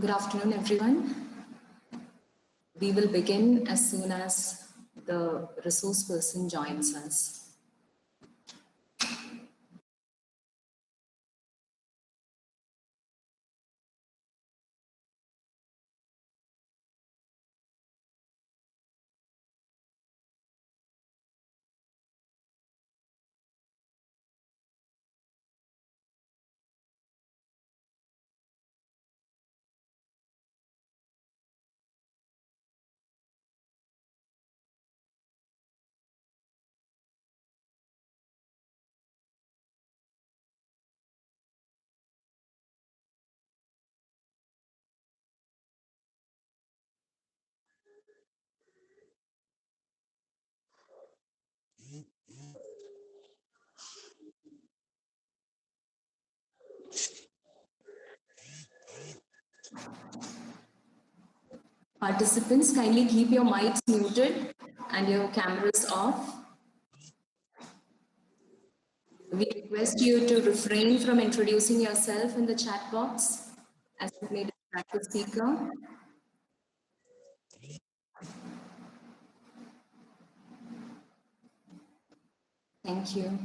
Good afternoon, everyone. We will begin as soon as the resource person joins us. Participants, kindly keep your mics muted and your cameras off. We request you to refrain from introducing yourself in the chat box as it may distract the speaker. Thank you.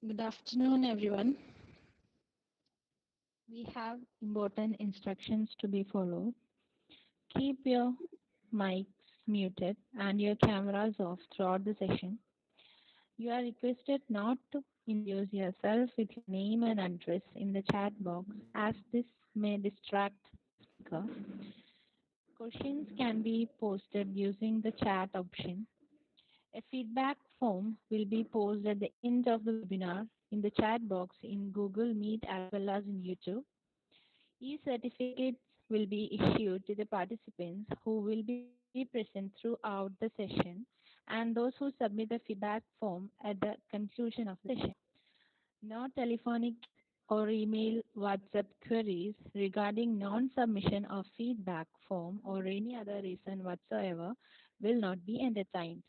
Good afternoon, everyone. We have important instructions to be followed. Keep your mics muted and your cameras off throughout the session. You are requested not to introduce yourself with your name and address in the chat box as this may distract the speaker. Questions can be posted using the chat option. A feedback form will be posted at the end of the webinar in the chat box in Google Meet as well as in YouTube. E-certificates will be issued to the participants who will be present throughout the session and those who submit the feedback form at the conclusion of the session. No telephonic or email WhatsApp queries regarding non-submission of feedback form or any other reason whatsoever will not be entertained.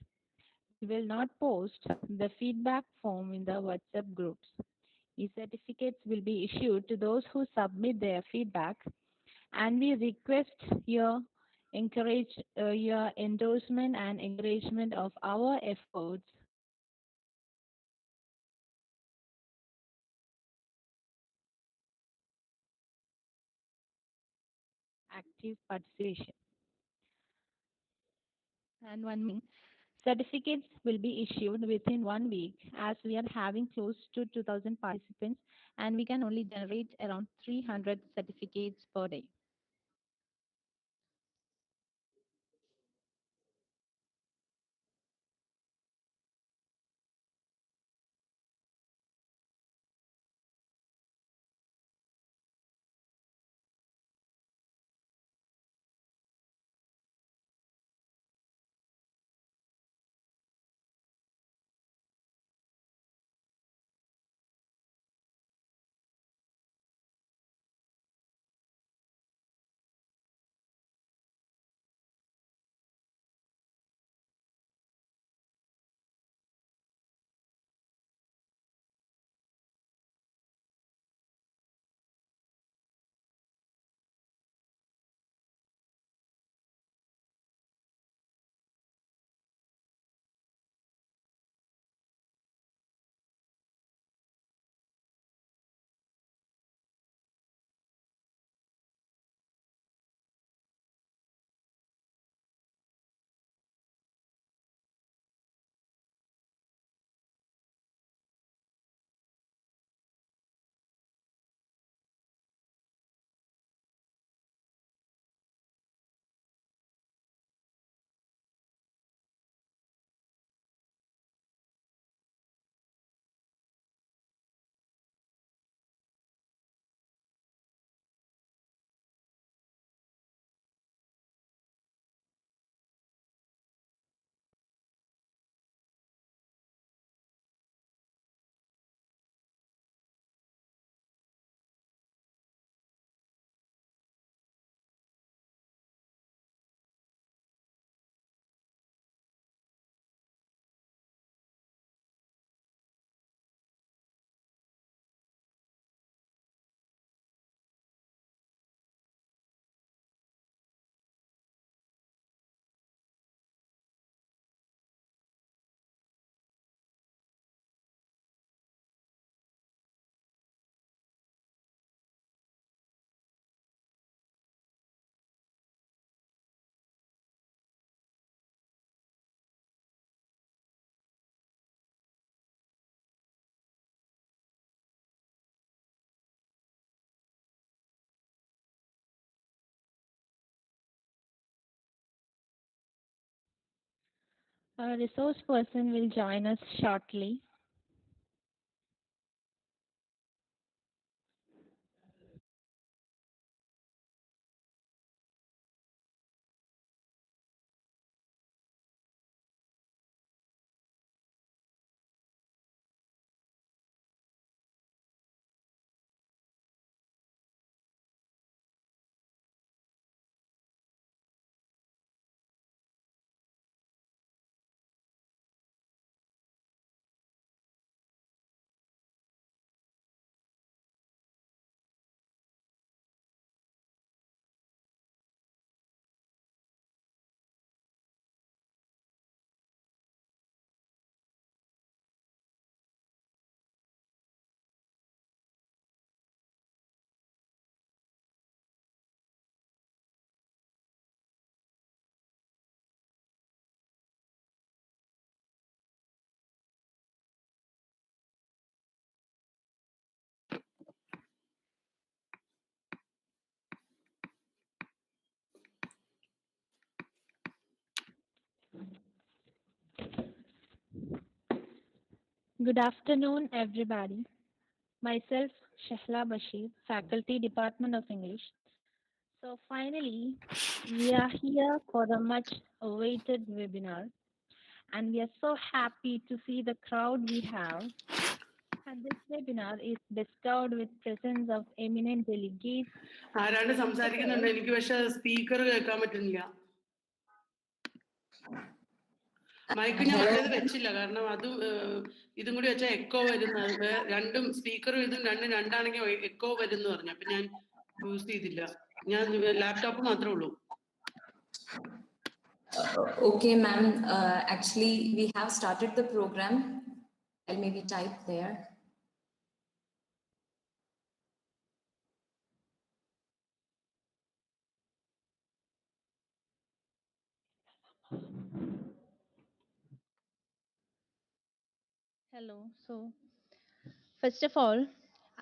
We will not post the feedback form in the WhatsApp groups. E-certificates will be issued to those who submit their feedback, and we request your endorsement and encouragement of our efforts active participation. And one more thing, certificates will be issued within 1 week as we are having close to 2,000 participants and we can only generate around 300 certificates per day. A resource person will join us shortly. Good afternoon, everybody. Myself, Shahla Bashir, Faculty Department of English. So finally, we are here for a much awaited webinar, and we are so happy to see the crowd we have. And this webinar is bestowed with presence of eminent delegates. ആരാണ്ട് സംസാരിക്കുന്നുണ്ട്, എനിക്ക് പക്ഷെ speaker കേൾക്കാൻ പറ്റുന്നില്ല. Mic ഞാൻ മറ്റേത് വെച്ചില്ല, കാരണം അതും ഇതും കൂടി വെച്ചാൽ എക്കോ വരുന്ന, രണ്ടും സ്പീക്കറും ഇതും രണ്ടാണെങ്കിൽ എക്കോ വരുന്നു പറഞ്ഞു. അപ്പൊ ഞാൻ യൂസ് ചെയ്തില്ല. ഞാൻ ലാപ്ടോപ്പ് മാത്രമേ ഉള്ളൂ. Okay, ma'am. Actually, we have started the program. I'll maybe type there. Hello. So, first of all,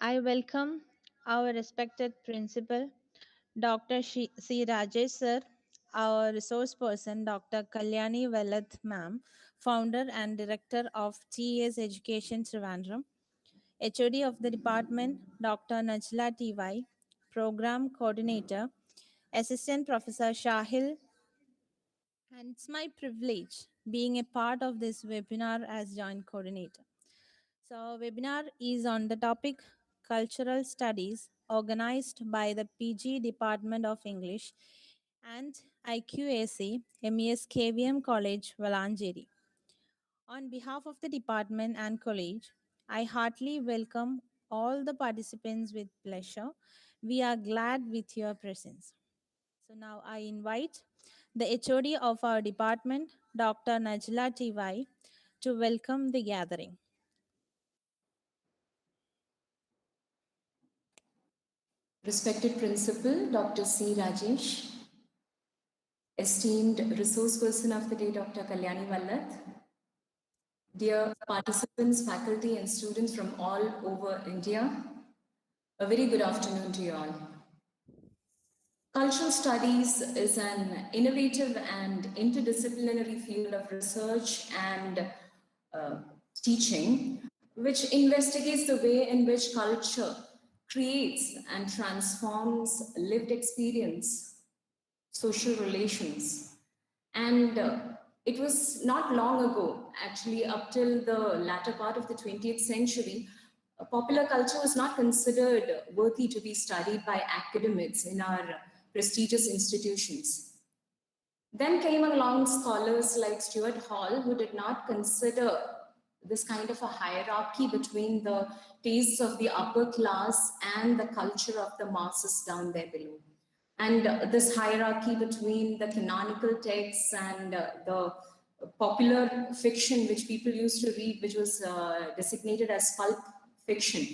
I welcome our respected principal, Dr. C. Rajesh sir, our resource person, Dr. Kalyani Velath ma'am, founder and director of TES Education Trivandrum, HOD of the department, Dr. Najla TY, program coordinator, Assistant Professor Shahil, and it's my privilege being a part of this webinar as joint coordinator. So, webinar is on the topic Cultural Studies, organized by the PG Department of English and IQAC MES KVM College, Valanjeri. On behalf of the department and college, I heartily welcome all the participants with pleasure. We are glad with your presence. So now I invite the HOD of our department, Dr. Najla TY, to welcome the gathering. Respected Principal, Dr. C. Rajesh, esteemed resource person of the day, Dr. Kalyani Vallath, dear participants, faculty, and students from all over India, a very good afternoon to you all. Cultural studies is an innovative and interdisciplinary field of research and teaching, which investigates the way in which culture creates and transforms lived experience, social relations. And it was not long ago, actually, up till the latter part of the 20th century, popular culture was not considered worthy to be studied by academics in our prestigious institutions. Then came along scholars like Stuart Hall, who did not consider this kind of a hierarchy between the tastes of the upper class and the culture of the masses down there below. And this hierarchy between the canonical texts and the popular fiction, which people used to read, which was designated as pulp fiction.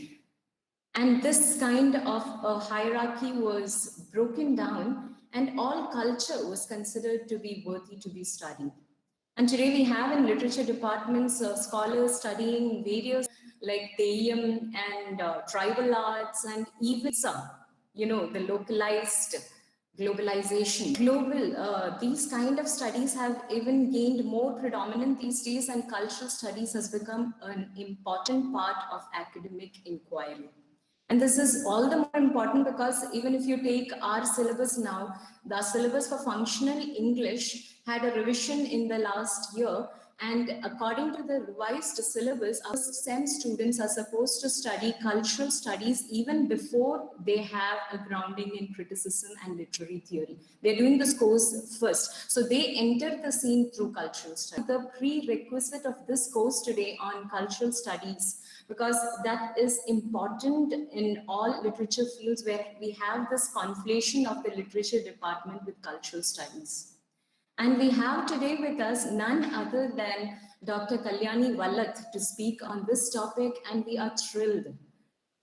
And this kind of a hierarchy was broken down, and all culture was considered to be worthy to be studied. And today we have in literature departments scholars studying various like Teyyam and tribal arts, and even some, the localized globalization, these kind of studies have even gained more predominant these days, and cultural studies has become an important part of academic inquiry. And this is all the more important because even if you take our syllabus now, the syllabus for functional English had a revision in the last year. And according to the revised syllabus, our STEM students are supposed to study cultural studies even before they have a grounding in criticism and literary theory. They're doing this course first. So they enter the scene through cultural studies. The prerequisite of this course today on cultural studies, because that is important in all literature fields where we have this conflation of the literature department with cultural studies. And we have today with us none other than Dr. Kalyani Vallath to speak on this topic, and we are thrilled.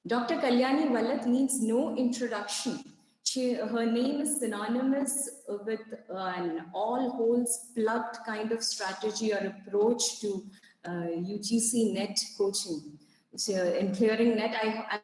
Dr. Kalyani Vallath needs no introduction. Her name is synonymous with an all holes plugged kind of strategy or approach to UGC net coaching. So in clearing net, I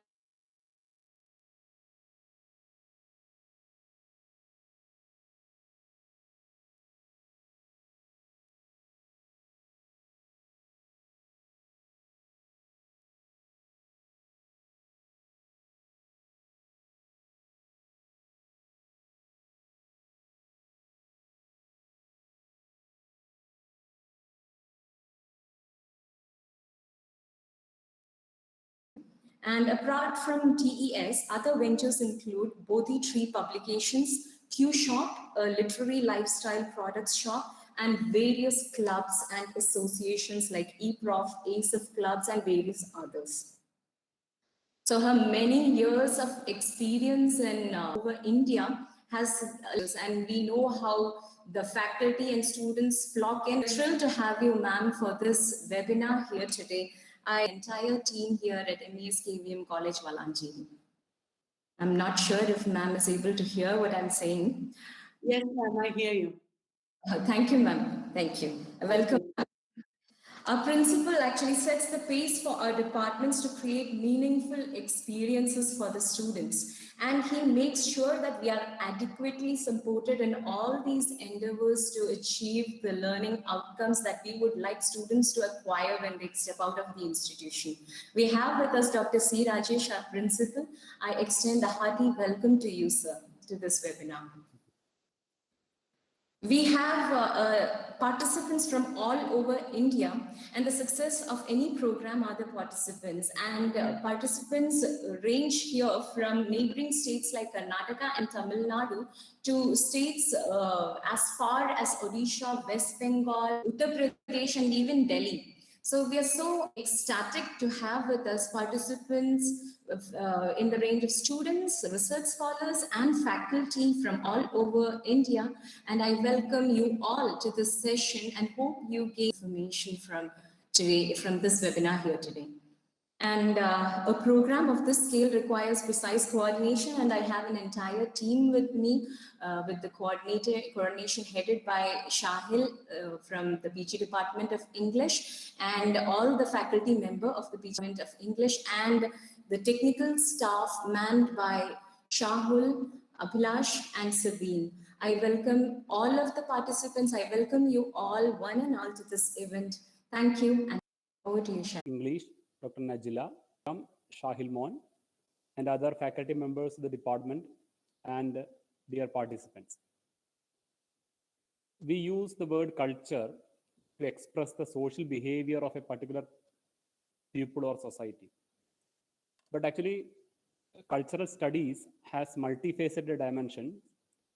And apart from TES, other ventures include Bodhi Tree Publications, Q Shop, a literary lifestyle products shop, and various clubs and associations like eProf, Ace of Clubs, and various others. So her many years of experience in over India has, and we know how the faculty and students flock in. Thrilled to have you, ma'am, for this webinar here today. I entire team here at MESKVM College Valancheri. I'm not sure if ma'am is able to hear what I'm saying. Yes, ma'am, I hear you. Thank you, ma'am. Thank you. Welcome. Our principal actually sets the pace for our departments to create meaningful experiences for the students. And he makes sure that we are adequately supported in all these endeavors to achieve the learning outcomes that we would like students to acquire when they step out of the institution. We have with us Dr. C. Rajesh, our principal. I extend a hearty welcome to you, sir, to this webinar. We have participants from all over India, and the success of any program are the participants. And participants range here from neighboring states like Karnataka and Tamil Nadu to states as far as Odisha, West Bengal, Uttar Pradesh, and even Delhi. So we are so ecstatic to have with us participants in the range of students, research scholars, and faculty from all over India. And I welcome you all to this session and hope you gain information from today, from this webinar here today. And a program of this scale requires precise coordination, and I have an entire team with me, with the coordination headed by Shahil from the PG Department of English, and all the faculty member of the PG Department of English, and the technical staff manned by Shahul, Abhilash, and Sabine. I welcome all of the participants. I welcome you all, one and all, to this event. Thank you, and over to you, Shahil. English, Dr. Najila, Shahil Mon, and other faculty members of the department and dear participants. We use the word culture to express the social behavior of a particular people or society. But actually, cultural studies has multifaceted dimension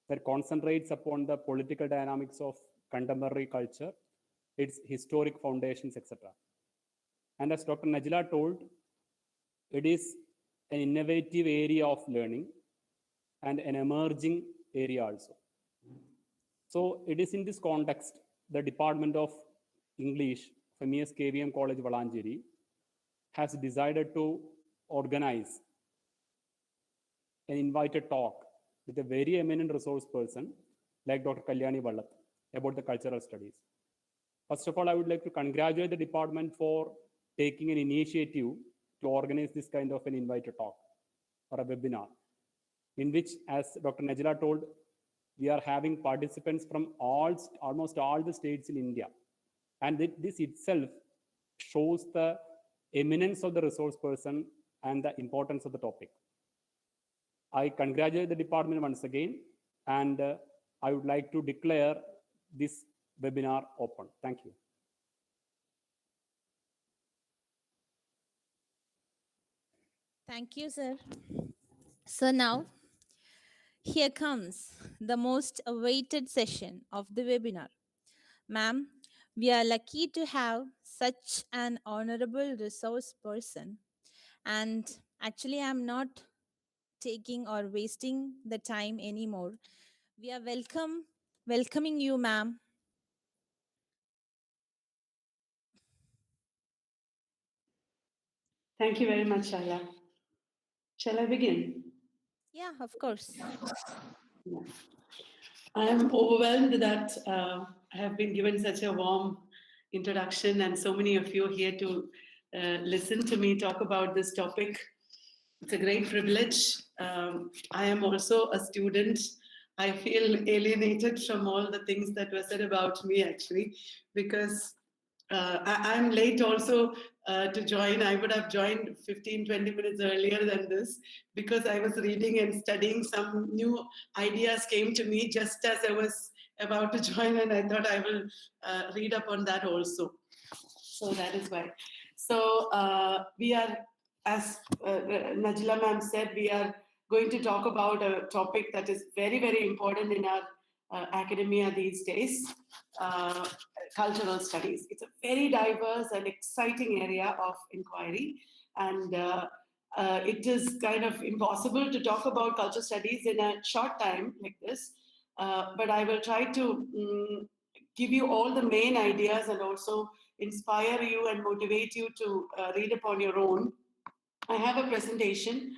that concentrates upon the political dynamics of contemporary culture, its historic foundations, etc. And as Dr. Najila told, it is an innovative area of learning and an emerging area also. So it is in this context, the Department of English of MESKVM College Valancheri has decided to organize an invited talk with a very eminent resource person like Dr. Kalyani Vallath about the cultural studies. First of all, I would like to congratulate the department for taking an initiative to organize this kind of an invited talk or a webinar, in which, as Dr. Najila told, we are having participants from almost all the states in India. And this itself shows the eminence of the resource person and the importance of the topic. I congratulate the department once again, and I would like to declare this webinar open. Thank you. Thank you, sir. So now, here comes the most awaited session of the webinar. Ma'am, we are lucky to have such an honorable resource person. And actually, I'm not taking or wasting the time anymore. We are welcoming you, ma'am. Thank you very much, Shala. Shall I begin? Yeah, of course. I am overwhelmed that I have been given such a warm introduction and so many of you here to listen to me talk about this topic. It's a great privilege. I am also a student. I feel alienated from all the things that were said about me, actually, because I'm late also to join. I would have joined 15-20 minutes earlier than this because I was reading and studying. Some new ideas came to me just as I was about to join, and I thought I will read up on that also. So that is why. So we are, as Najla ma'am said, we are going to talk about a topic that is very, very important in our academia these days, cultural studies. It's a very diverse and exciting area of inquiry, and it is kind of impossible to talk about cultural studies in a short time like this, but I will try to give you all the main ideas and also inspire you and motivate you to read upon your own. I have a presentation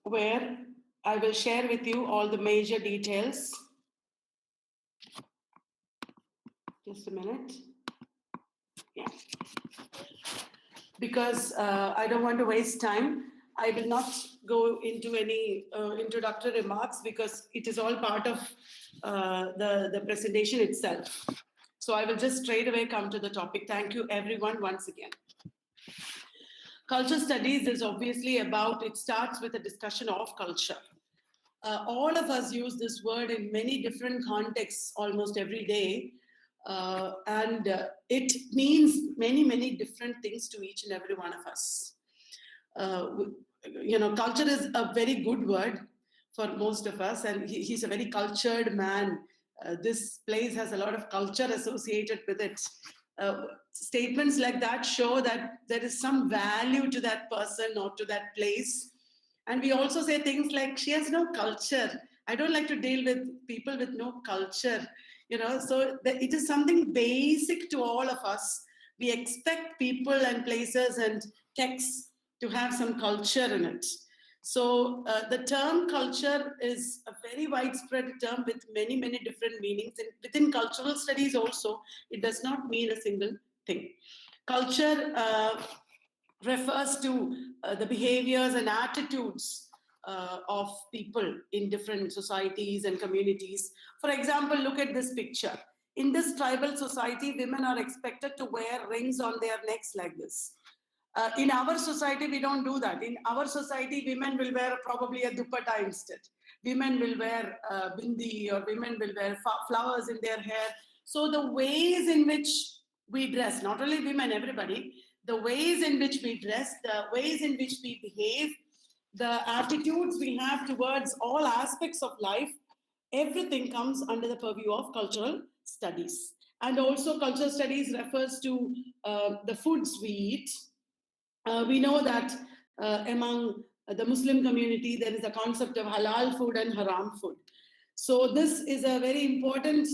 where I will share with you all the major details. Just a minute. Yeah. Because I don't want to waste time, I will not go into any introductory remarks because it is all part of the presentation itself. So I will just straight away come to the topic. Thank you everyone once again. Culture studies is obviously about, it starts with a discussion of culture. All of us use this word in many different contexts almost every day. And it means many, many different things to each and every one of us. Culture is a very good word for most of us, and he's a very cultured man. This place has a lot of culture associated with it. Statements like that show that there is some value to that person or to that place. And we also say things like, she has no culture. I don't like to deal with people with no culture. So it is something basic to all of us. We expect people and places and texts to have some culture in it. So the term culture is a very widespread term with many, many different meanings. And within cultural studies also, it does not mean a single thing. Culture refers to the behaviors and attitudes of people in different societies and communities. For example, look at this picture. In this tribal society, women are expected to wear rings on their necks like this. In our society, we don't do that. In our society, women will wear probably a dupatta instead. Women will wear bindi, or women will wear flowers in their hair. So the ways in which we dress, not only women, everybody, the ways in which we dress, the ways in which we behave, the attitudes we have towards all aspects of life, everything comes under the purview of cultural studies. And also cultural studies refers to the foods we eat. We know that among the Muslim community, there is a concept of halal food and haram food. So this is a very important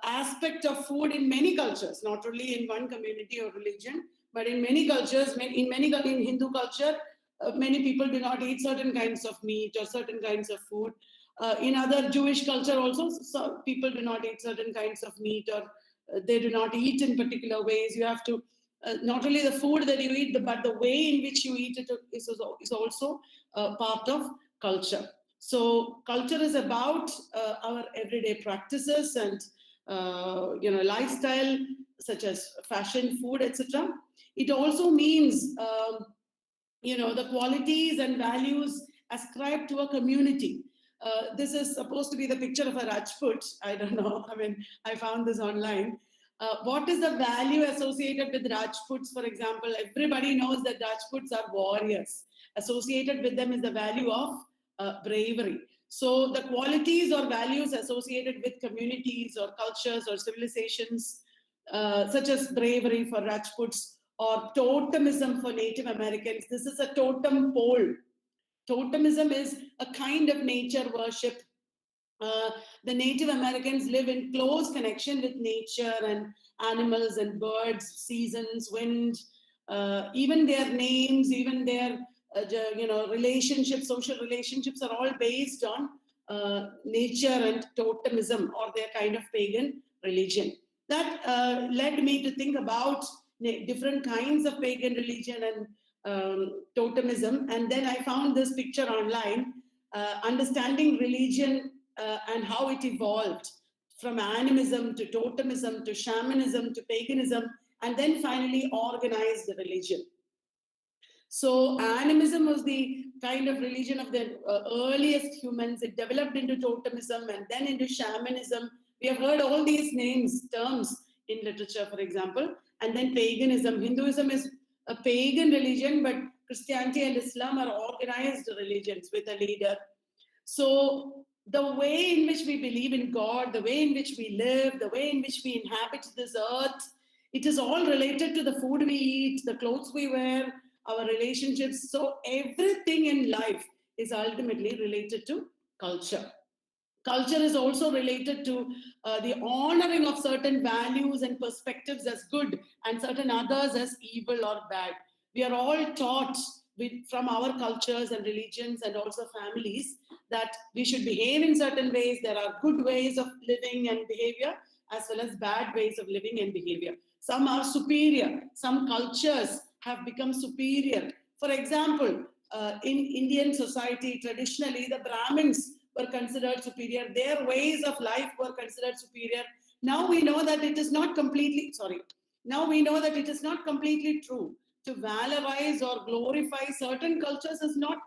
aspect of food in many cultures, not only in one community or religion, but in many cultures. In Hindu culture, many people do not eat certain kinds of meat or certain kinds of food. In other Jewish culture also, so people do not eat certain kinds of meat, or they do not eat in particular ways. You have to not only the food that you eat, but the way in which you eat it is also part of culture. So culture is about our everyday practices and lifestyle, such as fashion, food, etc. It also means the qualities and values ascribed to a community. This is supposed to be the picture of a Rajput. I don't know. I mean, I found this online. What is the value associated with Rajputs, for example? Everybody knows that Rajputs are warriors. Associated with them is the value of bravery. So the qualities or values associated with communities or cultures or civilizations, such as bravery for Rajputs or totemism for Native Americans. This is a totem pole. Totemism is a kind of nature worship. The Native Americans live in close connection with nature and animals and birds, seasons, wind, even their names, even their relationships, social relationships are all based on nature and totemism or their kind of pagan religion. That led me to think about different kinds of pagan religion and totemism. And then I found this picture online, understanding religion and how it evolved from animism to totemism to shamanism to paganism, and then finally organized religion. So animism was the kind of religion of the earliest humans. It developed into totemism and then into shamanism. We have heard all these names, terms in literature, for example. And then paganism. Hinduism is a pagan religion, but Christianity and Islam are organized religions with a leader. So the way in which we believe in God, the way in which we live, the way in which we inhabit this earth, it is all related to the food we eat, the clothes we wear, our relationships. So everything in life is ultimately related to culture. Culture is also related to the honoring of certain values and perspectives as good and certain others as evil or bad. We are all taught from our cultures and religions and also families that we should behave in certain ways. There are good ways of living and behavior as well as bad ways of living and behavior. Some are superior. Some cultures have become superior. For example, in Indian society, traditionally, the Brahmins were considered superior. Their ways of life were considered superior. Now we know that it is not completely, now we know that it is not completely true. To valorize or glorify certain cultures is not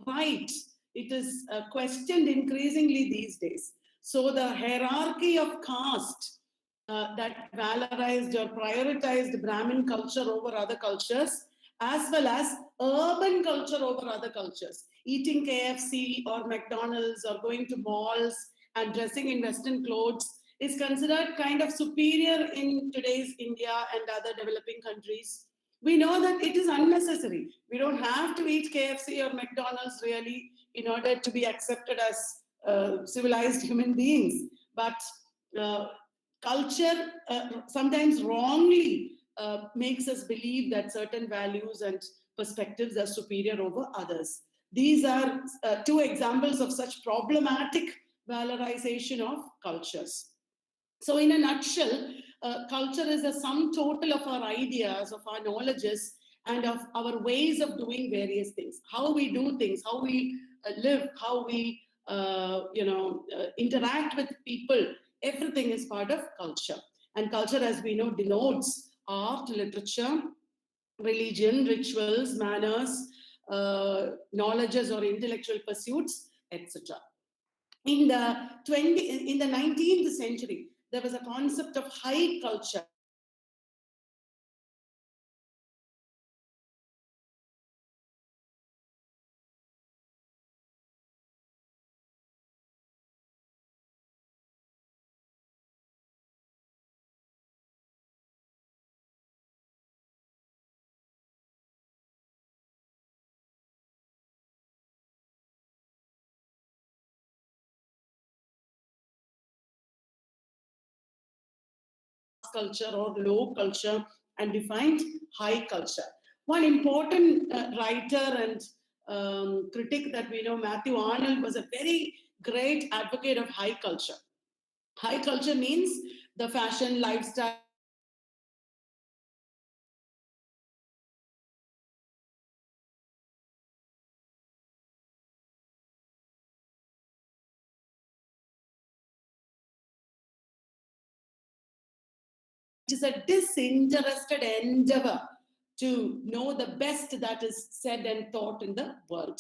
right. It is questioned increasingly these days. So the hierarchy of caste that valorized or prioritized Brahmin culture over other cultures, as well as urban culture over other cultures. Eating KFC or McDonald's or going to malls and dressing in Western clothes is considered kind of superior in today's India and other developing countries. We know that it is unnecessary. We don't have to eat KFC or McDonald's really in order to be accepted as civilized human beings. But culture sometimes wrongly makes us believe that certain values and perspectives are superior over others. These are two examples of such problematic valorization of cultures. So in a nutshell, culture is a sum total of our ideas, of our knowledges, and of our ways of doing various things. How we do things, how we live, how we interact with people, everything is part of culture. And culture, as we know, denotes art, literature, religion, rituals, manners, knowledges or intellectual pursuits, etc. In the 19th century, there was a concept of high culture. Culture or low culture and defined high culture. One important writer and critic that we know, Matthew Arnold, was a very great advocate of high culture. High culture means the fashion, lifestyle, It is a disinterested endeavor to know the best that is said and thought in the world.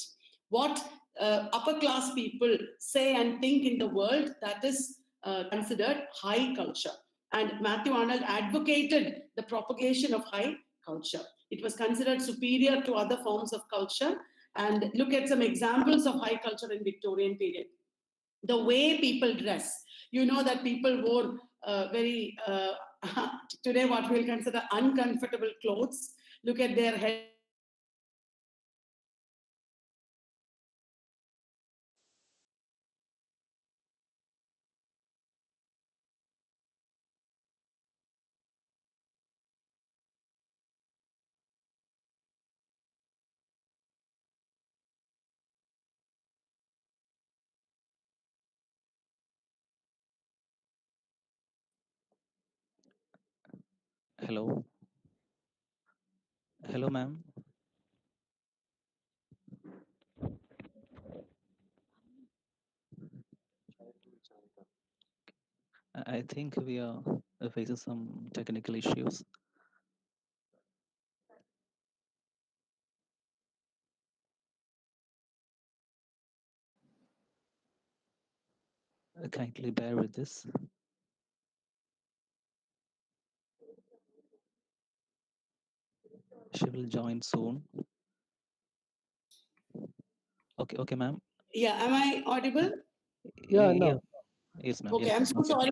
What upper class people say and think in the world, that is considered high culture. And Matthew Arnold advocated the propagation of high culture. It was considered superior to other forms of culture. And look at some examples of high culture in Victorian period. The way people dress. You know that people wore very, today what we'll consider uncomfortable clothes. Look at their head. Hello. Hello, ma'am. I think we are facing some technical issues. Kindly bear with this. She will join soon. Okay, ma'am. Yeah, am I audible? Yeah, Yeah. no. Yes, ma'am. Okay, Yes, I'm ma'am. so Okay. sorry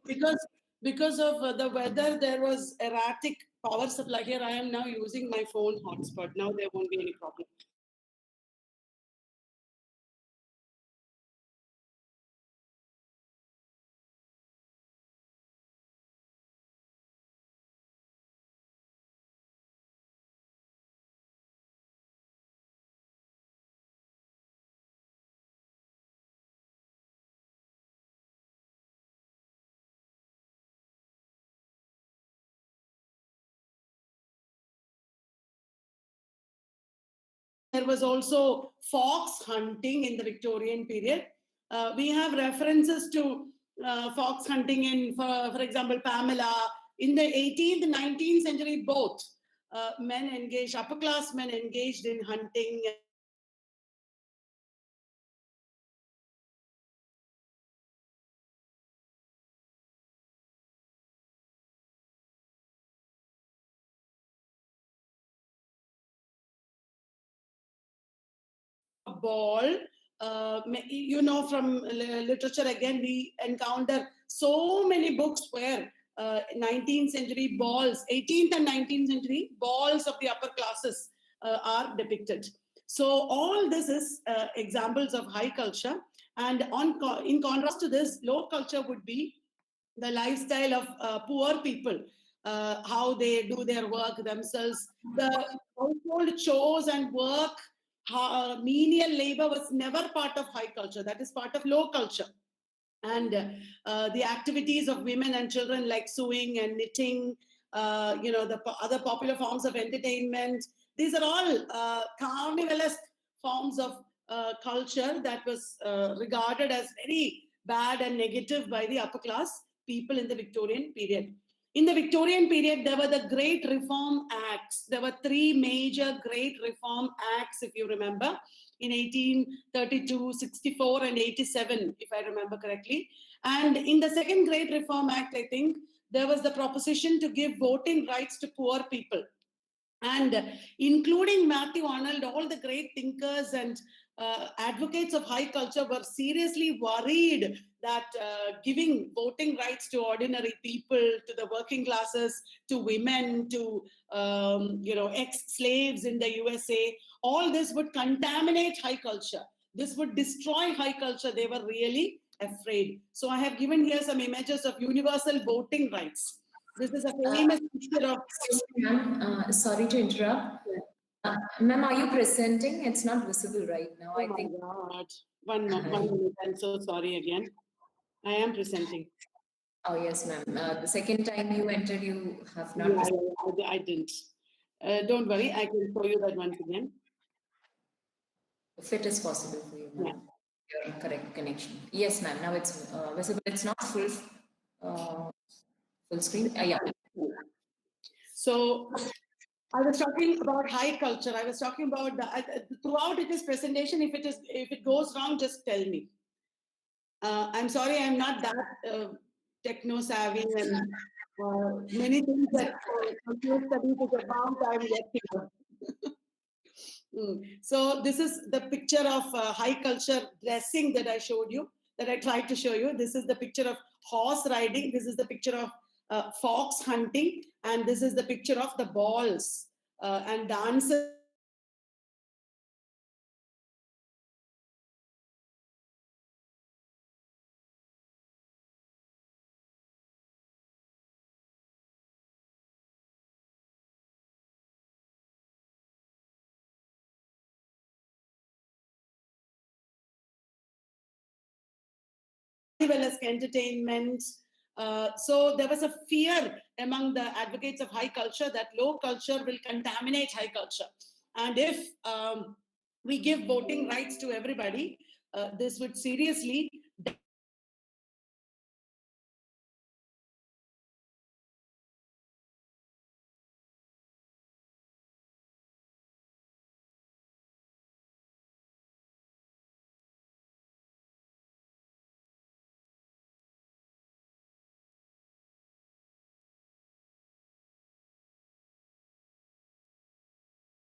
because of the weather, there was erratic power supply. Here I am now using my phone hotspot. Now there won't be any problem. There was also fox hunting in the Victorian period. We have references to fox hunting in, for example, Pamela. In the 18th, 19th century, both men engaged, upper class men engaged in hunting. Ball. You know, from literature again, we encounter so many books where 19th century balls, 18th and 19th century balls of the upper classes are depicted. So all this is examples of high culture, and in contrast to this, low culture would be the lifestyle of poor people, how they do their work themselves, the household chores and work. Menial labor was never part of high culture. That is part of low culture. And the activities of women and children like sewing and knitting, the other popular forms of entertainment. These are all carnivalesque forms of culture that was regarded as very bad and negative by the upper class people in the Victorian period. In the Victorian period, there were the Great Reform Acts. There were three major Great Reform Acts, if you remember, in 1832, 64, and 87, if I remember correctly. And in the Second Great Reform Act, I think, there was the proposition to give voting rights to poor people. And including Matthew Arnold, all the great thinkers and advocates of high culture were seriously worried that giving voting rights to ordinary people, to the working classes, to women, to ex-slaves in the USA, all this would contaminate high culture. This would destroy high culture. They were really afraid. So I have given here some images of universal voting rights. This is a famous picture of. Excuse me, ma'am. Sorry to interrupt. Ma'am, are you presenting? It's not visible right now. Oh I my think. God. One minute. I'm so sorry again. I am presenting. Oh, yes, ma'am. The second time you entered, you have not. I didn't. Don't worry. I can show you that once again. If it is possible for you, ma'am. Your correct connection. Yes, ma'am. Now it's visible. It's not full screen. Yeah. So I was talking about high culture. I was talking about throughout this presentation. If it goes wrong, just tell me. I'm sorry, I'm not that techno savvy, and many things that computer studies is about. I'm yet to learn. So this is the picture of high culture dressing that I showed you, that I tried to show you. This is the picture of horse riding. This is the picture of fox hunting, and this is the picture of the balls and dances. Well as entertainment. So there was a fear among the advocates of high culture that low culture will contaminate high culture. And if we give voting rights to everybody, this would seriously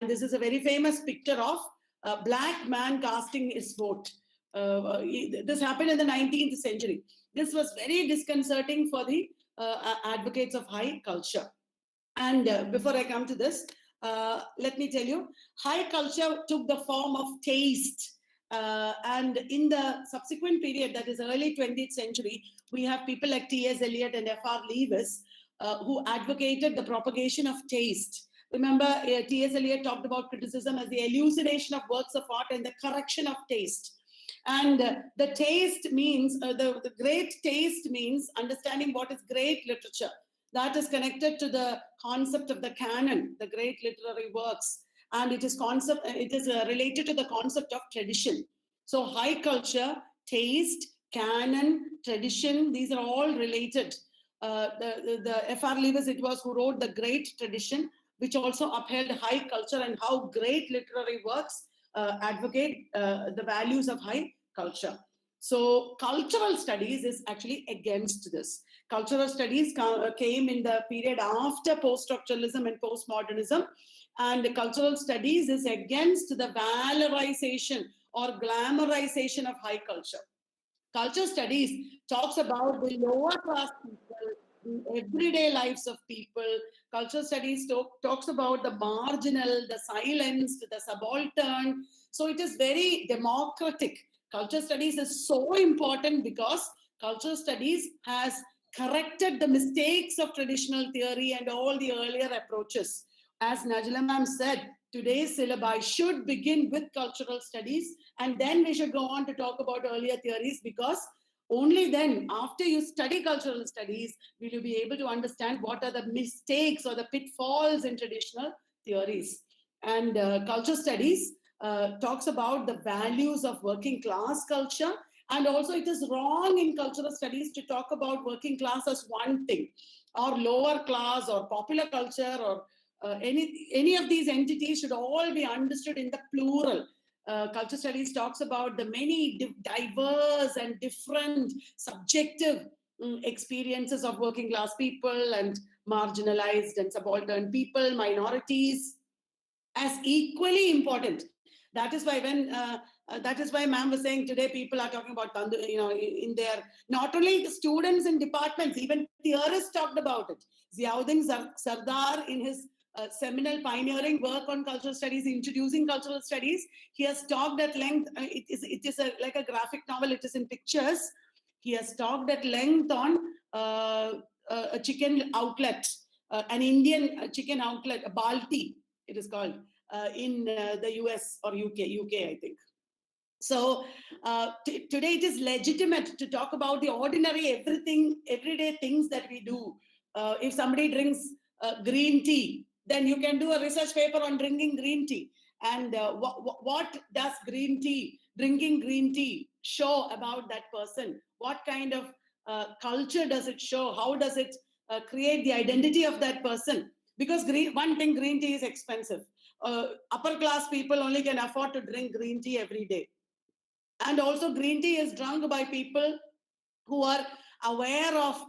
this is a very famous picture of a black man casting his vote. This happened in the 19th century. This was very disconcerting for the advocates of high culture. And before I come to this, let me tell you, high culture took the form of taste. And in the subsequent period, that is early 20th century, we have people like T.S. Eliot and F.R. Lewis who advocated the propagation of taste. Remember, T.S. Eliot talked about criticism as the elucidation of works of art and the correction of taste. And the taste means, the great taste means understanding what is great literature. That is connected to the concept of the canon, the great literary works. And it is related to the concept of tradition. So high culture, taste, canon, tradition, these are all related. The F.R. Lewis, it was who wrote The Great Tradition, which also upheld high culture and how great literary works advocate the values of high culture. So cultural studies is actually against this. Cultural studies came in the period after post-structuralism and postmodernism, and cultural studies is against the valorization or glamorization of high culture. Culture studies talks about the lower class people, the everyday lives of people. Culture studies talks about the marginal, the silenced, the subaltern. So it is very democratic. Culture studies is so important because culture studies has corrected the mistakes of traditional theory and all the earlier approaches. As Najla ma'am said, today's syllabi should begin with cultural studies, and then we should go on to talk about earlier theories, because only then, after you study cultural studies, will you be able to understand what are the mistakes or the pitfalls in traditional theories. And culture studies talks about the values of working class culture. And also it is wrong in cultural studies to talk about working class as one thing, or lower class or popular culture, or any of these entities should all be understood in the plural. Culture studies talks about the many diverse and different subjective experiences of working class people and marginalized and subaltern people, minorities, as equally important. That is why ma'am was saying today people are talking about in their, not only the students in departments, even theorists talked about it. Ziauddin Sardar, in his seminal pioneering work on cultural studies, introducing cultural studies, he has talked at length. Like a graphic novel. It is in pictures. He has talked at length on a chicken outlet, an Indian chicken outlet, a Balti, it is called, in the US or UK, I think. So today it is legitimate to talk about the ordinary, everyday things that we do. If somebody drinks green tea, then you can do a research paper on drinking green tea. And what does drinking green tea show about that person? What kind of culture does it show? How does it create the identity of that person? Because one thing, green tea is expensive. Upper class people only can afford to drink green tea every day. And also green tea is drunk by people who are aware of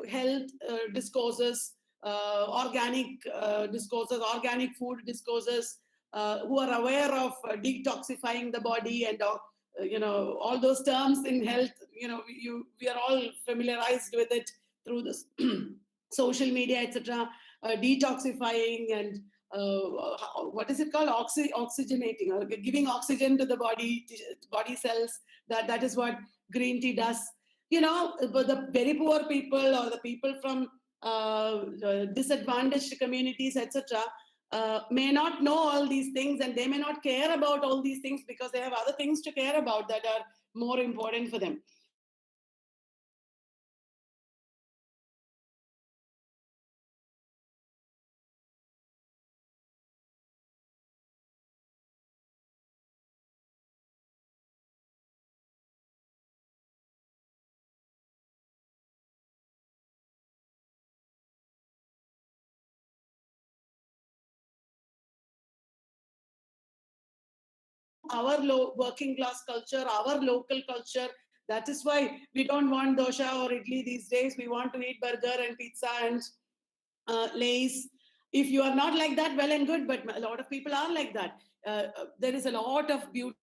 health discourses, organic discourses, organic food discourses, who are aware of detoxifying the body and all those terms in health. We are all familiarized with it through this social media, etc. Detoxifying and what is it called? Oxygenating, or giving oxygen to the body cells. That is what green tea does. But the very poor people or the people from disadvantaged communities, etc., may not know all these things, and they may not care about all these things because they have other things to care about that are more important for them. Our working class culture, our local culture. That is why we don't want dosha or idli these days. We want to eat burger and pizza and Lays. If you are not like that, well and good, but a lot of people are like that. There is a lot of beauty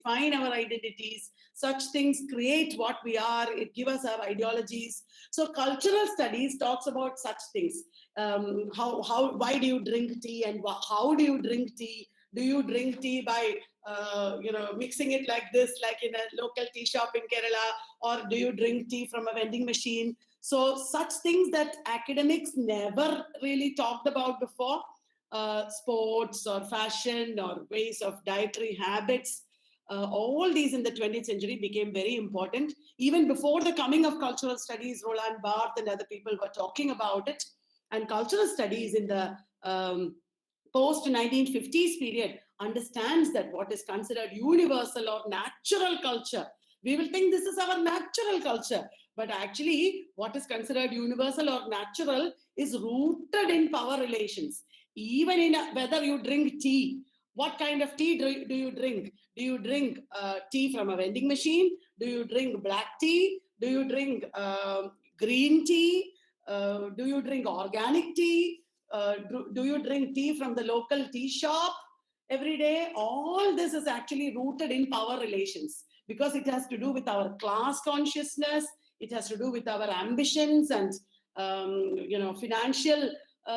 define our identities. Such things create what we are. It gives us our ideologies. So cultural studies talks about such things. Why do you drink tea, and how do you drink tea? Do you drink tea by mixing it like this, like in a local tea shop in Kerala, or do you drink tea from a vending machine? So such things that academics never really talked about before. Sports or fashion or ways of dietary habits. All these in the 20th century became very important. Even before the coming of cultural studies, Roland Barthes and other people were talking about it. And cultural studies in the post-1950s period understands that what is considered universal or natural culture, we will think this is our natural culture. But actually, what is considered universal or natural is rooted in power relations. Even in whether you drink tea, what kind of tea do you drink? Do you drink tea from a vending machine? Do you drink black tea? Do you drink green tea? Do you drink organic tea? Do you drink tea from the local tea shop every day? All this is actually rooted in power relations because it has to do with our class consciousness. It has to do with our ambitions and financial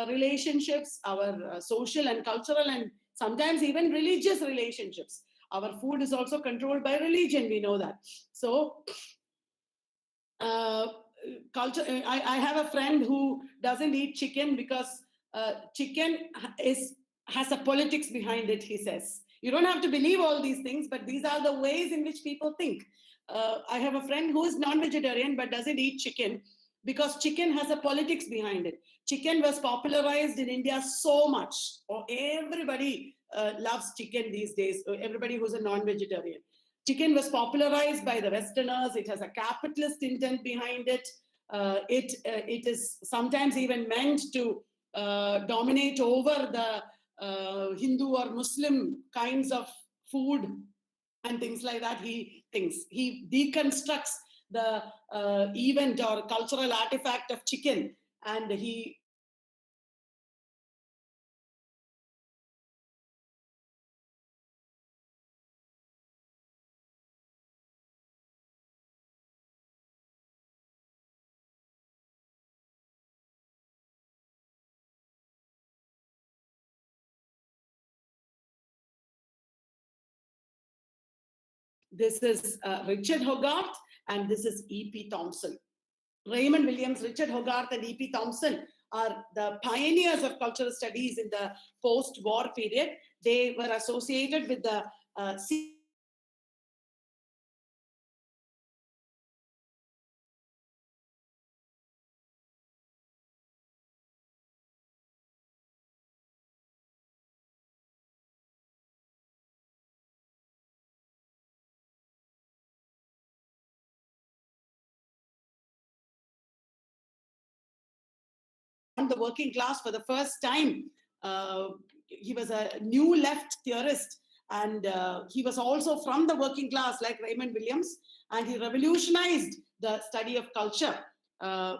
relationships, our social and cultural and sometimes even religious relationships. Our food is also controlled by religion, we know that. So culture. I have a friend who doesn't eat chicken because chicken has a politics behind it, he says. You don't have to believe all these things, but these are the ways in which people think. I have a friend who is non-vegetarian but doesn't eat chicken because chicken has a politics behind it. Chicken was popularized in India so much. Everybody loves chicken these days, everybody who's a non-vegetarian. Chicken was popularized by the Westerners. It has a capitalist intent behind it. It is sometimes even meant to dominate over the Hindu or Muslim kinds of food and things like that. He thinks he deconstructs the event or cultural artifact of chicken, and he this is Richard Hogarth, and this is E.P. Thompson. Raymond Williams, Richard Hogarth, and E.P. Thompson are the pioneers of cultural studies in the post-war period. They were associated with the the working class for the first time. He was a new left theorist, and he was also from the working class like Raymond Williams, and he revolutionized the study of culture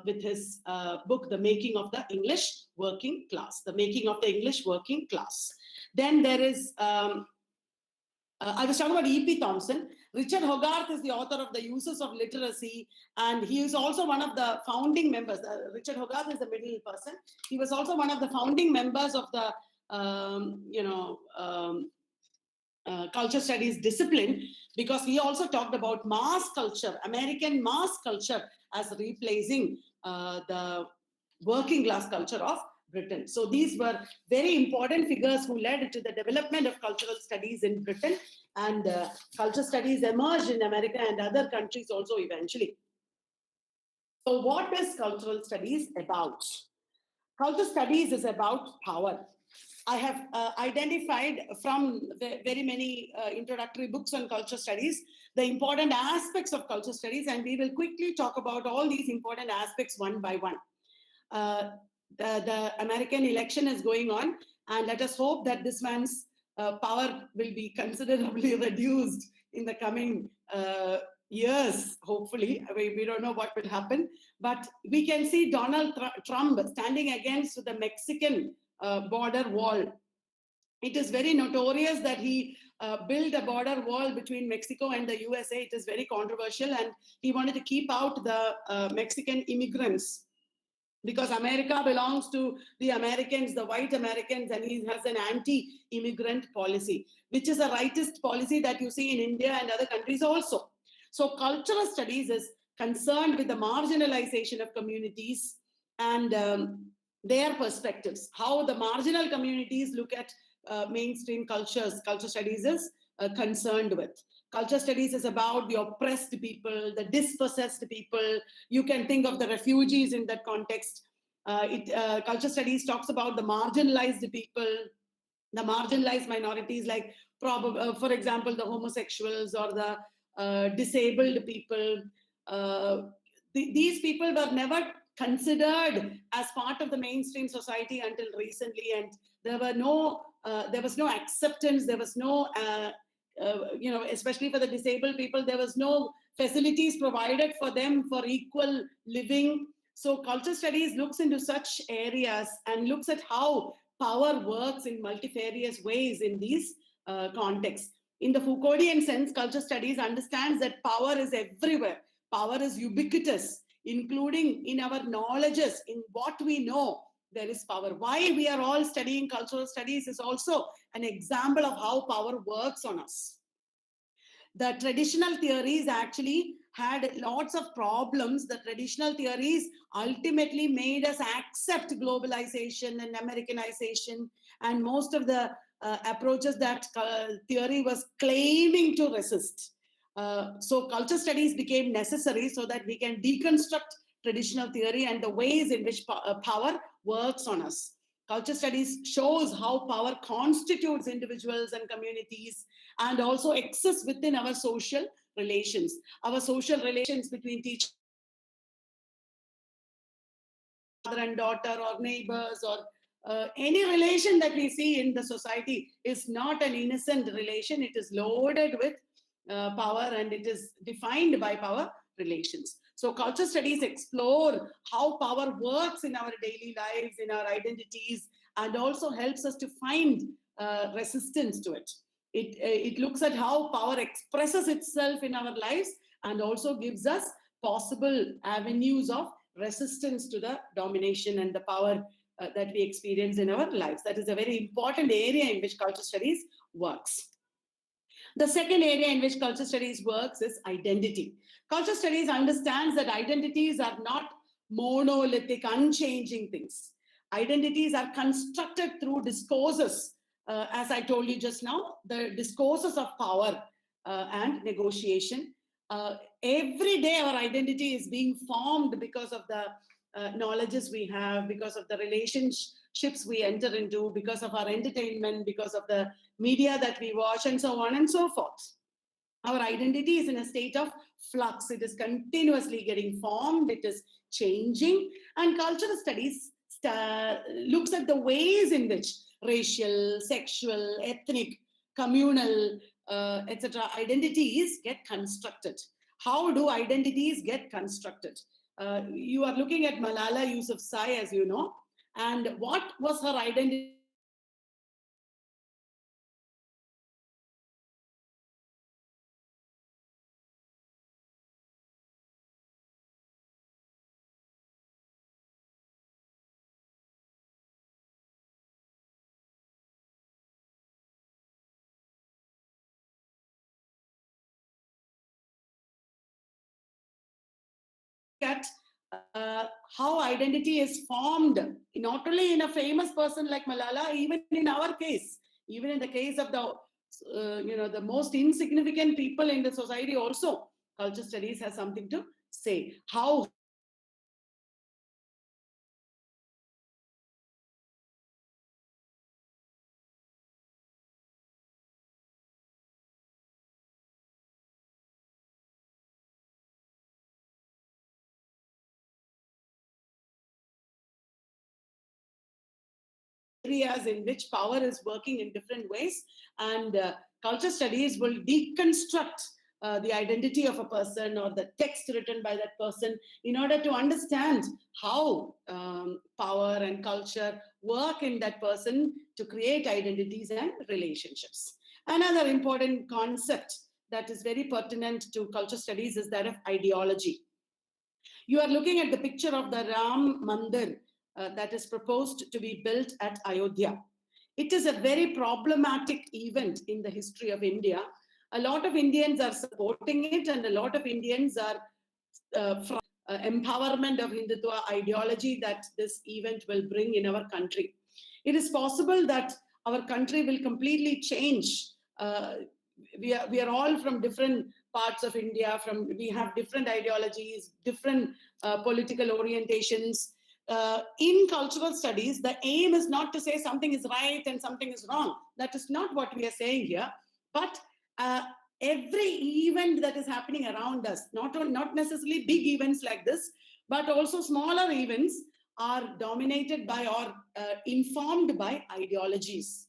with his book, The Making of the English Working Class. The Making of the English Working Class. Then there is, I was talking about E.P. Thompson. Richard Hogarth is the author of The Uses of Literacy, and he is also one of the founding members. Richard Hogarth is the middle person. He was also one of the founding members of the, culture studies discipline, because he also talked about mass culture, American mass culture, as replacing the working class culture of Britain. So these were very important figures who led to the development of cultural studies in Britain, and culture studies emerged in America and other countries also eventually. So what is cultural studies about? Culture studies is about power. I have identified from the very many introductory books on culture studies the important aspects of culture studies, and we will quickly talk about all these important aspects one by one. The American election is going on, and let us hope that this man's power will be considerably reduced in the coming years, hopefully. We don't know what will happen, but we can see Donald Trump standing against the Mexican border wall. It is very notorious that he built a border wall between Mexico and the USA. It is very controversial, and he wanted to keep out the Mexican immigrants, because America belongs to the Americans, the white Americans, and he has an anti-immigrant policy, which is a rightist policy that you see in India and other countries also. So cultural studies is concerned with the marginalization of communities and their perspectives, how the marginal communities look at mainstream cultures. Culture studies is concerned with. Culture studies is about the oppressed people, the dispossessed people. You can think of the refugees in that context. Culture studies talks about the marginalized people, the marginalized minorities, like for example, the homosexuals or the disabled people. These people were never considered as part of the mainstream society until recently, and there was no acceptance. There was no especially for the disabled people, there was no facilities provided for them for equal living. So culture studies looks into such areas and looks at how power works in multifarious ways in these contexts. In the Foucauldian sense, culture studies understands that power is everywhere. Power is ubiquitous, including in our knowledges, in what we know. There is power. Why we are all studying cultural studies is also an example of how power works on us. The traditional theories actually had lots of problems. The traditional theories ultimately made us accept globalization and Americanization, and most of the approaches that theory was claiming to resist. So culture studies became necessary so that we can deconstruct traditional theory and the ways in which power works on us. Culture studies shows how power constitutes individuals and communities and also exists within our social relations. Our social relations between teacher, mother and daughter, or neighbors, or any relation that we see in the society is not an innocent relation. It is loaded with power, and it is defined by power relations. So culture studies explore how power works in our daily lives, in our identities, and also helps us to find resistance to it. It looks at how power expresses itself in our lives and also gives us possible avenues of resistance to the domination and the power that we experience in our lives. That is a very important area in which culture studies works. The second area in which culture studies works is identity. Culture studies understands that identities are not monolithic, unchanging things. Identities are constructed through discourses, as I told you just now, the discourses of power and negotiation. Every day our identity is being formed because of the knowledges we have, because of the relationships we enter into, because of our entertainment, because of the media that we watch, and so on and so forth. Our identity is in a state of flux. It is continuously getting formed. It is changing. And cultural studies looks at the ways in which racial, sexual, ethnic, communal, etc. identities get constructed. How do identities get constructed? You are looking at Malala Yousafzai, as you know, and what was her identity? At how identity is formed, not only in a famous person like Malala, even in our case, even in the case of the the most insignificant people in the society also, culture studies has something to say. How areas in which power is working in different ways, and culture studies will deconstruct the identity of a person or the text written by that person in order to understand how power and culture work in that person to create identities and relationships. Another important concept that is very pertinent to culture studies is that of ideology. You are looking at the picture of the Ram Mandir that is proposed to be built at Ayodhya. It is a very problematic event in the history of India. A lot of Indians are supporting it, and a lot of Indians are from empowerment of Hindutva ideology that this event will bring in our country. It is possible that our country will completely change. We are all from different parts of India. We have different ideologies, different political orientations. In cultural studies, the aim is not to say something is right and something is wrong. That is not what we are saying here. But every event that is happening around us, not necessarily big events like this, but also smaller events, are dominated by or informed by ideologies.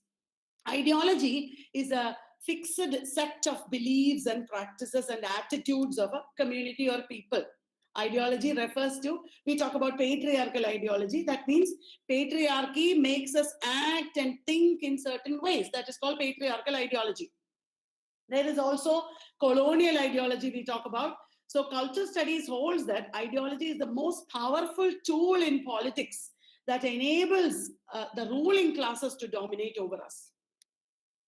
Ideology is a fixed set of beliefs and practices and attitudes of a community or people. Ideology refers to, we talk about patriarchal ideology. That means patriarchy makes us act and think in certain ways. That is called patriarchal ideology. There is also colonial ideology we talk about. So culture studies holds that ideology is the most powerful tool in politics that enables the ruling classes to dominate over us.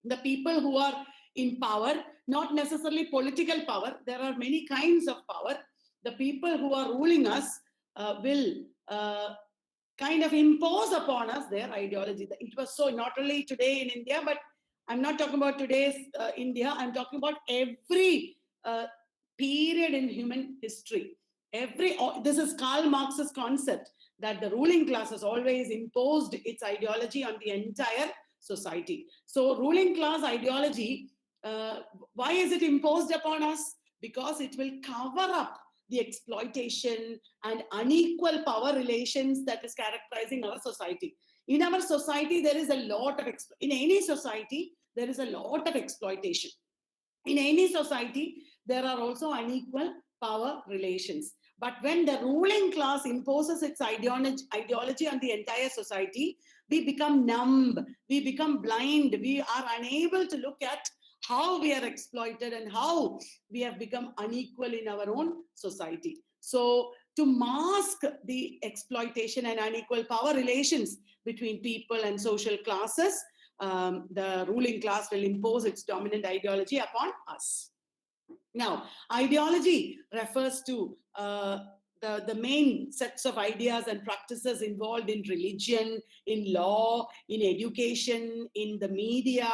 The people who are in power, not necessarily political power, there are many kinds of power. The people who are ruling us will kind of impose upon us their ideology. It was so not only today in India, but I'm not talking about today's India, I'm talking about every period in human history. This is Karl Marx's concept that the ruling class has always imposed its ideology on the entire society. So ruling class ideology, why is it imposed upon us? Because it will cover up the exploitation and unequal power relations that is characterizing our society. In our society, there is a lot of, in any society, there is a lot of exploitation. In any society, there are also unequal power relations. But when the ruling class imposes its ideology on the entire society, we become numb, we become blind, we are unable to look at how we are exploited and how we have become unequal in our own society. So to mask the exploitation and unequal power relations between people and social classes, the ruling class will impose its dominant ideology upon us. Now, ideology refers to the main sets of ideas and practices involved in religion, in law, in education, in the media,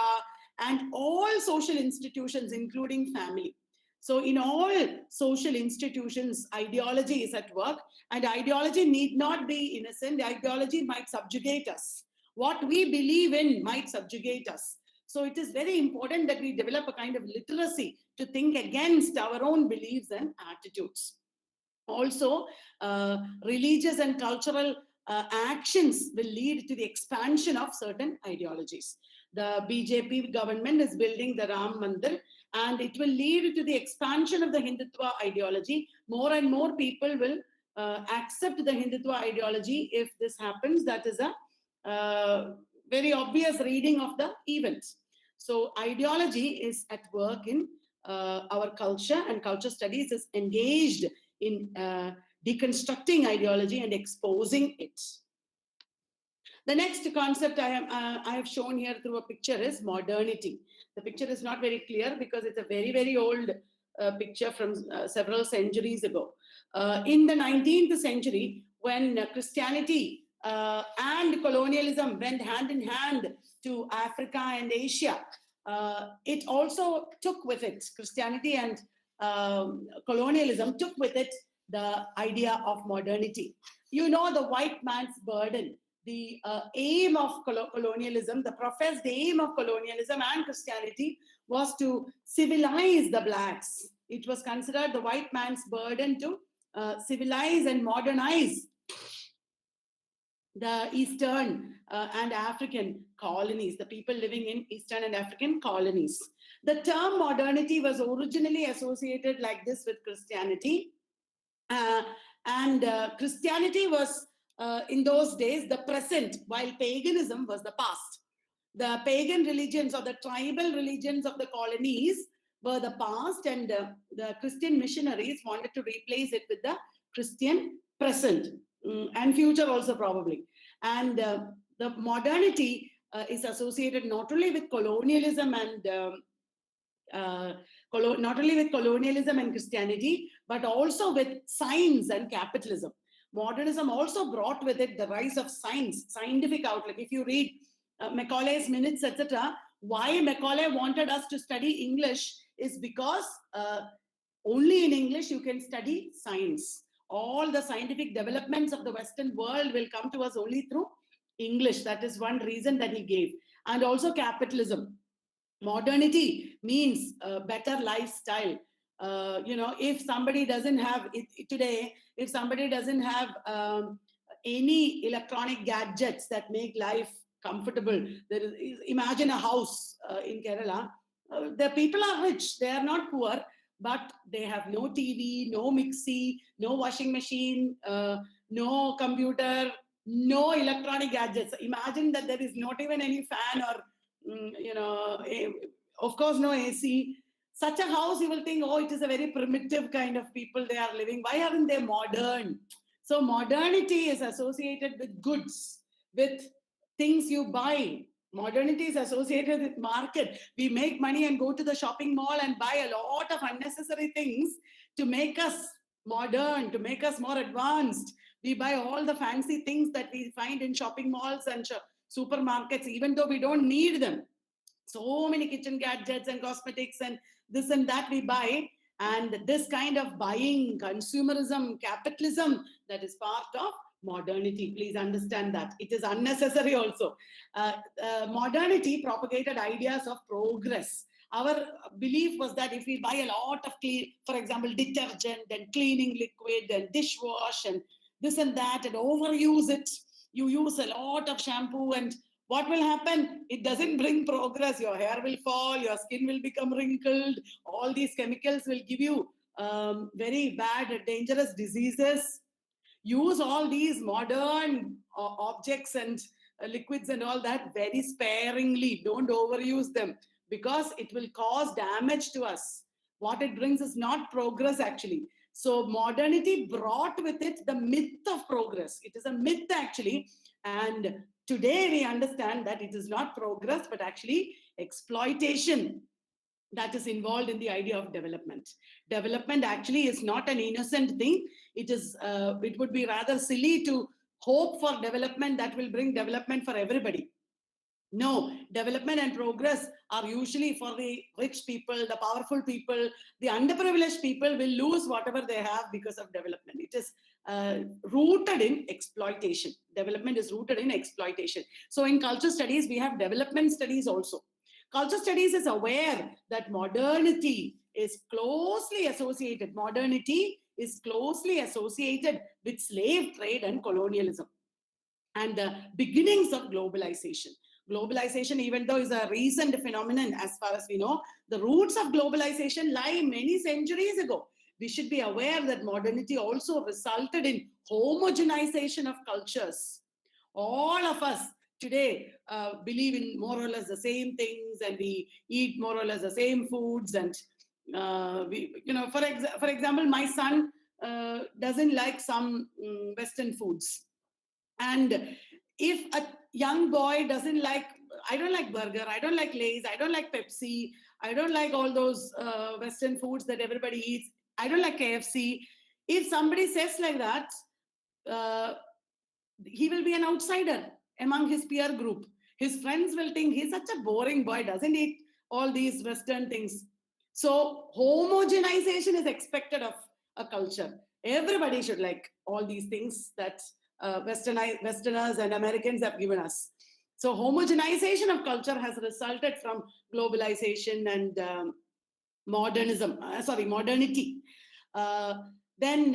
and all social institutions, including family. So in all social institutions, ideology is at work, and ideology need not be innocent. Ideology might subjugate us. What we believe in might subjugate us. So it is very important that we develop a kind of literacy to think against our own beliefs and attitudes. Also, religious and cultural actions will lead to the expansion of certain ideologies. The BJP government is building the Ram Mandir, and it will lead to the expansion of the Hindutva ideology. More and more people will accept the Hindutva ideology if this happens. That is a very obvious reading of the events. So ideology is at work in our culture, and culture studies is engaged in deconstructing ideology and exposing it. The next concept I have shown here through a picture is modernity. The picture is not very clear because it's a very, very old picture from several centuries ago. In the 19th century, when Christianity and colonialism went hand in hand to Africa and Asia, it also took with it, Christianity and colonialism took with it the idea of modernity. You know, the white man's burden, the aim of colonialism, the professed aim of colonialism and Christianity was to civilize the blacks. It was considered the white man's burden to civilize and modernize the Eastern and African colonies, the people living in Eastern and African colonies. The term modernity was originally associated like this with Christianity. And Christianity was, in those days, the present, while paganism was the past. The pagan religions or the tribal religions of the colonies were the past, and the Christian missionaries wanted to replace it with the Christian present and future also probably. And the modernity is associated not only with colonialism and not only with colonialism and Christianity, but also with science and capitalism. Modernism also brought with it the rise of science, scientific outlook. If you read Macaulay's Minutes, etc., why Macaulay wanted us to study English is because only in English you can study science. All the scientific developments of the Western world will come to us only through English. That is one reason that he gave. And also capitalism. Modernity means a better lifestyle. If somebody doesn't have today, if somebody doesn't have any electronic gadgets that make life comfortable, imagine a house in Kerala. The people are rich, they are not poor, but they have no TV, no mixie, no washing machine, no computer, no electronic gadgets. Imagine that there is not even any fan or of course, no AC. Such a house, you will think, oh, it is a very primitive kind of people they are living. Why aren't they modern? So modernity is associated with goods, with things you buy. Modernity is associated with market. We make money and go to the shopping mall and buy a lot of unnecessary things to make us modern, to make us more advanced. We buy all the fancy things that we find in shopping malls and supermarkets, even though we don't need them. So many kitchen gadgets and cosmetics and this and that we buy. And this kind of buying, consumerism, capitalism, that is part of modernity. Please understand that. It is unnecessary also. Modernity propagated ideas of progress. Our belief was that if we buy a lot of for example, detergent and cleaning liquid and dishwash and this and that and overuse it, you use a lot of shampoo and what will happen? It doesn't bring progress. Your hair will fall, your skin will become wrinkled. All these chemicals will give you very bad, dangerous diseases. Use all these modern objects and liquids and all that very sparingly. Don't overuse them because it will cause damage to us. What it brings is not progress actually. So modernity brought with it the myth of progress. It is a myth actually. And today we understand that it is not progress, but actually exploitation that is involved in the idea of development. Development actually is not an innocent thing. It would be rather silly to hope for development that will bring development for everybody. No, development and progress are usually for the rich people, the powerful people. The underprivileged people will lose whatever they have because of development. It is rooted in exploitation. Development is rooted in exploitation. So in culture studies, we have development studies also. Culture studies is aware that modernity is closely associated. Modernity is closely associated with slave trade and colonialism. and the beginnings of globalization. Globalization, even though is a recent phenomenon as far as we know, the roots of globalization lie many centuries ago. We should be aware that modernity also resulted in homogenization of cultures. All of us today believe in more or less the same things, and we eat more or less the same foods. And we, for example, my son doesn't like some Western foods, and if a young boy doesn't like, I don't like burger, I don't like Lay's, I don't like Pepsi, I don't like all those Western foods that everybody eats, I don't like KFC. If somebody says like that, uh, he will be an outsider among his peer group. His friends will think he's such a boring boy, doesn't eat all these Western things. So homogenization is expected of a culture. Everybody should like all these things that Westerners and Americans have given us. So homogenization of culture has resulted from globalization and modernity. Then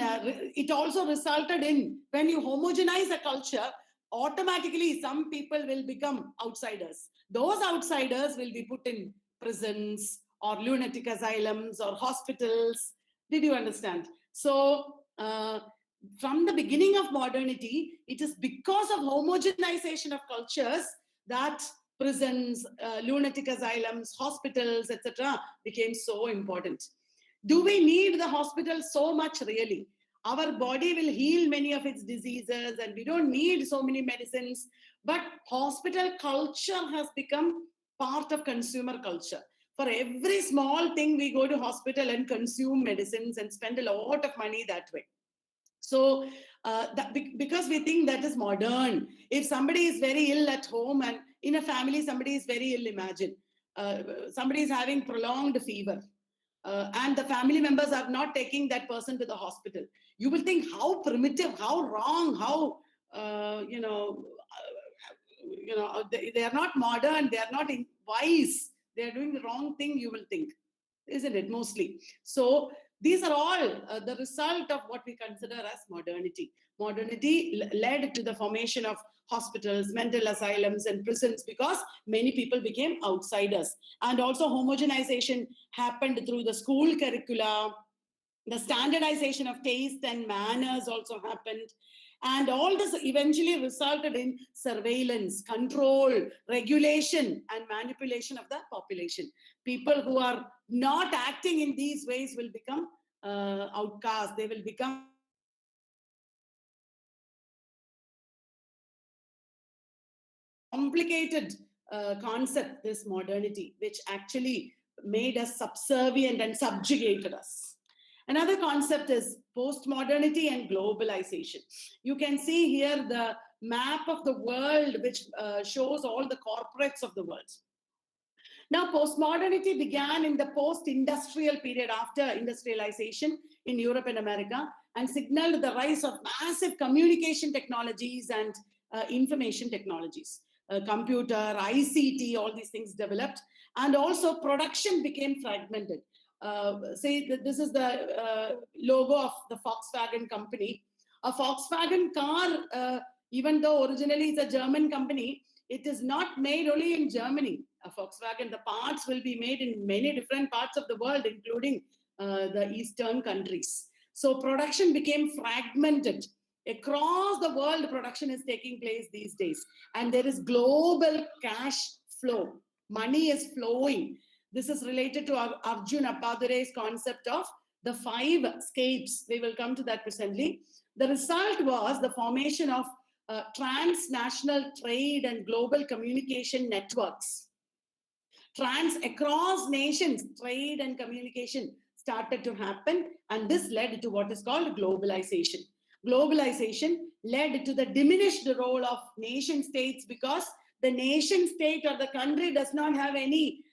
it also resulted in, when you homogenize a culture, automatically some people will become outsiders. Those outsiders will be put in prisons or lunatic asylums or hospitals. Did you understand? So from the beginning of modernity, it is because of homogenization of cultures that prisons, lunatic asylums, hospitals, etc. became so important. Do we need the hospital so much, really? Our body will heal many of its diseases and we don't need so many medicines. But hospital culture has become part of consumer culture. For every small thing, we go to hospital and consume medicines and spend a lot of money that way. So because we think that is modern. If somebody is very ill at home, and in a family somebody is very ill, imagine somebody is having prolonged fever, and the family members are not taking that person to the hospital, you will think how primitive, how wrong, how they are not modern, they are not wise, they are doing the wrong thing, you will think, isn't it, mostly? So these are all the result of what we consider as modernity. Modernity led to the formation of hospitals, mental asylums, and prisons because many people became outsiders. And also homogenization happened through the school curricula. The standardization of taste and manners also happened. And all this eventually resulted in surveillance, control, regulation, and manipulation of the population. People who are not acting in these ways will become outcast. They will become complicated concept, this modernity, which actually made us subservient and subjugated us. Another concept is post-modernity and globalization. You can see here the map of the world, which shows all the corporates of the world. Now, postmodernity began in the post-industrial period after industrialization in Europe and America, and signaled the rise of massive communication technologies and information technologies. Computer, ICT, all these things developed, and also production became fragmented. This is the logo of the Volkswagen company. A Volkswagen car, even though originally it's a German company, it is not made only in Germany. A Volkswagen, the parts will be made in many different parts of the world, including the Eastern countries. So production became fragmented. Across the world, production is taking place these days. And there is global cash flow. Money is flowing. This is related to Arjun Appadurei's concept of the 5 scapes. We will come to that presently. The result was the formation of transnational trade and global communication networks. Across nations, trade and communication started to happen, and this led to what is called globalization. Globalization led to the diminished role of nation states because the nation state or the country does not have any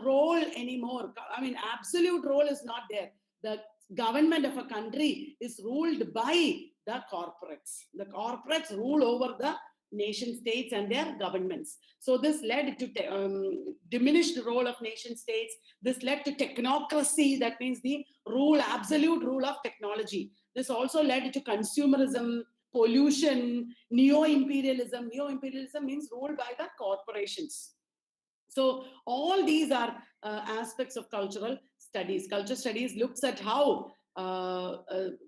role anymore. I mean, absolute role is not there. The government of a country is ruled by the corporates. The corporates rule over the nation states and their governments. So this led to diminished role of nation states. This led to technocracy, that means the absolute rule of technology. This also led to consumerism, pollution, neo-imperialism. Neo-imperialism means ruled by the corporations. So all these are aspects of cultural studies. Culture studies looks at how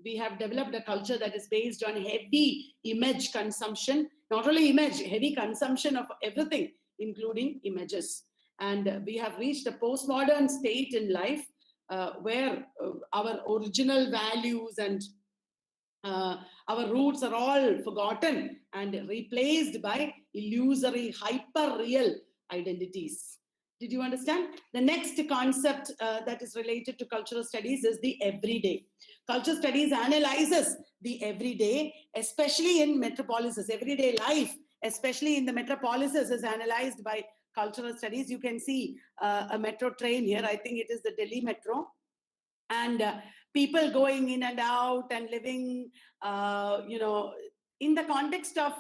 we have developed a culture that is based on heavy image consumption, not only image, heavy consumption of everything, including images. And we have reached a postmodern state in life where our original values and our roots are all forgotten and replaced by illusory, hyper-real identities. Did you understand? The next concept that is related to cultural studies is the everyday. Culture studies analyzes the everyday, especially in metropolises. Everyday life, especially in the metropolises, is analyzed by cultural studies. You can see a metro train here. I think it is the Delhi Metro. And people going in and out and living, in the context of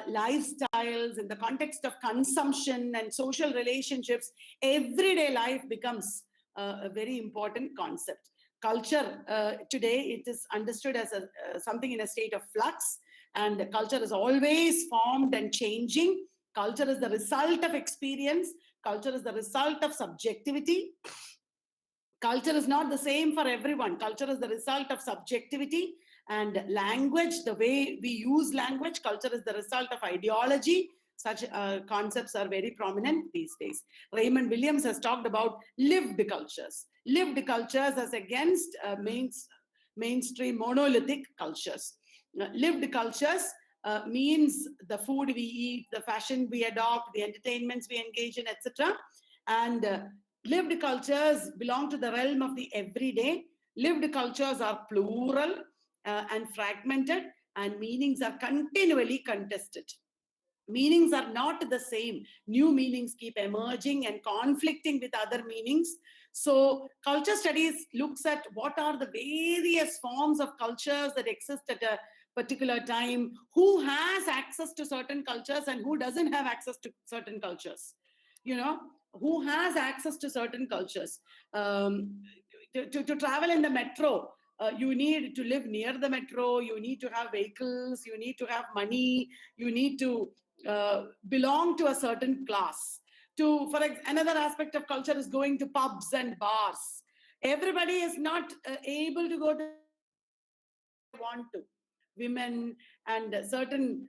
lifestyles, in the context of consumption and social relationships, everyday life becomes a very important concept. Culture today, it is understood as something in a state of flux, and culture is always formed and changing. Culture is the result of experience. Culture is the result of subjectivity. Culture is not the same for everyone. Culture is the result of subjectivity, and language, the way we use language. Culture is the result of ideology. Such concepts are very prominent these days. Raymond Williams has talked about lived cultures. Lived cultures as against mainstream monolithic cultures. Lived cultures means the food we eat, the fashion we adopt, the entertainments we engage in, etc. And lived cultures belong to the realm of the everyday. Lived cultures are plural and fragmented, and meanings are continually contested. Meanings are not the same. New meanings keep emerging and conflicting with other meanings. So culture studies looks at what are the various forms of cultures that exist at a particular time, who has access to certain cultures and who doesn't have access to certain cultures. Who has access to certain cultures. To travel in the metro, you need to live near the metro, you need to have vehicles, you need to have money, you need to belong to a certain class. Another aspect of culture is going to pubs and bars. Everybody is not able to go to pubs and bars the way they want to. Women and certain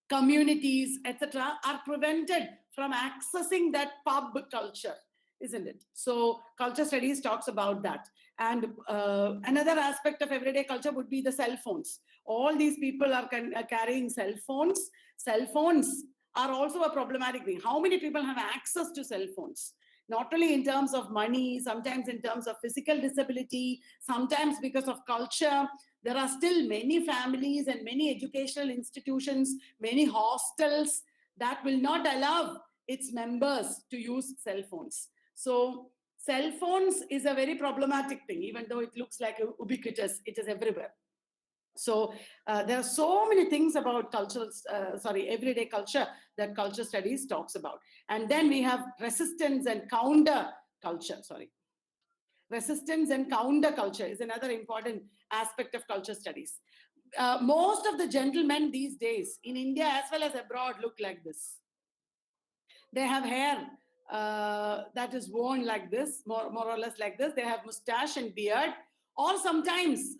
communities, etc., are prevented from accessing that pub culture, isn't it? So culture studies talks about that. And another aspect of everyday culture would be the cell phones. All these people are carrying cell phones. Cell phones are also a problematic thing. How many people have access to cell phones? Not only in terms of money, sometimes in terms of physical disability, sometimes because of culture. There are still many families and many educational institutions, many hostels that will not allow its members to use cell phones. So cell phones is a very problematic thing, even though it looks like ubiquitous, it is everywhere. So there are so many things about everyday culture that culture studies talks about. And then we have resistance and counter culture. Resistance and counter culture is another important aspect of culture studies. Most of the gentlemen these days in India as well as abroad look like this. They have hair that is worn like this, more or less like this. They have mustache and beard. Or sometimes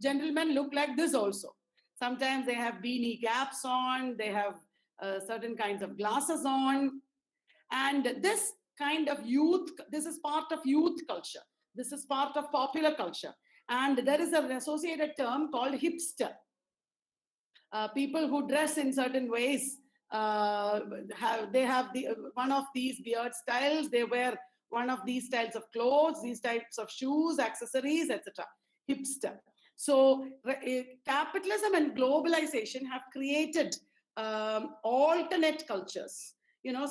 gentlemen look like this also. Sometimes they have beanie caps on. They have certain kinds of glasses on. And this kind of youth, this is part of youth culture. This is part of popular culture. And there is an associated term called hipster. People who dress in certain ways, they have one of these beard styles, they wear one of these styles of clothes, these types of shoes, accessories, etc. Hipster. So capitalism and globalization have created alternate cultures.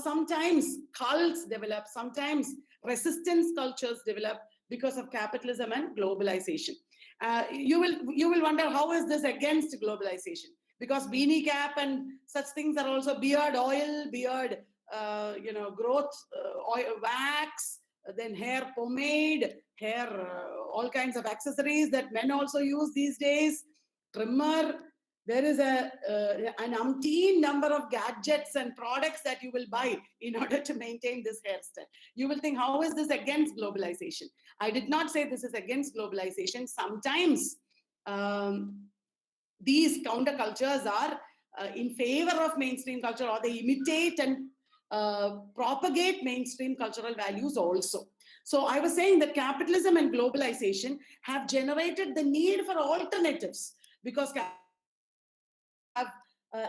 Sometimes cults develop, sometimes resistance cultures develop because of capitalism and globalization. You will wonder, how is this against globalization? Because beanie cap and such things are also beard oil, beard growth oil, wax, then hair pomade, hair all kinds of accessories that men also use these days, trimmer, there is an umpteen number of gadgets and products that you will buy in order to maintain this hairstyle. You will think, how is this against globalization? I did not say this is against globalization. Sometimes these countercultures are in favor of mainstream culture, or they imitate and propagate mainstream cultural values also. So I was saying that capitalism and globalization have generated the need for alternatives, because have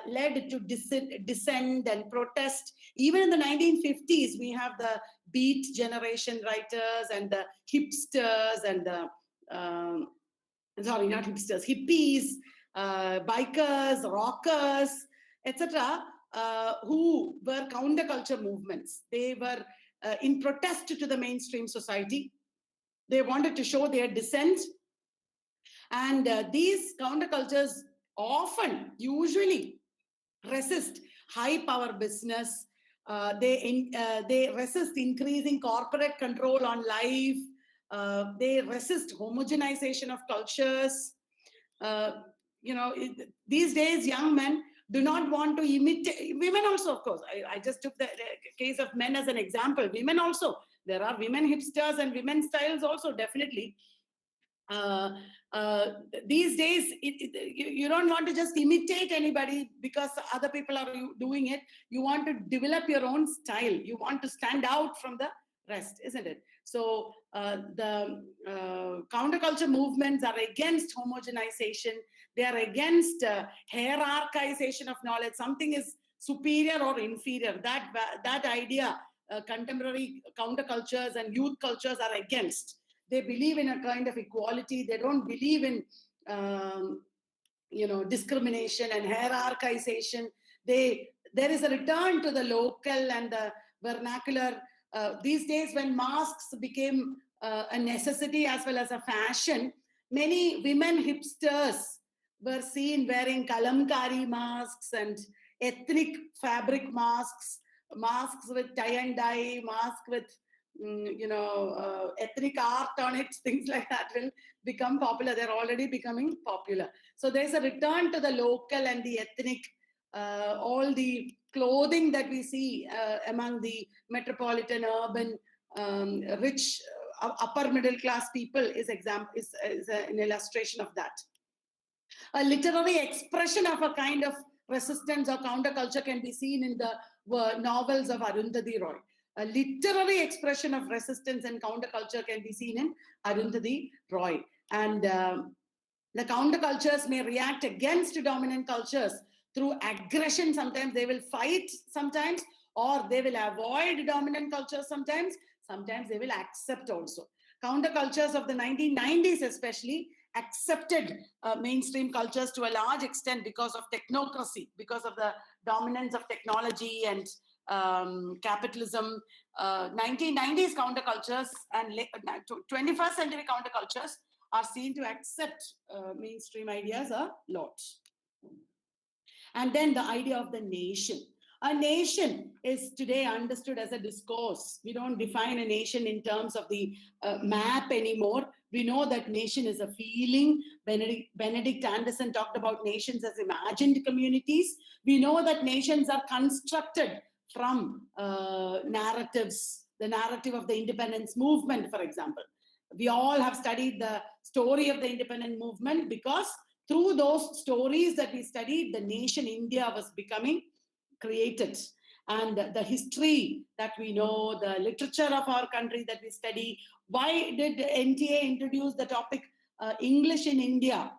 led to dissent and protest. Even in the 1950s, we have the Beat generation writers and the hipsters and the, sorry, not hipsters, hippies, bikers, rockers, etc., who were counterculture movements. They were in protest to the mainstream society. They wanted to show their dissent. And these countercultures often, usually, resist high power business. They resist increasing corporate control on life. They resist homogenization of cultures. These days, young men do not want to imitate. Women also, of course. I just took the case of men as an example. Women also. There are women hipsters and women styles also, definitely. These days, you don't want to just imitate anybody because other people are doing it. You want to develop your own style. You want to stand out from the rest, isn't it? So the counterculture movements are against homogenization. They are against hierarchization of knowledge. Something is superior or inferior. That idea, contemporary countercultures and youth cultures are against. They believe in a kind of equality. They don't believe in, discrimination and hierarchization. There is a return to the local and the vernacular. These days, when masks became a necessity as well as a fashion, many women hipsters were seen wearing kalamkari masks and ethnic fabric masks, masks with tie and dye, masks with ethnic art on it, things like that will become popular. They're already becoming popular. So there's a return to the local and the ethnic. All the clothing that we see among the metropolitan, urban, rich, upper middle class people is an illustration of that. A literary expression of a kind of resistance or counterculture can be seen in the novels of Arundhati Roy. A literary expression of resistance and counterculture can be seen in Arundhati Roy. And the countercultures may react against dominant cultures through aggression. Sometimes they will fight, sometimes, or they will avoid dominant cultures sometimes. Sometimes they will accept also. Countercultures of the 1990s especially accepted mainstream cultures to a large extent because of technocracy, because of the dominance of technology and capitalism. 1990s countercultures and 21st century countercultures are seen to accept mainstream ideas a lot. And then the idea of the nation. A nation is today understood as a discourse. We don't define a nation in terms of the map anymore. We know that nation is a feeling. Benedict Anderson talked about nations as imagined communities. We know that nations are constructed from narratives, the narrative of the independence movement, for example. We all have studied the story of the independent movement because through those stories that we studied, the nation India was becoming created. And the history that we know, the literature of our country that we study. Why did NTA introduce the topic English in India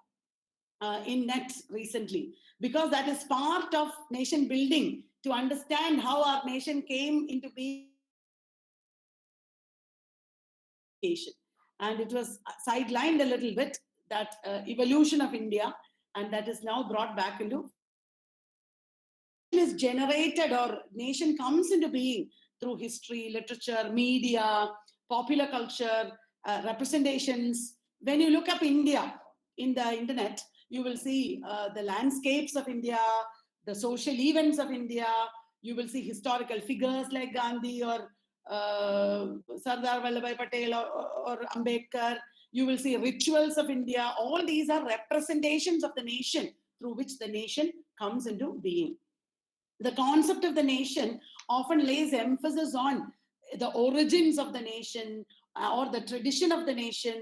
in NET recently? Because that is part of nation building, to understand how our nation came into being. And it was sidelined a little bit, that evolution of India, and that is now brought back into. Is generated, or nation comes into being through history, literature, media, popular culture, representations. When you look up India in the internet, you will see the landscapes of India, the social events of India. You will see historical figures like Gandhi or Sardar Vallabhbhai Patel or Ambedkar. You will see rituals of India. All these are representations of the nation through which the nation comes into being. The concept of the nation often lays emphasis on the origins of the nation or the tradition of the nation,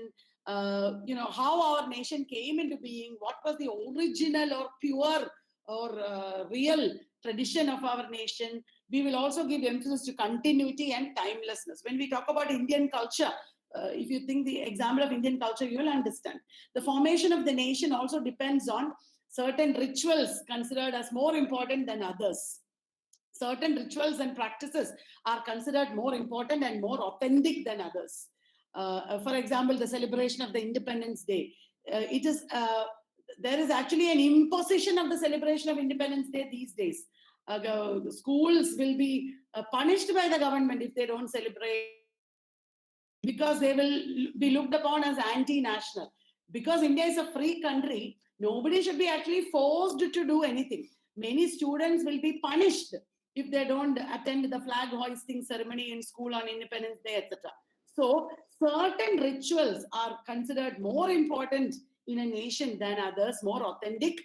how our nation came into being, what was the original or pure or real tradition of our nation. We will also give emphasis to continuity and timelessness. When we talk about Indian culture, if you think the example of Indian culture, you will understand. The formation of the nation also depends on certain rituals considered as more important than others. Certain rituals and practices are considered more important and more authentic than others. For example, the celebration of the Independence Day. There is actually an imposition of the celebration of Independence Day these days. Schools will be punished by the government if they don't celebrate, because they will be looked upon as anti-national. Because India is a free country, nobody should be actually forced to do anything. Many students will be punished if they don't attend the flag hoisting ceremony in school on Independence Day, etc. So certain rituals are considered more important in a nation than others, more authentic.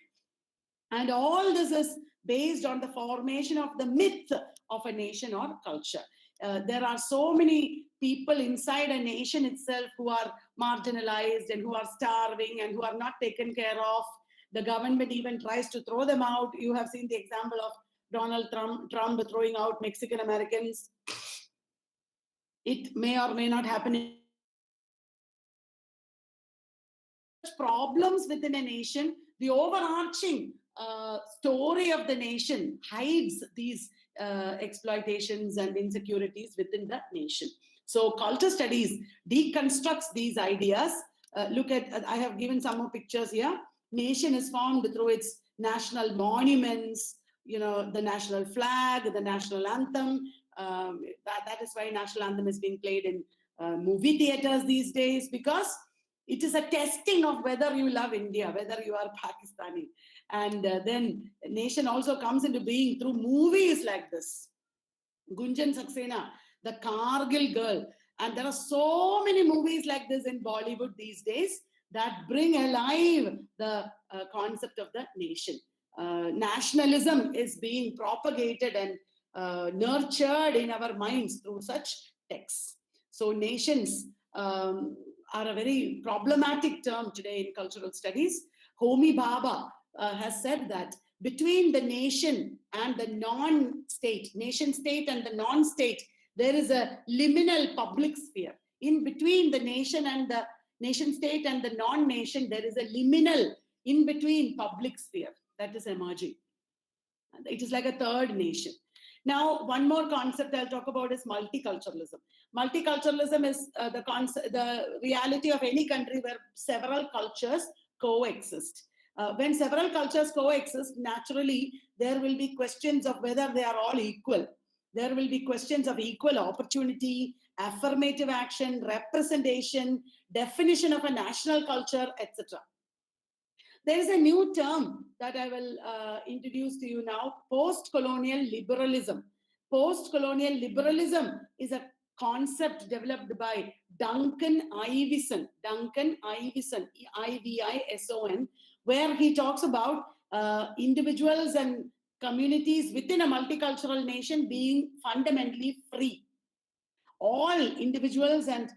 And all this is based on the formation of the myth of a nation or culture. There are so many people inside a nation itself who are marginalized and who are starving and who are not taken care of. The government even tries to throw them out. You have seen the example of Donald Trump throwing out Mexican Americans. It may or may not happen in problems within a nation. The overarching story of the nation hides these exploitations and insecurities within the nation. So culture studies deconstructs these ideas. Look at, I have given some more pictures here. Nation is formed through its national monuments, the national flag, the national anthem. That is why national anthem is being played in movie theaters these days, because it is a testing of whether you love India, whether you are Pakistani. And then nation also comes into being through movies like this. Gunjan Saxena, the Kargil girl. And there are so many movies like this in Bollywood these days that bring alive the concept of the nation. Nationalism is being propagated and nurtured in our minds through such texts. So nations are a very problematic term today in cultural studies. Homi Bhabha has said that between the nation and the non-state, nation-state and the non-state, there is a liminal public sphere. In between the nation and the nation-state and the non-nation, there is a liminal in-between public sphere that is emerging. It is like a third nation. Now, one more concept I'll talk about is multiculturalism. Multiculturalism is the reality of any country where several cultures coexist. When several cultures coexist, naturally, there will be questions of whether they are all equal. There will be questions of equal opportunity, affirmative action, representation, definition of a national culture, etc. There is a new term that I will introduce to you now, post-colonial liberalism. Post-colonial liberalism is a concept developed by Duncan Ivison, Ivison, where he talks about individuals and communities within a multicultural nation being fundamentally free. All individuals and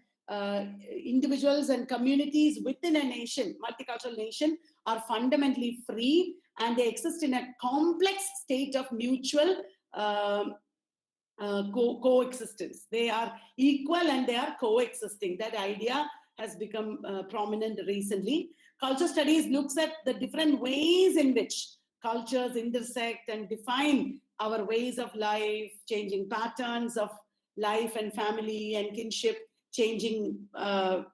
communities within a nation, multicultural nation, are fundamentally free, and they exist in a complex state of mutual coexistence. They are equal and they are coexisting. That idea has become prominent recently. Culture studies looks at the different ways in which cultures intersect and define our ways of life, changing patterns of life and family and kinship, changing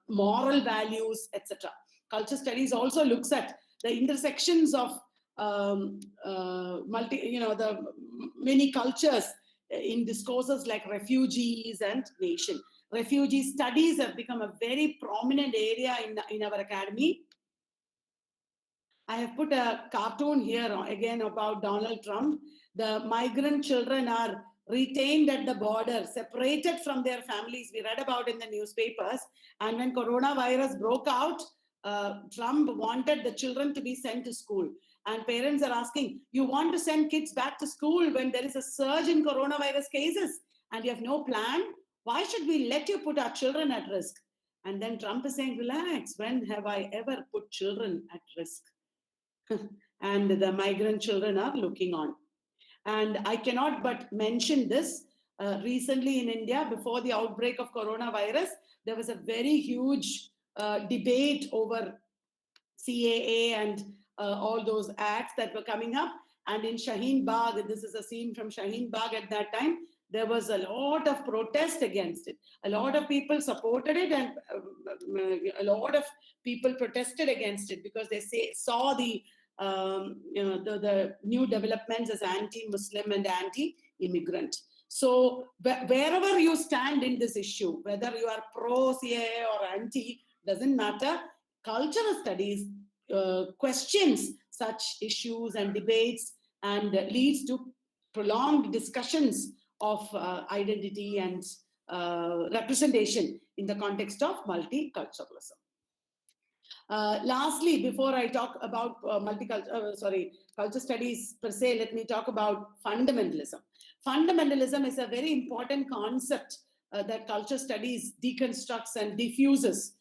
moral values, etc. Culture studies also looks at the intersections of the many cultures in discourses like refugees and nation. Refugee studies have become a very prominent area in our academy. I have put a cartoon here again about Donald Trump. The migrant children are retained at the border, separated from their families. We read about in the newspapers. And when coronavirus broke out, Trump wanted the children to be sent to school. And parents are asking, you want to send kids back to school when there is a surge in coronavirus cases and you have no plan? Why should we let you put our children at risk? And then Trump is saying, relax, when have I ever put children at risk? And the migrant children are looking on. And I cannot but mention this. Recently in India, before the outbreak of coronavirus, there was a very huge debate over CAA and all those acts that were coming up. And in Shaheen Bagh, this is a scene from Shaheen Bagh at that time, there was a lot of protest against it. A lot of people supported it and a lot of people protested against it because they saw the new developments as anti-Muslim and anti-immigrant. So wherever you stand in this issue, whether you are pro-CAA or anti, doesn't matter. Cultural studies questions such issues and debates and leads to prolonged discussions of identity and representation in the context of multiculturalism. Lastly, before I talk about culture studies per se, let me talk about fundamentalism. Fundamentalism is a very important concept that culture studies deconstructs and diffuses.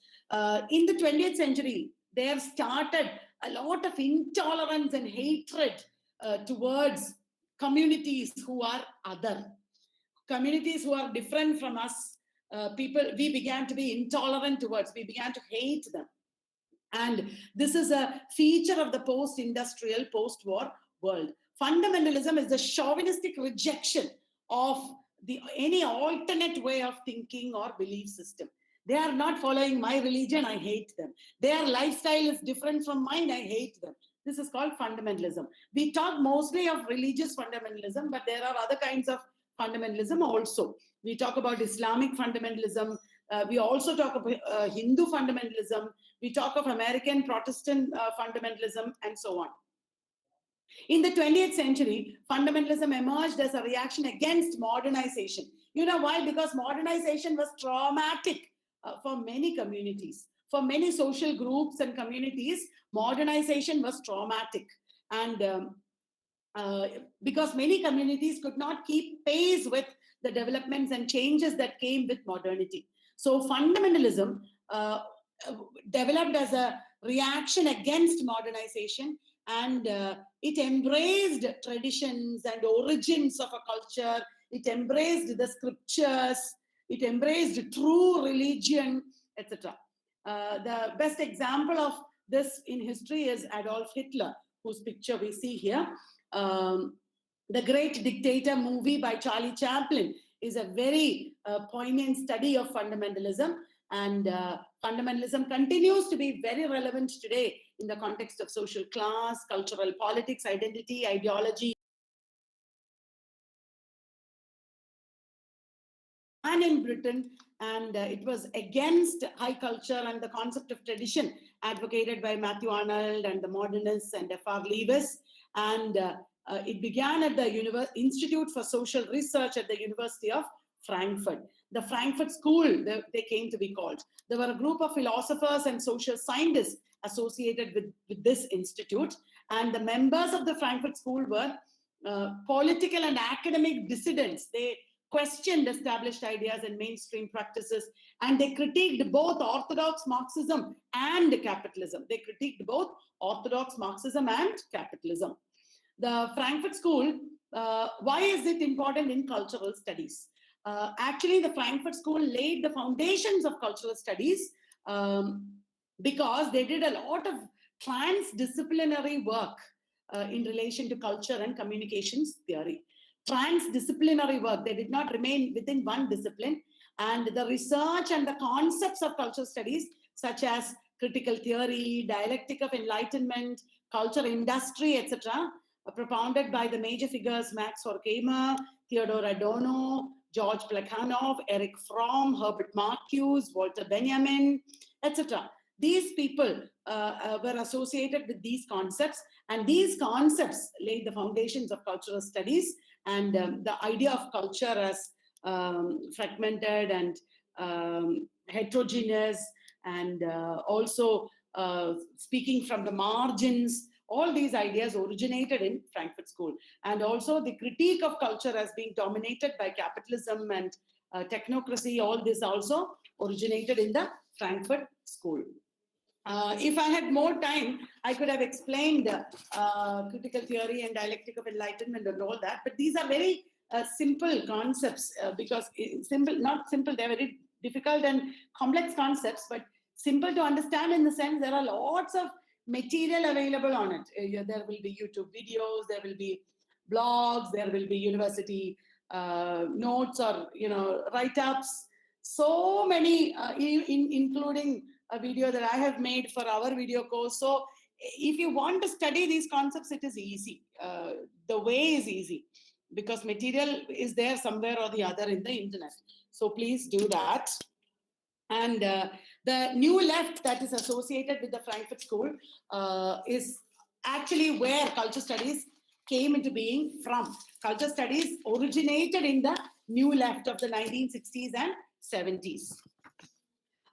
In the 20th century, there started a lot of intolerance and hatred towards communities who are other. Communities who are different from us, people we began to be intolerant towards, we began to hate them. And this is a feature of the post-industrial, post-war world. Fundamentalism is the chauvinistic rejection of any alternate way of thinking or belief system. They are not following my religion, I hate them. Their lifestyle is different from mine, I hate them. This is called fundamentalism. We talk mostly of religious fundamentalism, but there are other kinds of fundamentalism also. We talk about Islamic fundamentalism. We also talk about Hindu fundamentalism. We talk of American Protestant fundamentalism and so on. In the 20th century, fundamentalism emerged as a reaction against modernization. You know why? Because modernization was traumatic for many communities. For many social groups and communities, modernization was traumatic. And because many communities could not keep pace with the developments and changes that came with modernity. So fundamentalism developed as a reaction against modernization, and it embraced traditions and origins of a culture. It embraced the scriptures. It embraced true religion, etc. The best example of this in history is Adolf Hitler, whose picture we see here. The Great Dictator movie by Charlie Chaplin is a very poignant study of fundamentalism. And fundamentalism continues to be very relevant today in the context of social class, cultural politics, identity, ideology. And in Britain, and it was against high culture and the concept of tradition advocated by Matthew Arnold and the modernists and F.R. Lewis. And it began at the Institute for Social Research at the University of Frankfurt. The Frankfurt School, they came to be called. There were a group of philosophers and social scientists associated with this institute. And the members of the Frankfurt School were political and academic dissidents. They questioned established ideas and mainstream practices, and they critiqued both orthodox Marxism and capitalism. They critiqued both orthodox Marxism and capitalism. The Frankfurt School, why is it important in cultural studies? Actually, the Frankfurt School laid the foundations of cultural studies because they did a lot of transdisciplinary work in relation to culture and communications theory. Transdisciplinary work. They did not remain within one discipline. And the research and the concepts of cultural studies, such as critical theory, dialectic of enlightenment, culture industry, etc., propounded by the major figures Max Horkheimer, Theodor Adorno, George Plekhanov, Erich Fromm, Herbert Marcuse, Walter Benjamin, etc. these people were associated with these concepts, and these concepts laid the foundations of cultural studies, and the idea of culture as fragmented and heterogeneous, and also speaking from the margins. All these ideas originated in Frankfurt School. And also the critique of culture as being dominated by capitalism and technocracy, all this also originated in the Frankfurt School. If I had more time, I could have explained critical theory and dialectic of enlightenment and all that. But these are very simple concepts, because not simple, they're very difficult and complex concepts, but simple to understand in the sense there are lots of material available on it. There will be YouTube videos, there will be blogs, there will be university notes or write-ups. So many, including a video that I have made for our video course. So if you want to study these concepts, it is easy. The way is easy because material is there somewhere or the other in the internet. So please do that. And the new left that is associated with the Frankfurt School is actually where culture studies came into being from. Culture studies originated in the new left of the 1960s and 70s.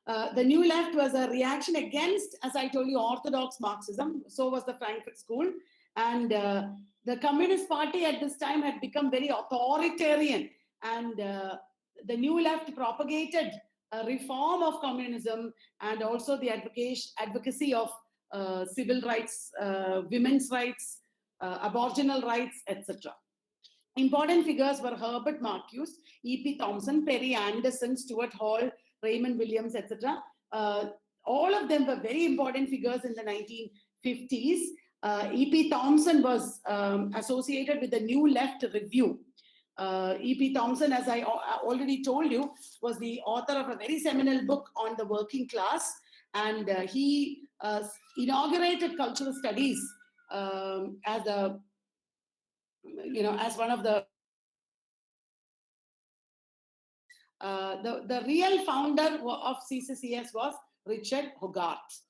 The new left was a reaction against, as I told you, orthodox Marxism. So was the Frankfurt School. And the Communist Party at this time had become very authoritarian. And the new left propagated a reform of communism and also the advocacy of civil rights, women's rights, aboriginal rights, etc. Important figures were Herbert Marcuse, E.P. Thompson, Perry Anderson, Stuart Hall, Raymond Williams, etc. All of them were very important figures in the 1950s. E.P. Thompson was associated with the New Left Review. E.P. Thompson, as I already told you, was the author of a very seminal book on the working class, and he inaugurated cultural studies as one of the the real founder of CCCS was Richard Hogarth.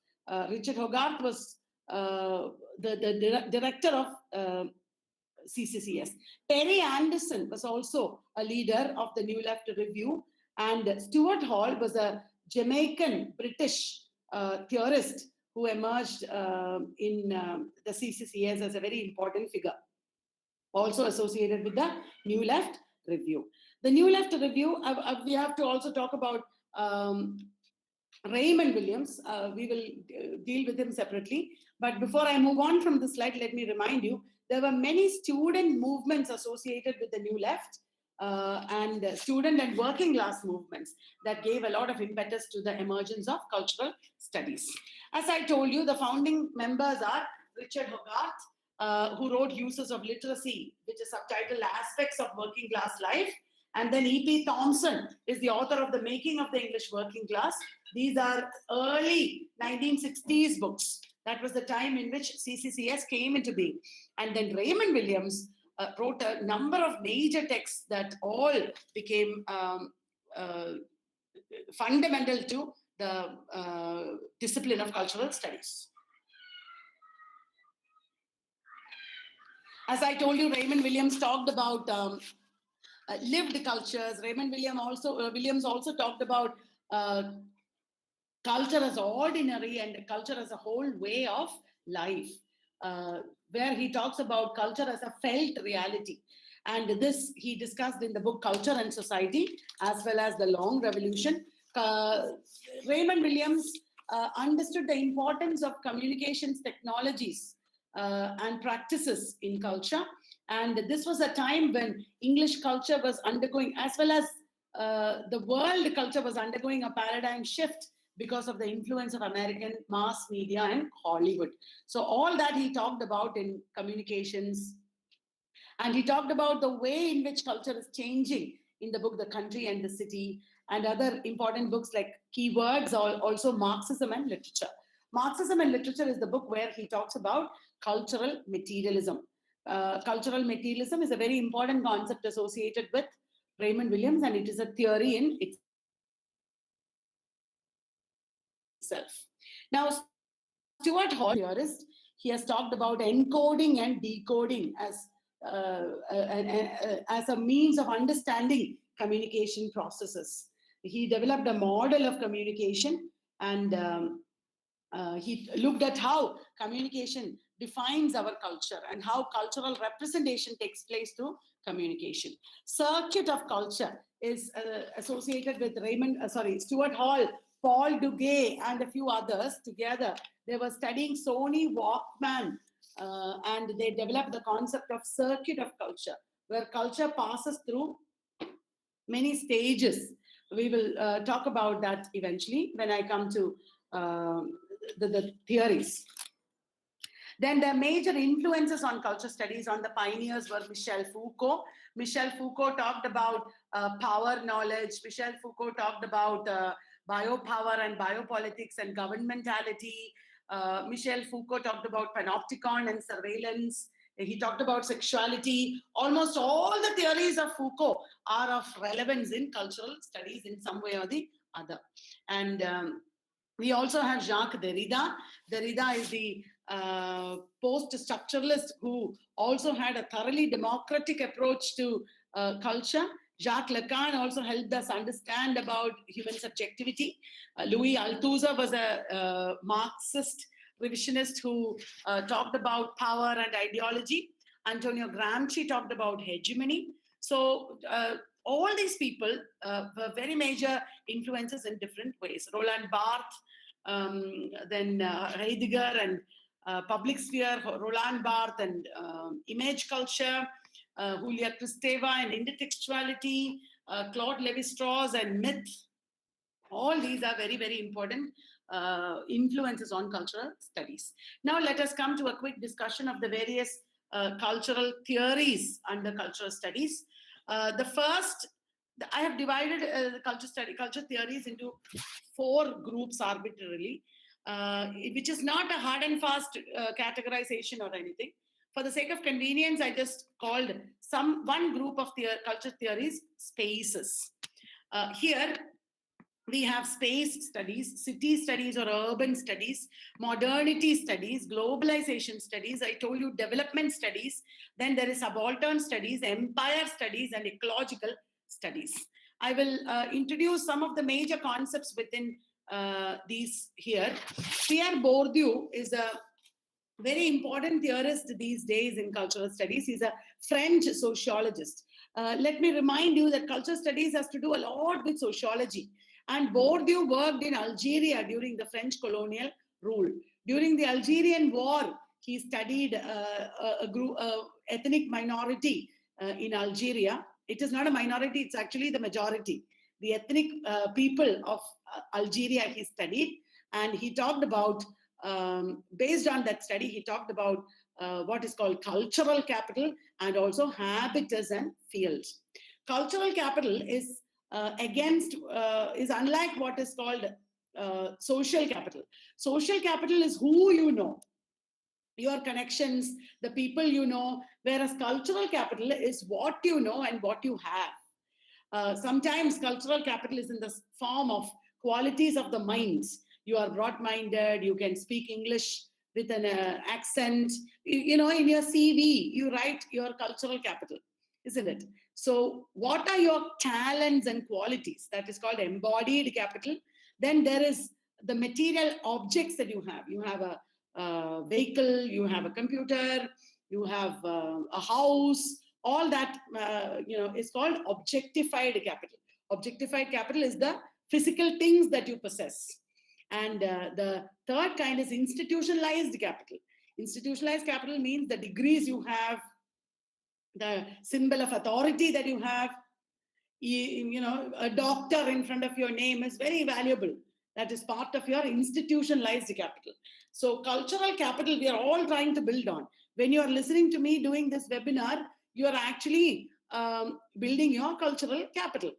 Richard Hogarth was the director of CCCS. Perry Anderson was also a leader of the New Left Review, and Stuart Hall was a Jamaican British theorist who emerged in the CCCS as a very important figure, also associated with the New Left Review. The New Left Review, we have to also talk about Raymond Williams. We will deal with him separately. But before I move on from the slide, let me remind you, there were many student movements associated with the New Left and student and working class movements that gave a lot of impetus to the emergence of cultural studies. As I told you, the founding members are Richard Hogarth, who wrote Uses of Literacy, which is subtitled Aspects of Working Class Life. And then E.P. Thompson is the author of The Making of the English Working Class. These are early 1960s books. That was the time in which CCCS came into being. And then Raymond Williams wrote a number of major texts that all became fundamental to the discipline of cultural studies. As I told you, Raymond Williams talked about lived cultures. Raymond Williams also talked about culture as ordinary and culture as a whole way of life, where he talks about culture as a felt reality. And this he discussed in the book Culture and Society, as well as The Long Revolution. Raymond Williams understood the importance of communications technologies and practices in culture. And this was a time when English culture was undergoing, as well as the world culture was undergoing a paradigm shift because of the influence of American mass media and Hollywood. So all that he talked about in communications. And he talked about the way in which culture is changing in the book The Country and the City, and other important books like Keywords, or also Marxism and Literature. Marxism and Literature is the book where he talks about cultural materialism. Cultural materialism is a very important concept associated with Raymond Williams, and it is a theory in itself. Now, Stuart Hall, theorist, he has talked about encoding and decoding as a means of understanding communication processes. He developed a model of communication, and he looked at how communication defines our culture and how cultural representation takes place through communication. Circuit of culture is associated with Stuart Hall, Paul Duguay, and a few others together. They were studying Sony Walkman, and they developed the concept of circuit of culture, where culture passes through many stages. We will talk about that eventually when I come to the theories. Then the major influences on culture studies on the pioneers were Michel Foucault. Michel Foucault talked about power knowledge. Michel Foucault talked about biopower and biopolitics and governmentality. Michel Foucault talked about panopticon and surveillance. He talked about sexuality. Almost all the theories of Foucault are of relevance in cultural studies in some way or the other. And we also have Jacques Derrida. Derrida is the post-structuralist who also had a thoroughly democratic approach to culture. Jacques Lacan also helped us understand about human subjectivity. Louis Althusser was a Marxist revisionist who talked about power and ideology. Antonio Gramsci talked about hegemony. So all these people were very major influences in different ways. Roland Barthes, then Heidegger and public sphere, Roland Barthes and image culture, Julia Kristeva and intertextuality, Claude Lévi-Strauss and myth. All these are very, very important influences on cultural studies. Now let us come to a quick discussion of the various cultural theories under cultural studies. The first, I have divided culture theories into 4 groups arbitrarily, which is not a hard and fast categorization or anything. For the sake of convenience, I just called one group of culture theories spaces. Here, we have space studies, city studies or urban studies, modernity studies, globalization studies. I told you development studies. Then there is subaltern studies, empire studies, and ecological studies. I will introduce some of the major concepts within these here. Pierre Bourdieu is a very important theorist these days in cultural studies. He's a French sociologist. Let me remind you that cultural studies has to do a lot with sociology. And Bourdieu worked in Algeria during the French colonial rule. During the Algerian War, he studied a group, ethnic minority in Algeria. It is not a minority, it's actually the majority. The ethnic people of Algeria he studied, and he talked about, based on that study, he talked about what is called cultural capital and also habitus and fields. Cultural capital is unlike what is called social capital. Social capital is who you know, your connections, the people you know, whereas cultural capital is what you know and what you have. Sometimes cultural capital is in the form of qualities of the minds. You are broad-minded, you can speak English with an accent. You know, in your CV, you write your cultural capital, isn't it? So what are your talents and qualities? That is called embodied capital. Then there is the material objects that you have. You have a vehicle, you have a computer, you have a house. All that is called objectified capital. Objectified capital is the physical things that you possess. And the third kind is institutionalized capital. Institutionalized capital means the degrees you have, the symbol of authority that you have. You know, a doctor in front of your name is very valuable. That is part of your institutionalized capital. So cultural capital, we are all trying to build on. When you are listening to me doing this webinar, you are actually building your cultural capital.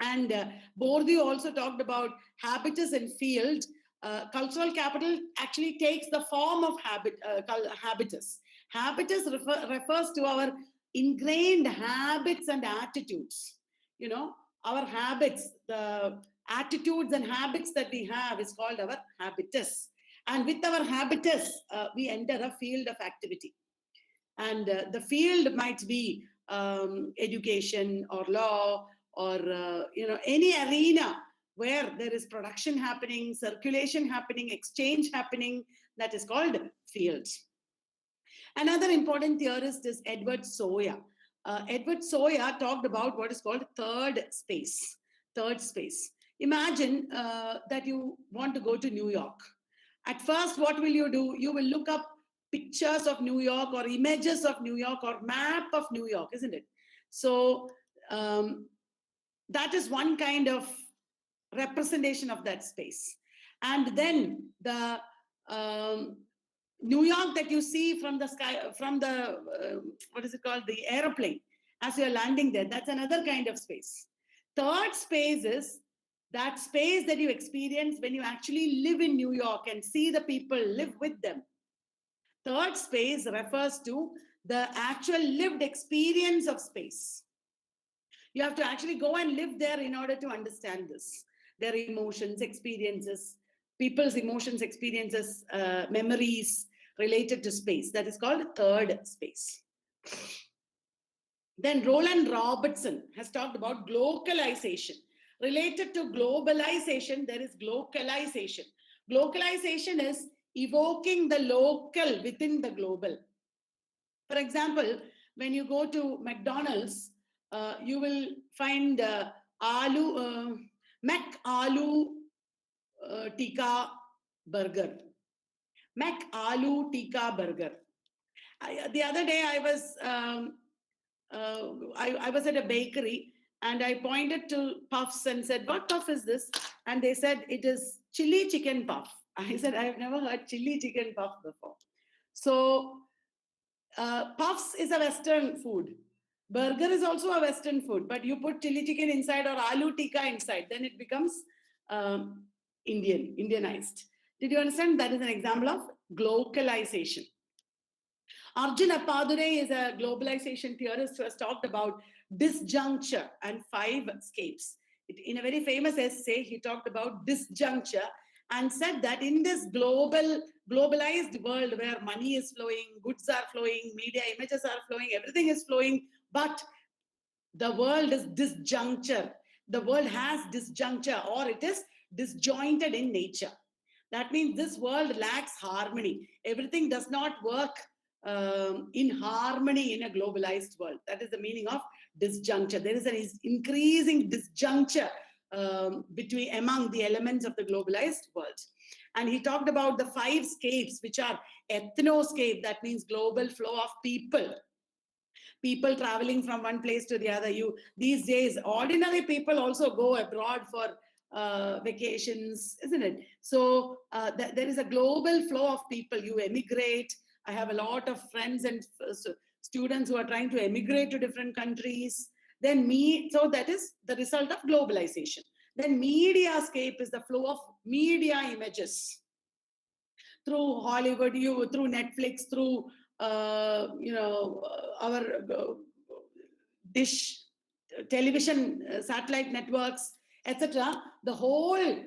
And Bourdieu also talked about habitus and field. Cultural capital actually takes the form of habitus. Habitus refers to our ingrained habits and attitudes. You know, our habits, the attitudes and habits that we have is called our habitus. And with our habitus, we enter a field of activity. And the field might be education or law or any arena where there is production happening, circulation happening, exchange happening. That is called field. Another important theorist is Edward Soya. Edward Soya talked about what is called third space. Third space. Imagine that you want to go to New York. At first, what will you do? You will look up pictures of New York or images of New York or map of New York, isn't it? So that is one kind of representation of that space. And then the New York that you see from the sky, from the, what is it called? The aeroplane, as you're landing there, that's another kind of space. Third space is that space that you experience when you actually live in New York and see the people, live with them. Third space refers to the actual lived experience of space. You have to actually go and live there in order to understand this. Their emotions, experiences, people's emotions, experiences, memories related to space. That is called third space. Then Roland Robertson has talked about globalization. Related to globalization, there is localization. Localization is evoking the local within the global. For example, when you go to McDonald's, you will find Mac Aloo Tikka Burger. Mac Aloo Tikka Burger. The other day I was at a bakery and I pointed to puffs and said, "What puff is this?" And they said, "It is chili chicken puff." I said, "I have never heard chili chicken puff before." So puffs is a Western food. Burger is also a Western food, but you put chili chicken inside or aloo tikka inside, then it becomes Indianized. Did you understand? That is an example of globalization. Arjun Appadurai is a globalization theorist who has talked about disjuncture and 5 scapes. In a very famous essay, he talked about disjuncture and said that in this globalized world where money is flowing, goods are flowing, media images are flowing, everything is flowing, but the world is disjuncture. The world has disjuncture, or it is disjointed in nature. That means this world lacks harmony. Everything does not work in harmony in a globalized world. That is the meaning of disjuncture. There is an increasing disjuncture among the elements of the globalized world. And he talked about the 5 scapes, which are ethnoscape, that means global flow of people. People traveling from one place to the other. These days, ordinary people also go abroad for vacations, isn't it? So there is a global flow of people. You emigrate. I have a lot of friends and students who are trying to emigrate to different countries. So that is the result of globalization. Then mediascape is the flow of media images through Hollywood, through Netflix, through our dish, television, satellite networks, etc. The whole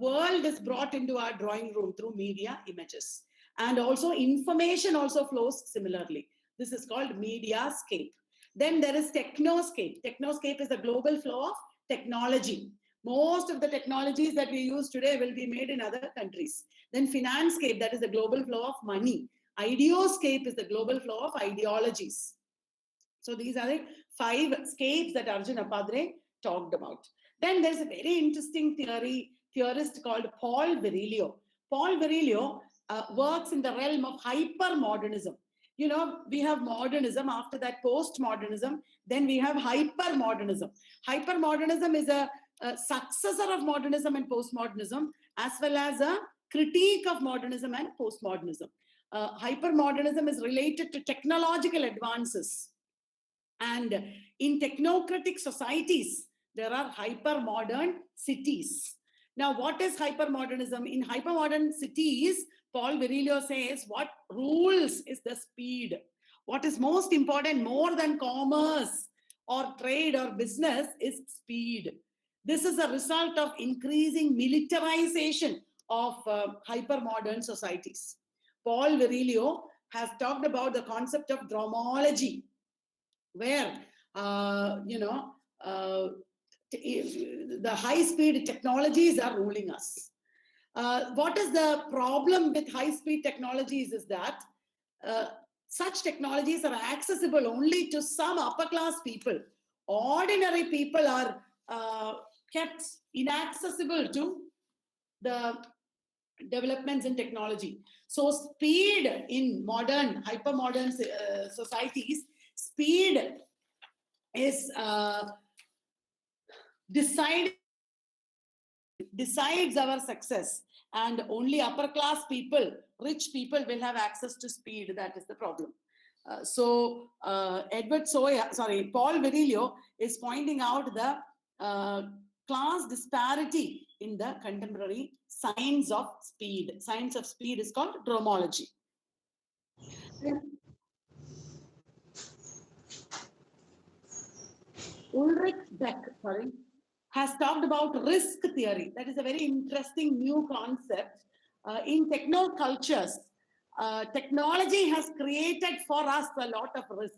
world is brought into our drawing room through media images. And also information also flows similarly. This is called mediascape. Then there is technoscape. Technoscape is the global flow of technology. Most of the technologies that we use today will be made in other countries. Then financescape, that is the global flow of money. Ideoscape is the global flow of ideologies. So these are the 5 scapes that Arjun Appadurai talked about. Then there's a very interesting theorist called Paul Virilio. Paul Virilio works in the realm of hypermodernism. We have modernism, after that postmodernism, then we have hypermodernism. Hypermodernism is a successor of modernism and postmodernism, as well as a critique of modernism and postmodernism. Hypermodernism is related to technological advances. And in technocratic societies, there are hypermodern cities. Now, what is hypermodernism? In hypermodern cities, Paul Virilio says what rules is the speed. What is most important, more than commerce or trade or business, is speed. This is a result of increasing militarization of hyper-modern societies. Paul Virilio has talked about the concept of dromology, where, the high-speed technologies are ruling us. What is the problem with high-speed technologies is that such technologies are accessible only to some upper-class people. Ordinary people are kept inaccessible to the developments in technology. So speed in modern, hyper-modern societies, speed is decides our success, and only upper class people, rich people, will have access to speed. That is the problem. Paul Virilio is pointing out the class disparity in the contemporary science of speed. Science of speed is called dromology. Ulrich Beck, has talked about risk theory. That is a very interesting new concept. In techno cultures, technology has created for us a lot of risk.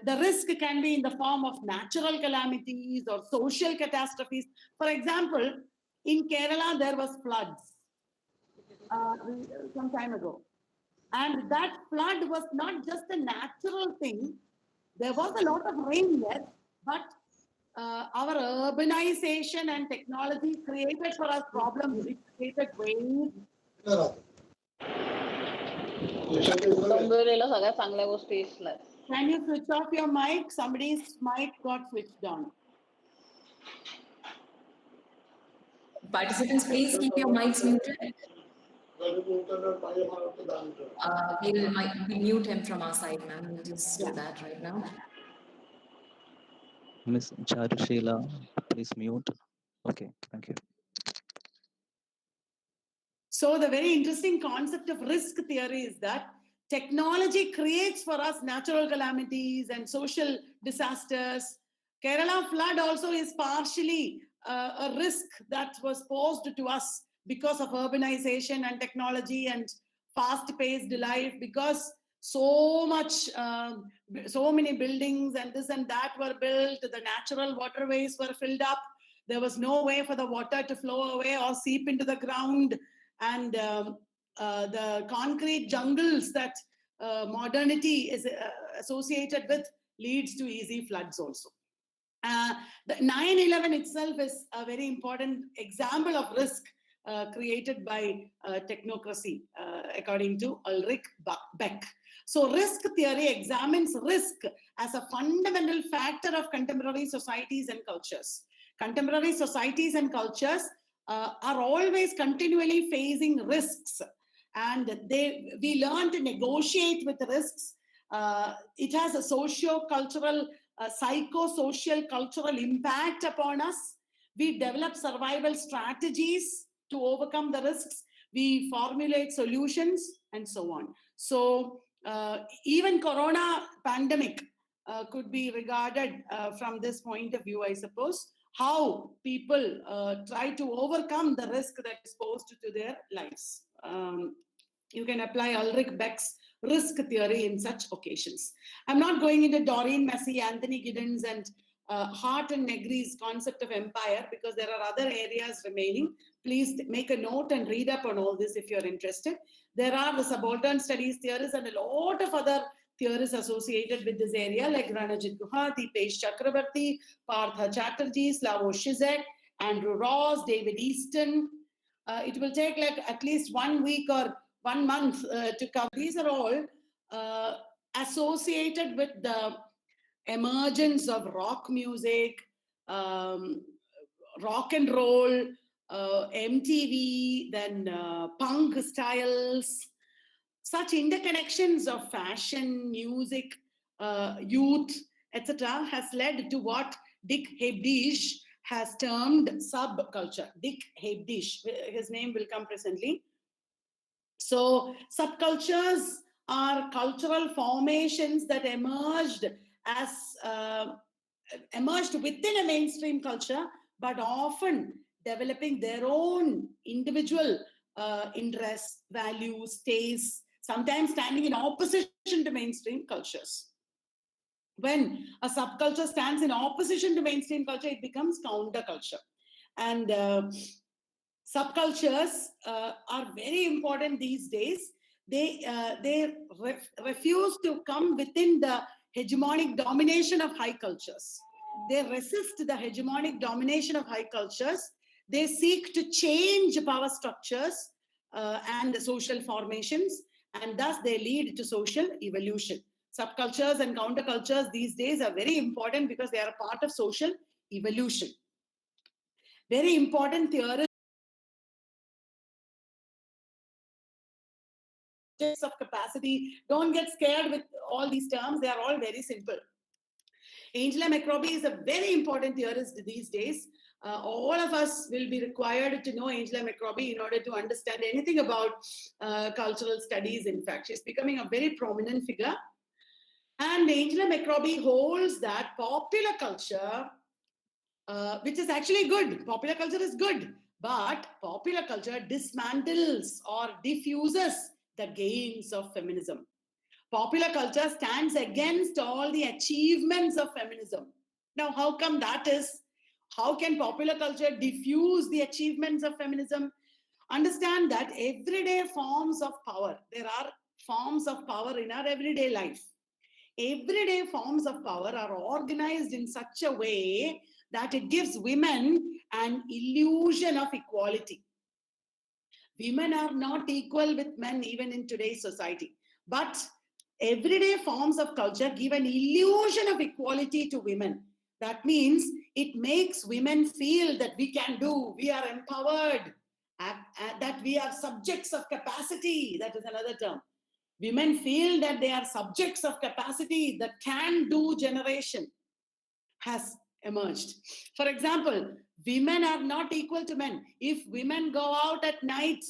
The risk can be in the form of natural calamities or social catastrophes. For example, in Kerala, there was floods some time ago. And that flood was not just a natural thing. There was a lot of rain there, but our urbanization and technology created for us problems. It created waves. Can you switch off your mic? Somebody's mic got switched on. Participants, please keep your mics muted. We'll mute him from our side, ma'am. We'll just do that right now. Miss Charushila, please mute. Okay, thank you. So the very interesting concept of risk theory is that technology creates for us natural calamities and social disasters. Kerala flood also is partially a risk that was posed to us because of urbanization and technology and fast-paced life, because so many buildings and this and that were built, the natural waterways were filled up, there was no way for the water to flow away or seep into the ground, and the concrete jungles that modernity is associated with leads to easy floods also. The 9/11 itself is a very important example of risk created by technocracy, according to Ulrich Beck. So risk theory examines risk as a fundamental factor of contemporary societies and cultures. Contemporary societies and cultures are always continually facing risks, and we learn to negotiate with risks. It has a socio-cultural, psycho-social cultural impact upon us. We develop survival strategies to overcome the risks. We formulate solutions and so on. So even corona pandemic could be regarded from this point of view, I suppose, how people try to overcome the risk that is posed to their lives. You can apply Ulrich Beck's risk theory in such occasions. I'm not going into Doreen Massey, Anthony Giddens, and Hart and Negri's concept of empire, because there are other areas remaining. Please make a note and read up on all this if you're interested. There are the subaltern studies theories and a lot of other theories associated with this area, like Ranajit Guha, Deepesh Chakrabarti, Partha Chatterjee, Slavoj Zizek, Andrew Ross, David Easton. It will take like at least 1 week or 1 month to cover. These are all associated with the emergence of rock music, rock and roll, MTV, then punk styles. Such interconnections of fashion, music, youth, etc. has led to what Dick Hebdish has termed subculture. Dick Hebdish, his name will come presently. So subcultures are cultural formations that emerged as emerged within a mainstream culture, but often developing their own individual interests, values, tastes, sometimes standing in opposition to mainstream cultures. When a subculture stands in opposition to mainstream culture, it becomes counterculture. And subcultures are very important these days. They refuse to come within the hegemonic domination of high cultures. They resist the hegemonic domination of high cultures. They seek to change power structures and social formations, and thus they lead to social evolution. Subcultures and countercultures these days are very important because they are a part of social evolution. Very important theories of capacity. Don't get scared with all these terms. They are all very simple. Angela McRobbie is a very important theorist these days. All of us will be required to know Angela McRobbie in order to understand anything about cultural studies. In fact, she's becoming a very prominent figure. And Angela McRobbie holds that popular culture, which is actually good, popular culture is good, but popular culture dismantles or diffuses the gains of feminism. Popular culture stands against all the achievements of feminism. Now, how come that is? How can popular culture diffuse the achievements of feminism? Understand that everyday forms of power, there are forms of power in our everyday life. Everyday forms of power are organized in such a way that it gives women an illusion of equality. Women are not equal with men even in today's society. But everyday forms of culture give an illusion of equality to women. That means it makes women feel that we can do, we are empowered, that we are subjects of capacity. That is another term. Women feel that they are subjects of capacity. The can-do generation has emerged. For example, women are not equal to men. If women go out at night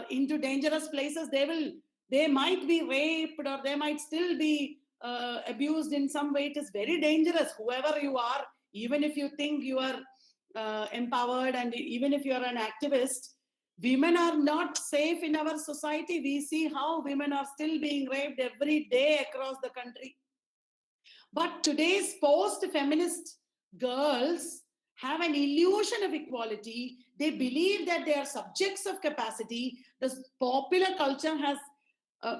into dangerous places, they might be raped or they might still be abused in some way. It is very dangerous. Whoever you are, even if you think you are empowered and even if you are an activist, women are not safe in our society. We see how women are still being raped every day across the country. But today's post-feminist girls have an illusion of equality. They believe that they are subjects of capacity. The popular culture has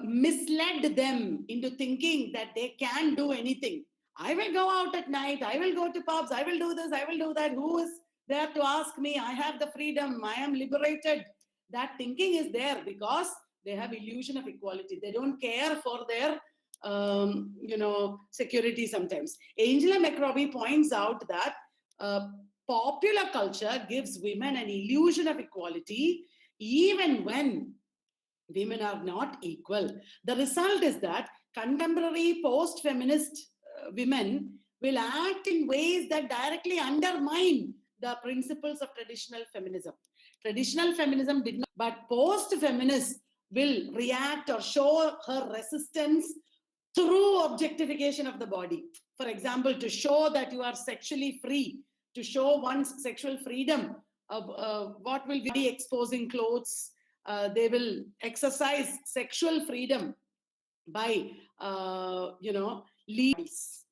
misled them into thinking that they can do anything. I will go out at night. I will go to pubs. I will do this. I will do that. Who is there to ask me? I have the freedom. I am liberated. That thinking is there because they have illusion of equality. They don't care for their security sometimes. Angela McRobbie points out that popular culture gives women an illusion of equality even when women are not equal. The result is that contemporary post-feminist women will act in ways that directly undermine the principles of traditional feminism. Traditional feminism did not, but post-feminists will react or show her resistance through objectification of the body. For example, to show that you are sexually free, to show one's sexual freedom, what will be exposing clothes. They will exercise sexual freedom by, leads.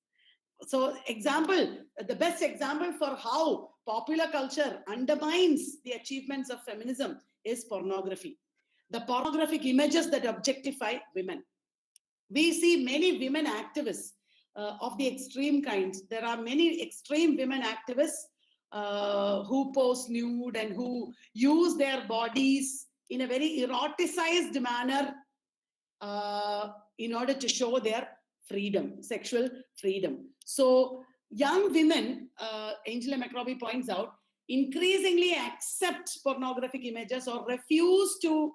So the best example for how popular culture undermines the achievements of feminism is pornography. The pornographic images that objectify women. We see many women activists of the extreme kinds. There are many extreme women activists who pose nude and who use their bodies in a very eroticized manner in order to show their freedom, sexual freedom. So young women, Angela McRobbie points out, increasingly accept pornographic images or refuse to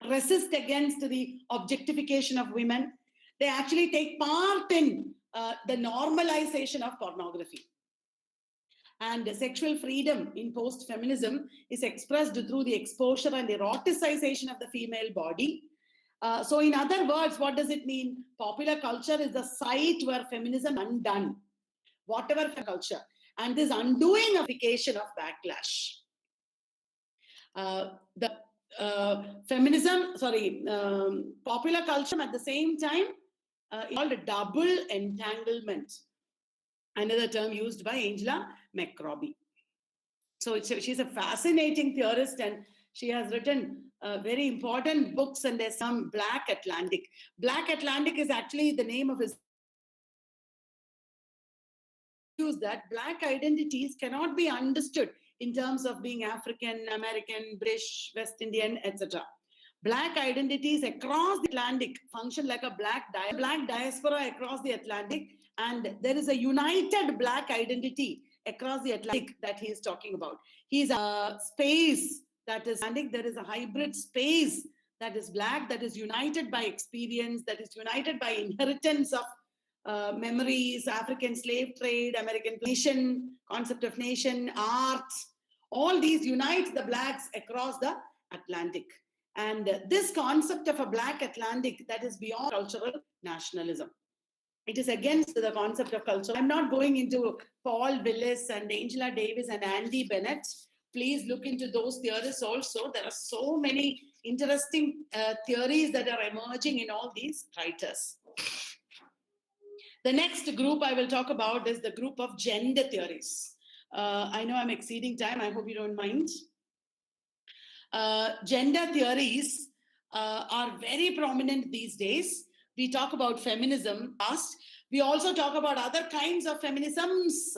resist against the objectification of women. They actually take part in the normalization of pornography. And sexual freedom in post-feminism is expressed through the exposure and eroticization of the female body. So in other words, what does it mean? Popular culture is the site where feminism is undone, whatever culture, and this undoing of backlash. The popular culture at the same time is called a double entanglement, another term used by Angela McRobbie. So she's a fascinating theorist, and she has written very important books, and there's some Black Atlantic. Black Atlantic is actually the name of his that Black identities cannot be understood in terms of being African, American, British, West Indian, etc. Black identities across the Atlantic function like a black diaspora across the Atlantic, and there is a united Black identity across the Atlantic that he is talking about. He's a space that is Atlantic. There is a hybrid space that is Black, that is united by experience, that is united by inheritance of memories, African slave trade, American nation, concept of nation, art. All these unite the Blacks across the Atlantic. And this concept of a Black Atlantic that is beyond cultural nationalism. It is against the concept of culture. I'm not going into Paul Willis and Angela Davis and Andy Bennett. Please look into those theorists also. There are so many interesting theories that are emerging in all these writers. The next group I will talk about is the group of gender theories. I know I'm exceeding time. I hope you don't mind. Gender theories are very prominent these days. We talk about feminism past. We also talk about other kinds of feminisms.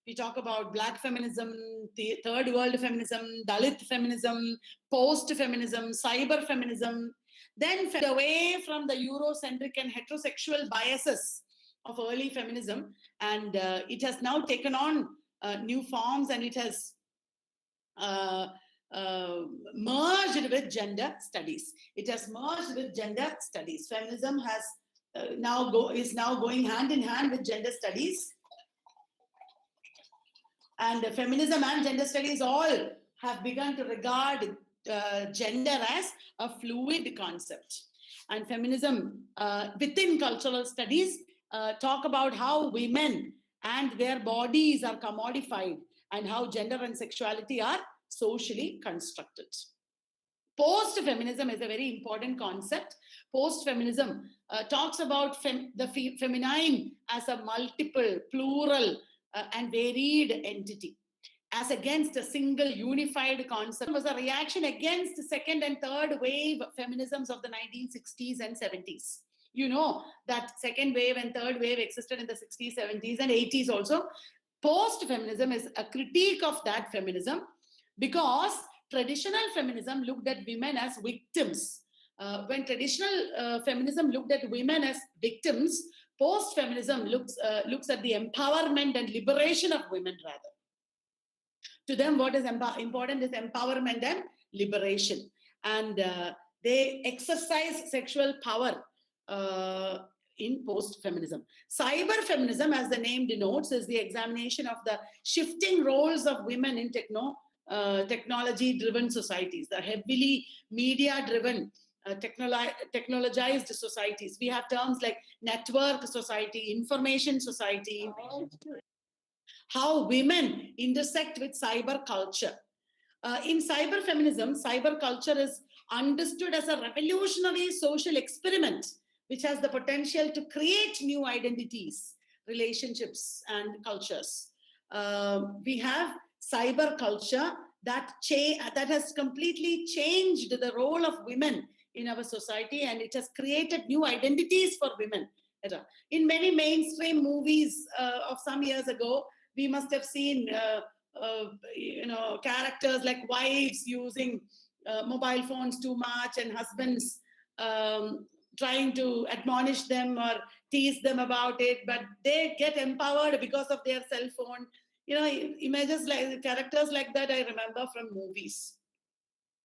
We talk about Black feminism, the third world feminism, Dalit feminism, post-feminism, cyber feminism. Then away from the Eurocentric and heterosexual biases of early feminism, and it has now taken on new forms, and it has merged with gender studies. It has merged with gender studies. Feminism has is now going hand in hand with gender studies, and feminism and gender studies all have begun to regard gender as a fluid concept. And feminism within cultural studies talk about how women and their bodies are commodified and how gender and sexuality are socially constructed. Post-feminism is a very important concept. Post-feminism talks about the feminine as a multiple, plural, and varied entity, as against a single unified concept. It was a reaction against the second and third wave feminisms of the 1960s and 70s. You know that second wave and third wave existed in the 60s, 70s, and 80s also. Post-feminism is a critique of that feminism, because traditional feminism looked at women as victims. When traditional feminism looked at women as victims, post-feminism looks at the empowerment and liberation of women rather. To them, what is important is empowerment and liberation. And they exercise sexual power in post-feminism. Cyber-feminism, as the name denotes, is the examination of the shifting roles of women in technology-driven societies, the heavily media-driven, technologized societies. We have terms like network society, information society, how women intersect with cyber culture. In cyber feminism, cyber culture is understood as a revolutionary social experiment which has the potential to create new identities, relationships, and cultures. We have cyber culture that has completely changed the role of women in our society, and it has created new identities for women. In many mainstream movies of some years ago, we must have seen characters like wives using mobile phones too much, and husbands trying to admonish them or tease them about it, but they get empowered because of their cell phone. Images like characters like that I remember from movies.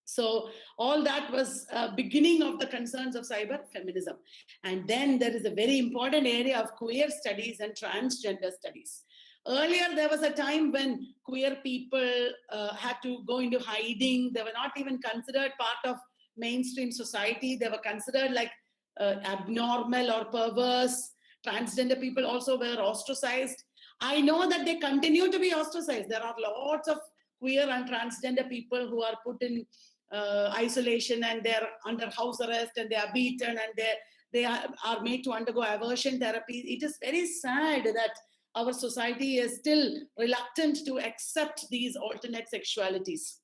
So all that was beginning of the concerns of cyber feminism. And then there is a very important area of queer studies and transgender studies. Earlier, there was a time when queer people had to go into hiding. They were not even considered part of mainstream society. They were considered like abnormal or perverse. Transgender people also were ostracized. I know that they continue to be ostracized. There are lots of queer and transgender people who are put in isolation, and they're under house arrest, and they are beaten, and they are made to undergo aversion therapy. It is very sad that our society is still reluctant to accept these alternate sexualities.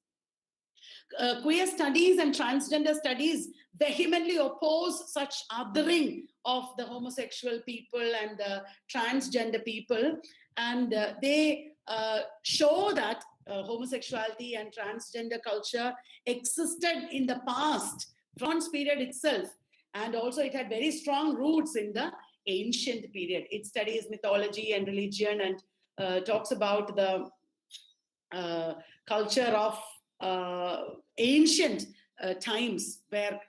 Queer studies and transgender studies vehemently oppose such othering of the homosexual people and the transgender people, and they show that homosexuality and transgender culture existed in the past, Bronze period itself, and also it had very strong roots in the ancient period. It studies mythology and religion, and talks about the culture of ancient times where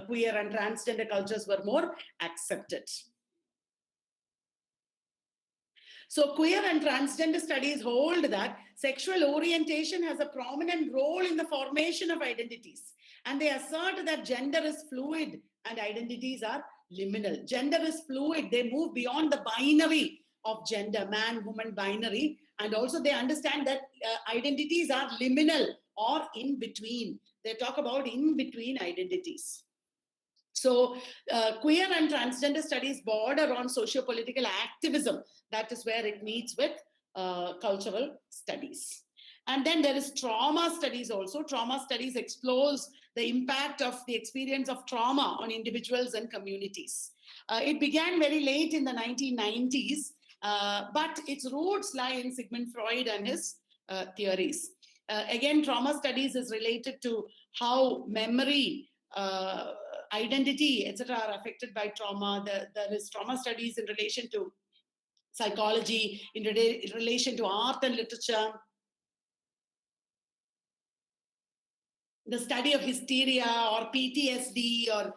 queer and transgender cultures were more accepted. So queer and transgender studies hold that sexual orientation has a prominent role in the formation of identities, and they assert that gender is fluid and identities are liminal. Gender is fluid. They move beyond the binary of gender, man, woman binary, and also they understand that identities are liminal or in between. They talk about in between identities. So queer and transgender studies border on socio-political activism. That is where it meets with cultural studies. And then there is trauma studies also. Trauma studies explores the impact of the experience of trauma on individuals and communities. It began very late in the 1990s, but its roots lie in Sigmund Freud and his theories. Again, trauma studies is related to how memory, identity, etc. are affected by trauma. There is trauma studies in relation to psychology, in relation to art and literature. The study of hysteria or PTSD or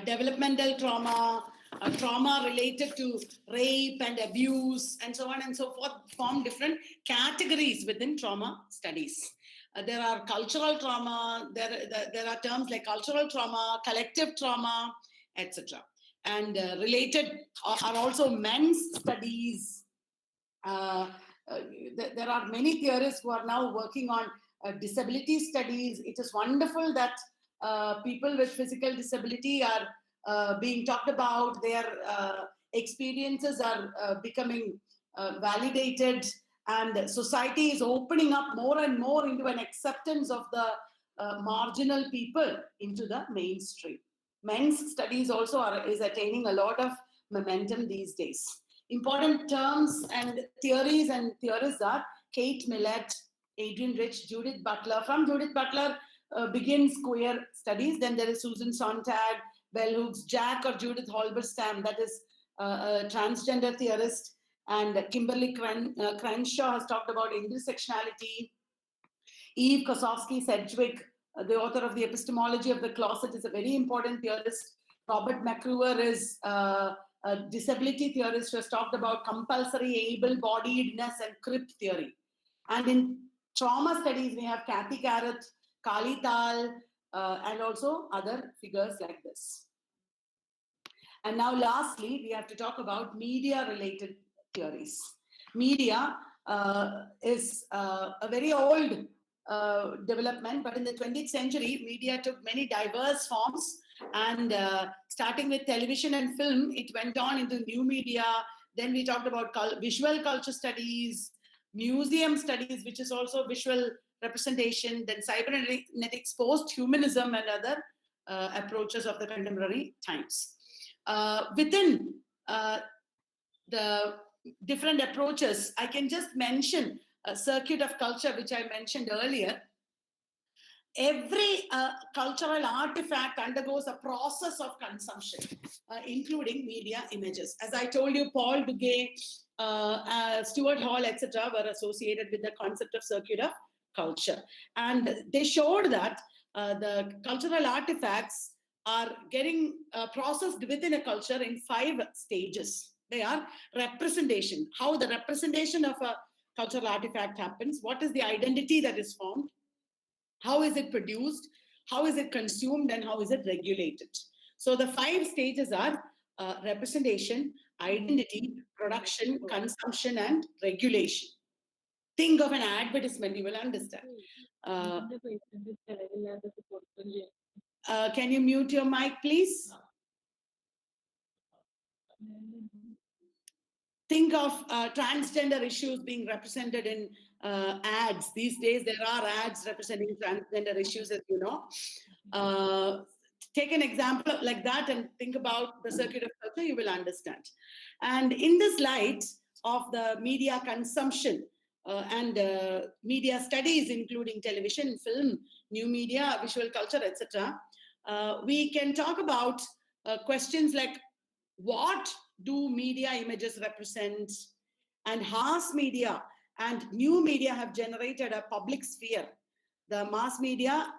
developmental trauma, trauma related to rape and abuse, and so on and so forth, form different categories within trauma studies. There are cultural trauma, there are terms like cultural trauma, collective trauma, etc. And related are also men's studies. There are many theorists who are now working on disability studies. It is wonderful that people with physical disability are being talked about. Their experiences are becoming validated, and society is opening up more and more into an acceptance of the marginal people into the mainstream. Men's studies also is attaining a lot of momentum these days. Important terms and theories and theorists are Kate Millett, Adrian Rich, Judith Butler. From Judith Butler begins queer studies. Then there is Susan Sontag, Bell Hooks, Jack or Judith Halberstam, that is a transgender theorist. And Kimberly Crenshaw has talked about intersectionality. Eve Kosofsky-Sedgwick, the author of The Epistemology of the Closet, is a very important theorist. Robert McCruer is a disability theorist who has talked about compulsory able-bodiedness and crip theory. And in trauma studies, we have Kathy Carrot, Kali Tal, and also other figures like this. And now lastly, we have to talk about media-related theories. Media is a very old development, but in the 20th century, media took many diverse forms, and starting with television and film, it went on into new media. Then we talked about visual culture studies, museum studies, which is also visual representation, then cybernetics, post-humanism, and other approaches of the contemporary times. Within the different approaches, I can just mention a circuit of culture, which I mentioned earlier. Every cultural artifact undergoes a process of consumption, including media images. As I told you, Paul Duguay, Stuart Hall, etc., were associated with the concept of circuit of culture. And they showed that the cultural artifacts are getting processed within a culture in 5 stages. They are representation, how the representation of a cultural artifact happens, what is the identity that is formed, how is it produced, how is it consumed, and how is it regulated. So the 5 stages are representation, identity, production, consumption, and regulation. Think of an advertisement, you will understand. Can you mute your mic, please? Think of transgender issues being represented in ads. These days, there are ads representing transgender issues, as you know. Take an example like that and think about the circuit of culture, you will understand. And in this light of the media consumption and media studies, including television, film, new media, visual culture, etc., we can talk about questions like, what do media images represent? And mass media and new media have generated a public sphere. The mass media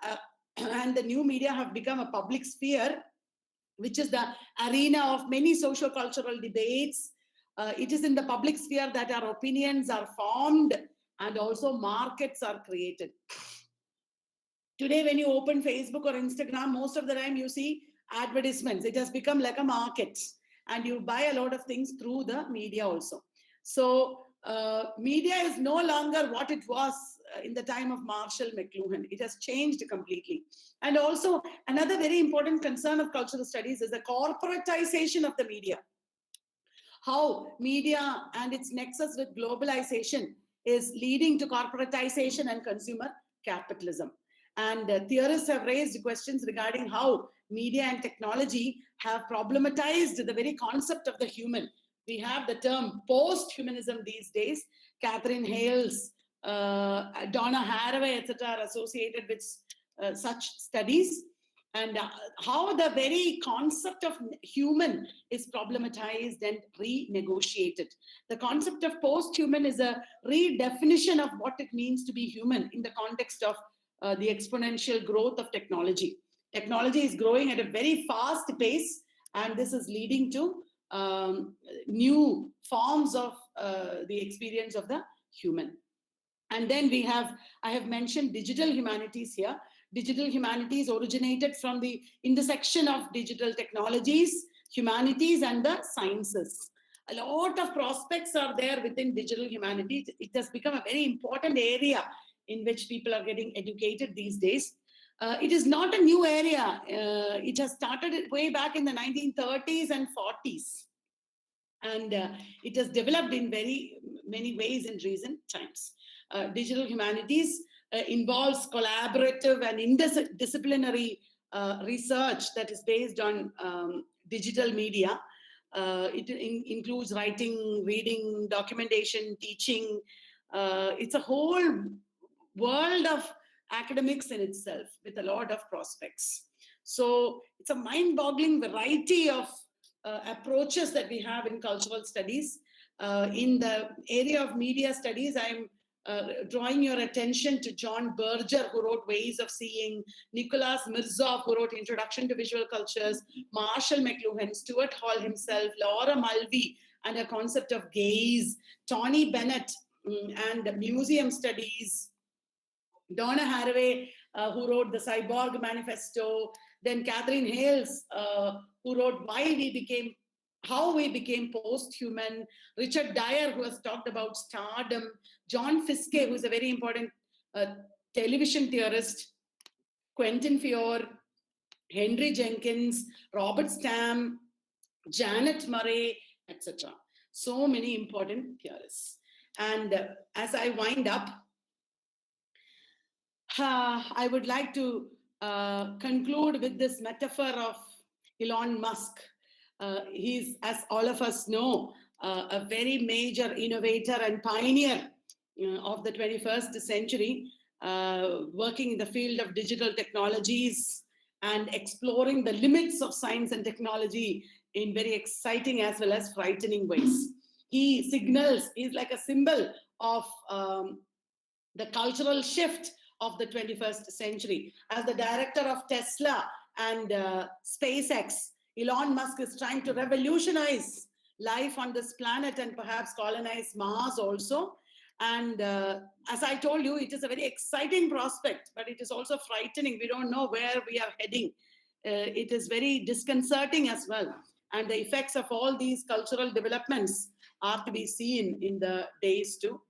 and the new media have become a public sphere, which is the arena of many socio-cultural debates. It is in the public sphere that our opinions are formed and also markets are created. Today, when you open Facebook or Instagram, most of the time you see advertisements. It has become like a market, and you buy a lot of things through the media also. So media is no longer what it was in the time of Marshall McLuhan. It has changed completely. And also, another very important concern of cultural studies is the corporatization of the media. How media and its nexus with globalization is leading to corporatization and consumer capitalism. And theorists have raised questions regarding how media and technology have problematized the very concept of the human. We have the term post-humanism these days. Catherine Hales, Donna Haraway, etc., are associated with such studies. And how the very concept of human is problematized and renegotiated. The concept of post-human is a redefinition of what it means to be human in the context of the exponential growth of technology. Technology is growing at a very fast pace, and this is leading to new forms of the experience of the human. And then I have mentioned digital humanities here. Digital humanities originated from the intersection of digital technologies, humanities, and the sciences. A lot of prospects are there within digital humanities. It has become a very important area in which people are getting educated these days. It is not a new area. It has started way back in the 1930s and 40s. And it has developed in very many ways in recent times. Digital humanities involves collaborative and interdisciplinary research that is based on digital media. It includes writing, reading, documentation, teaching. It's a whole world of academics in itself with a lot of prospects. So it's a mind-boggling variety of approaches that we have in cultural studies. In the area of media studies, I'm drawing your attention to John Berger, who wrote Ways of Seeing, Nicholas Mirzov, who wrote Introduction to Visual Cultures, Marshall McLuhan, Stuart Hall himself, Laura Mulvey, and a concept of gaze, Tony Bennett, and museum studies, Donna Haraway, who wrote the Cyborg Manifesto, then Catherine Hales, who wrote How We Became Post-Human, Richard Dyer, who has talked about stardom, John Fiske, who is a very important television theorist, Quentin Fiore, Henry Jenkins, Robert Stam, Janet Murray, etc. So many important theorists. And as I wind up, I would like to conclude with this metaphor of Elon Musk. He's, as all of us know, a very major innovator and pioneer of the 21st century, working in the field of digital technologies and exploring the limits of science and technology in very exciting as well as frightening ways. He's like a symbol of the cultural shift of the 21st century. As the director of Tesla and SpaceX, Elon Musk is trying to revolutionize life on this planet and perhaps colonize Mars also. And as I told you, it is a very exciting prospect, but it is also frightening. We don't know where we are heading. It is very disconcerting as well. And the effects of all these cultural developments are to be seen in the days to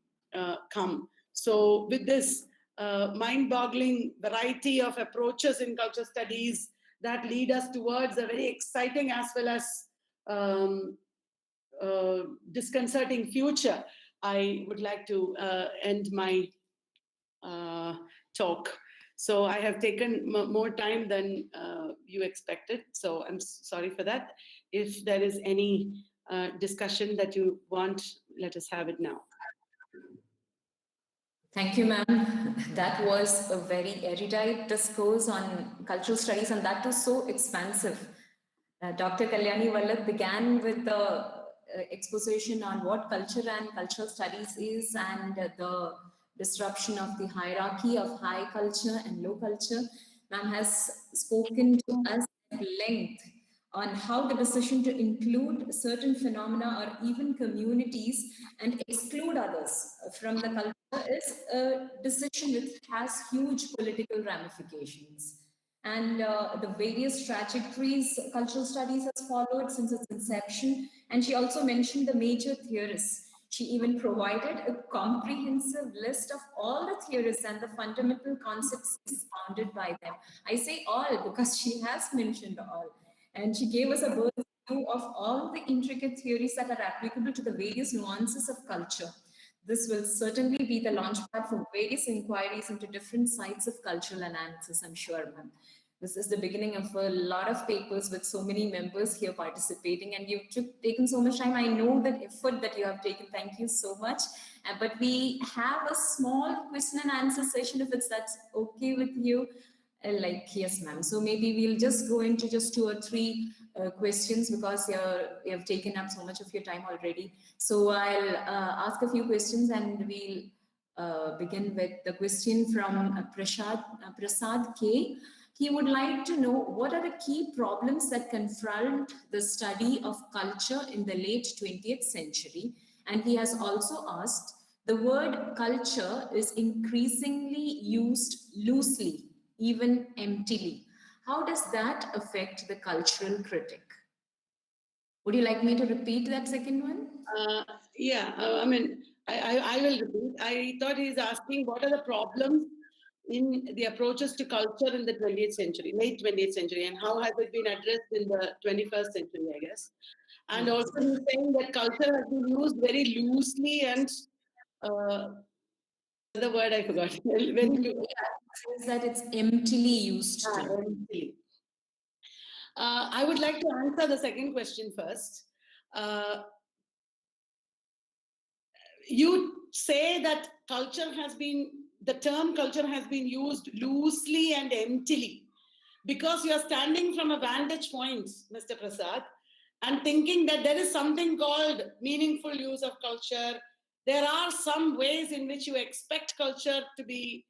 come. So with this mind-boggling variety of approaches in culture studies that lead us towards a very exciting as well as disconcerting future, I would like to end my talk. So I have taken more time than you expected. So I'm sorry for that. If there is any discussion that you want, let us have it now. Thank you, ma'am. That was a very erudite discourse on cultural studies, and that was so expansive. Dr. Kalyani Vallabh began with the exposition on what culture and cultural studies is and the disruption of the hierarchy of high culture and low culture. Ma'am has spoken to us at length on how the decision to include certain phenomena or even communities and exclude others from the culture is a decision which has huge political ramifications. And the various trajectories cultural studies has followed since its inception. And she also mentioned the major theorists. She even provided a comprehensive list of all the theorists and the fundamental concepts expounded by them. I say all because she has mentioned all. And she gave us a bird's view of all the intricate theories that are applicable to the various nuances of culture. This will certainly be the launchpad for various inquiries into different sides of cultural analysis, I'm sure, ma'am. This is the beginning of a lot of papers with so many members here participating, and you've taken so much time. I know that effort that you have taken. Thank you so much. But we have a small question and answer session if that's okay with you. Like, yes, ma'am. So maybe we'll just go into just 2 or 3 questions because you have taken up so much of your time already. So I'll ask a few questions and we'll begin with the question from Prasad K. He would like to know what are the key problems that confront the study of culture in the late 20th century. And he has also asked, the word culture is increasingly used loosely, even emptily. How does that affect the cultural critic? Would you like me to repeat that second one? I mean, I will repeat. I thought he's asking what are the problems in the approaches to culture in the 20th century, late 20th century, and how has it been addressed in the 21st century, I guess. And Yes. also he's saying that culture has been used very loosely and the word I forgot. Very loosely. Says that it's emptily used to. Emptily. I would like to answer the second question first. You say that the term culture has been used loosely and emptily because you are standing from a vantage point, Mr. Prasad, and thinking that there is something called meaningful use of culture. There are some ways in which you expect culture to be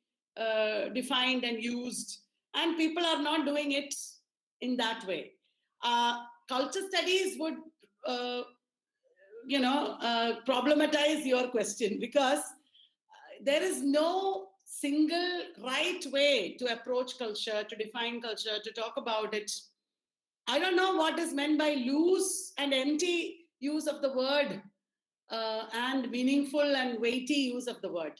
defined and used, and people are not doing it in that way. Culture studies would problematize your question because there is no single right way to approach culture, to define culture, to talk about it. I don't know what is meant by loose and empty use of the word and meaningful and weighty use of the word.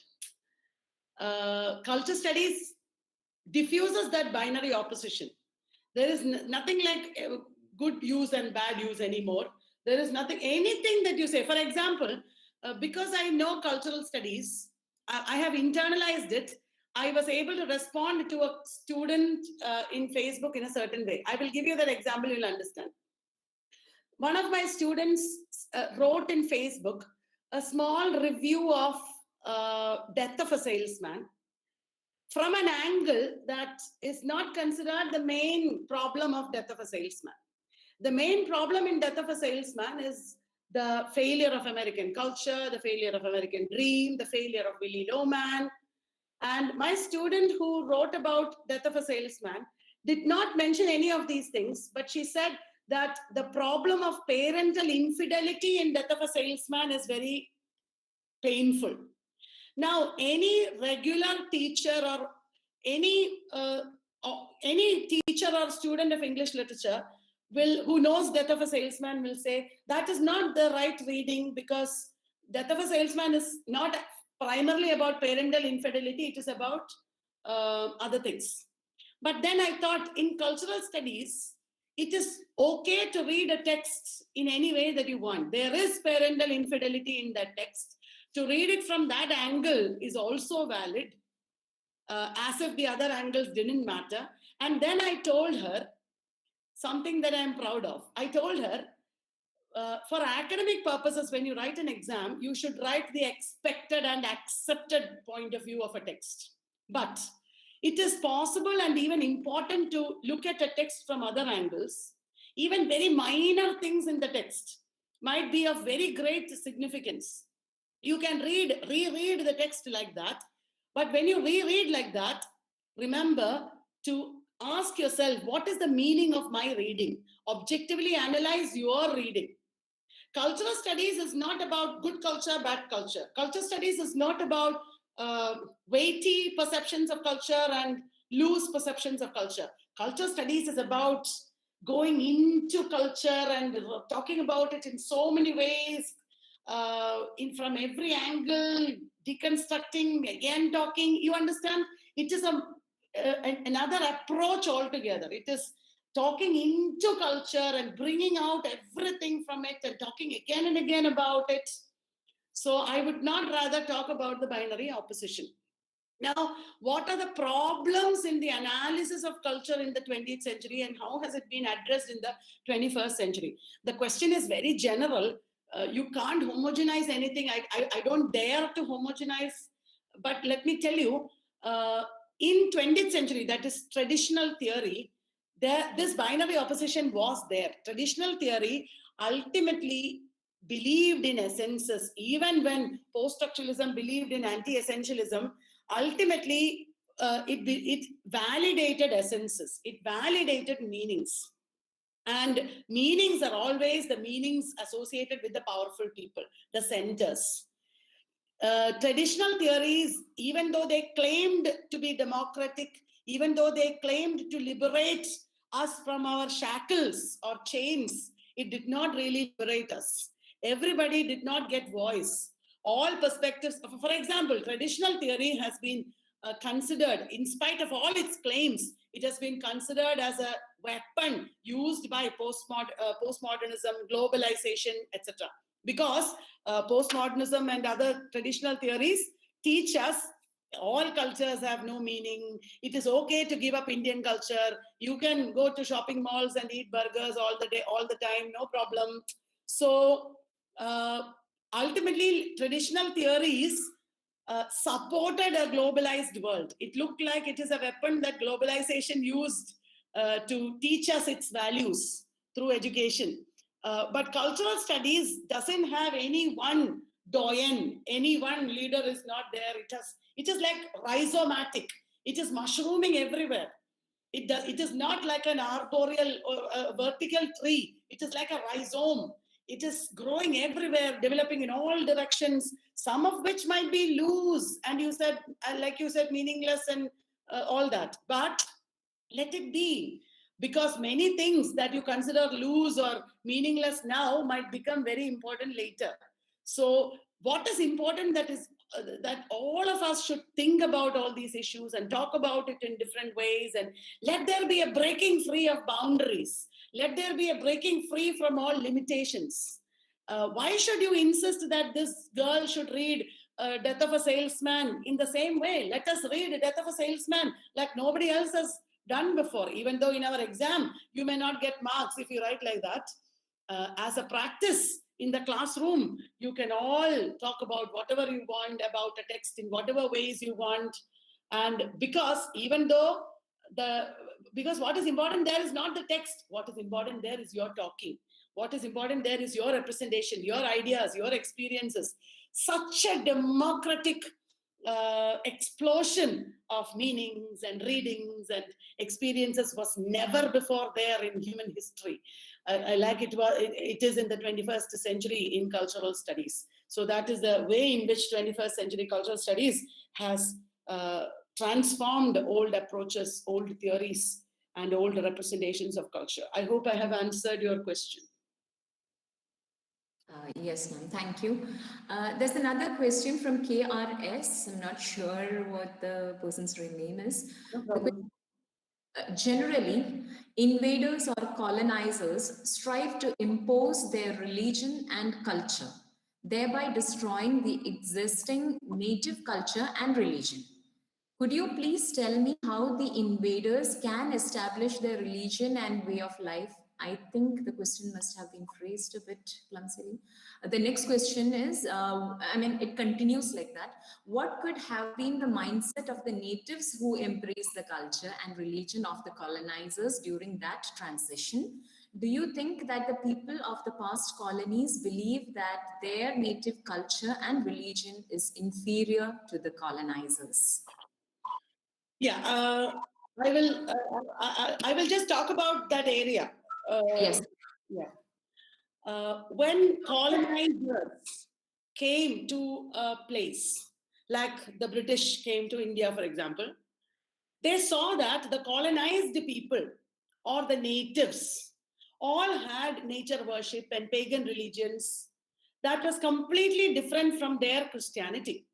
Culture studies diffuses that binary opposition. There is nothing like good use and bad use anymore. There is anything that you say. For example, because I know cultural studies, I have internalized it. I was able to respond to a student in Facebook in a certain way. I will give you that example, you'll understand. One of my students wrote in Facebook a small review of Death of a Salesman from an angle that is not considered the main problem of Death of a Salesman. The main problem in Death of a Salesman is the failure of American culture, the failure of American dream, the failure of Willy Loman. And my student who wrote about Death of a Salesman did not mention any of these things, but she said that the problem of parental infidelity in Death of a Salesman is very painful. Now, any regular teacher or any teacher or student of English literature who knows Death of a Salesman will say that is not the right reading, because Death of a Salesman is not primarily about parental infidelity, it is about other things. But then I thought, in cultural studies, it is okay to read a text in any way that you want. There is parental infidelity in that text. To read it from that angle is also valid, as if the other angles didn't matter. And then I told her something that I'm proud of. I told her, for academic purposes, when you write an exam, you should write the expected and accepted point of view of a text. But it is possible and even important to look at a text from other angles. Even very minor things in the text might be of very great significance. You can reread the text like that. But when you reread like that, remember to ask yourself, what is the meaning of my reading? Objectively analyze your reading. Cultural studies is not about good culture, bad culture. Culture studies is not about weighty perceptions of culture and loose perceptions of culture. Culture studies is about going into culture and talking about it in so many ways, from every angle, deconstructing, again talking. You understand? It is another approach altogether. It is talking into culture and bringing out everything from it and talking again and again about it. So I would not rather talk about the binary opposition. Now, what are the problems in the analysis of culture in the 20th century, and how has it been addressed in the 21st century? The question is very general. You can't homogenize anything. I don't dare to homogenize. But let me tell you, in 20th century, that is traditional theory, this binary opposition was there. Traditional theory ultimately believed in essences. Even when post-structuralism believed in anti-essentialism, ultimately it validated essences. It validated meanings. And meanings are always the meanings associated with the powerful people, the centers. Traditional theories, even though they claimed to be democratic, even though they claimed to liberate us from our shackles or chains, it did not really liberate us. Everybody did not get voice. All perspectives, for example, traditional theory has been considered, in spite of all its claims, it has been considered as a weapon used by postmodernism, globalization, etc. Because postmodernism and other traditional theories teach us all cultures have no meaning. It is okay to give up Indian culture. You can go to shopping malls and eat burgers all the day, all the time, no problem. So ultimately, traditional theories supported a globalized world. It looked like it is a weapon that globalization used to teach us its values through education. But cultural studies doesn't have any one doyen, any one leader is not there. It is like rhizomatic. It is mushrooming everywhere. It is not like an arboreal or a vertical tree. It is like a rhizome. It is growing everywhere, developing in all directions, some of which might be loose. And you said, like you said, meaningless and all that. But let it be, because many things that you consider loose or meaningless now might become very important later. So what is important, that is that all of us should think about all these issues and talk about it in different ways, and let there be a breaking free of boundaries. Let there be a breaking free from all limitations. Why should you insist that this girl should read Death of a Salesman in the same way? Let us read Death of a Salesman like nobody else has done before. Even though in our exam you may not get marks if you write like that, as a practice in the classroom you can all talk about whatever you want about a text in whatever ways you want. And because what is important there is not the text, what is important there is your talking, what is important there is your representation, your ideas, your experiences. Such a democratic explosion of meanings and readings and experiences was never before there in human history. I like it is in the 21st century in cultural studies. So that is the way in which 21st century cultural studies has transformed old approaches, old theories, and old representations of culture. I hope I have answered your question. Yes, ma'am. Thank you. There's another question from KRS. I'm not sure what the person's real name is. No The problem. Generally, invaders or colonizers strive to impose their religion and culture, thereby destroying the existing native culture and religion. Could you please tell me how the invaders can establish their religion and way of life? I think the question must have been phrased a bit clumsily. The next question is, it continues like that. What could have been the mindset of the natives who embraced the culture and religion of the colonizers during that transition? Do you think that the people of the past colonies believe that their native culture and religion is inferior to the colonizers? Yeah, I will just talk about that area. Yes. Yeah. When colonizers came to a place, like the British came to India, for example, they saw that the colonized people or the natives all had nature worship and pagan religions that was completely different from their Christianity.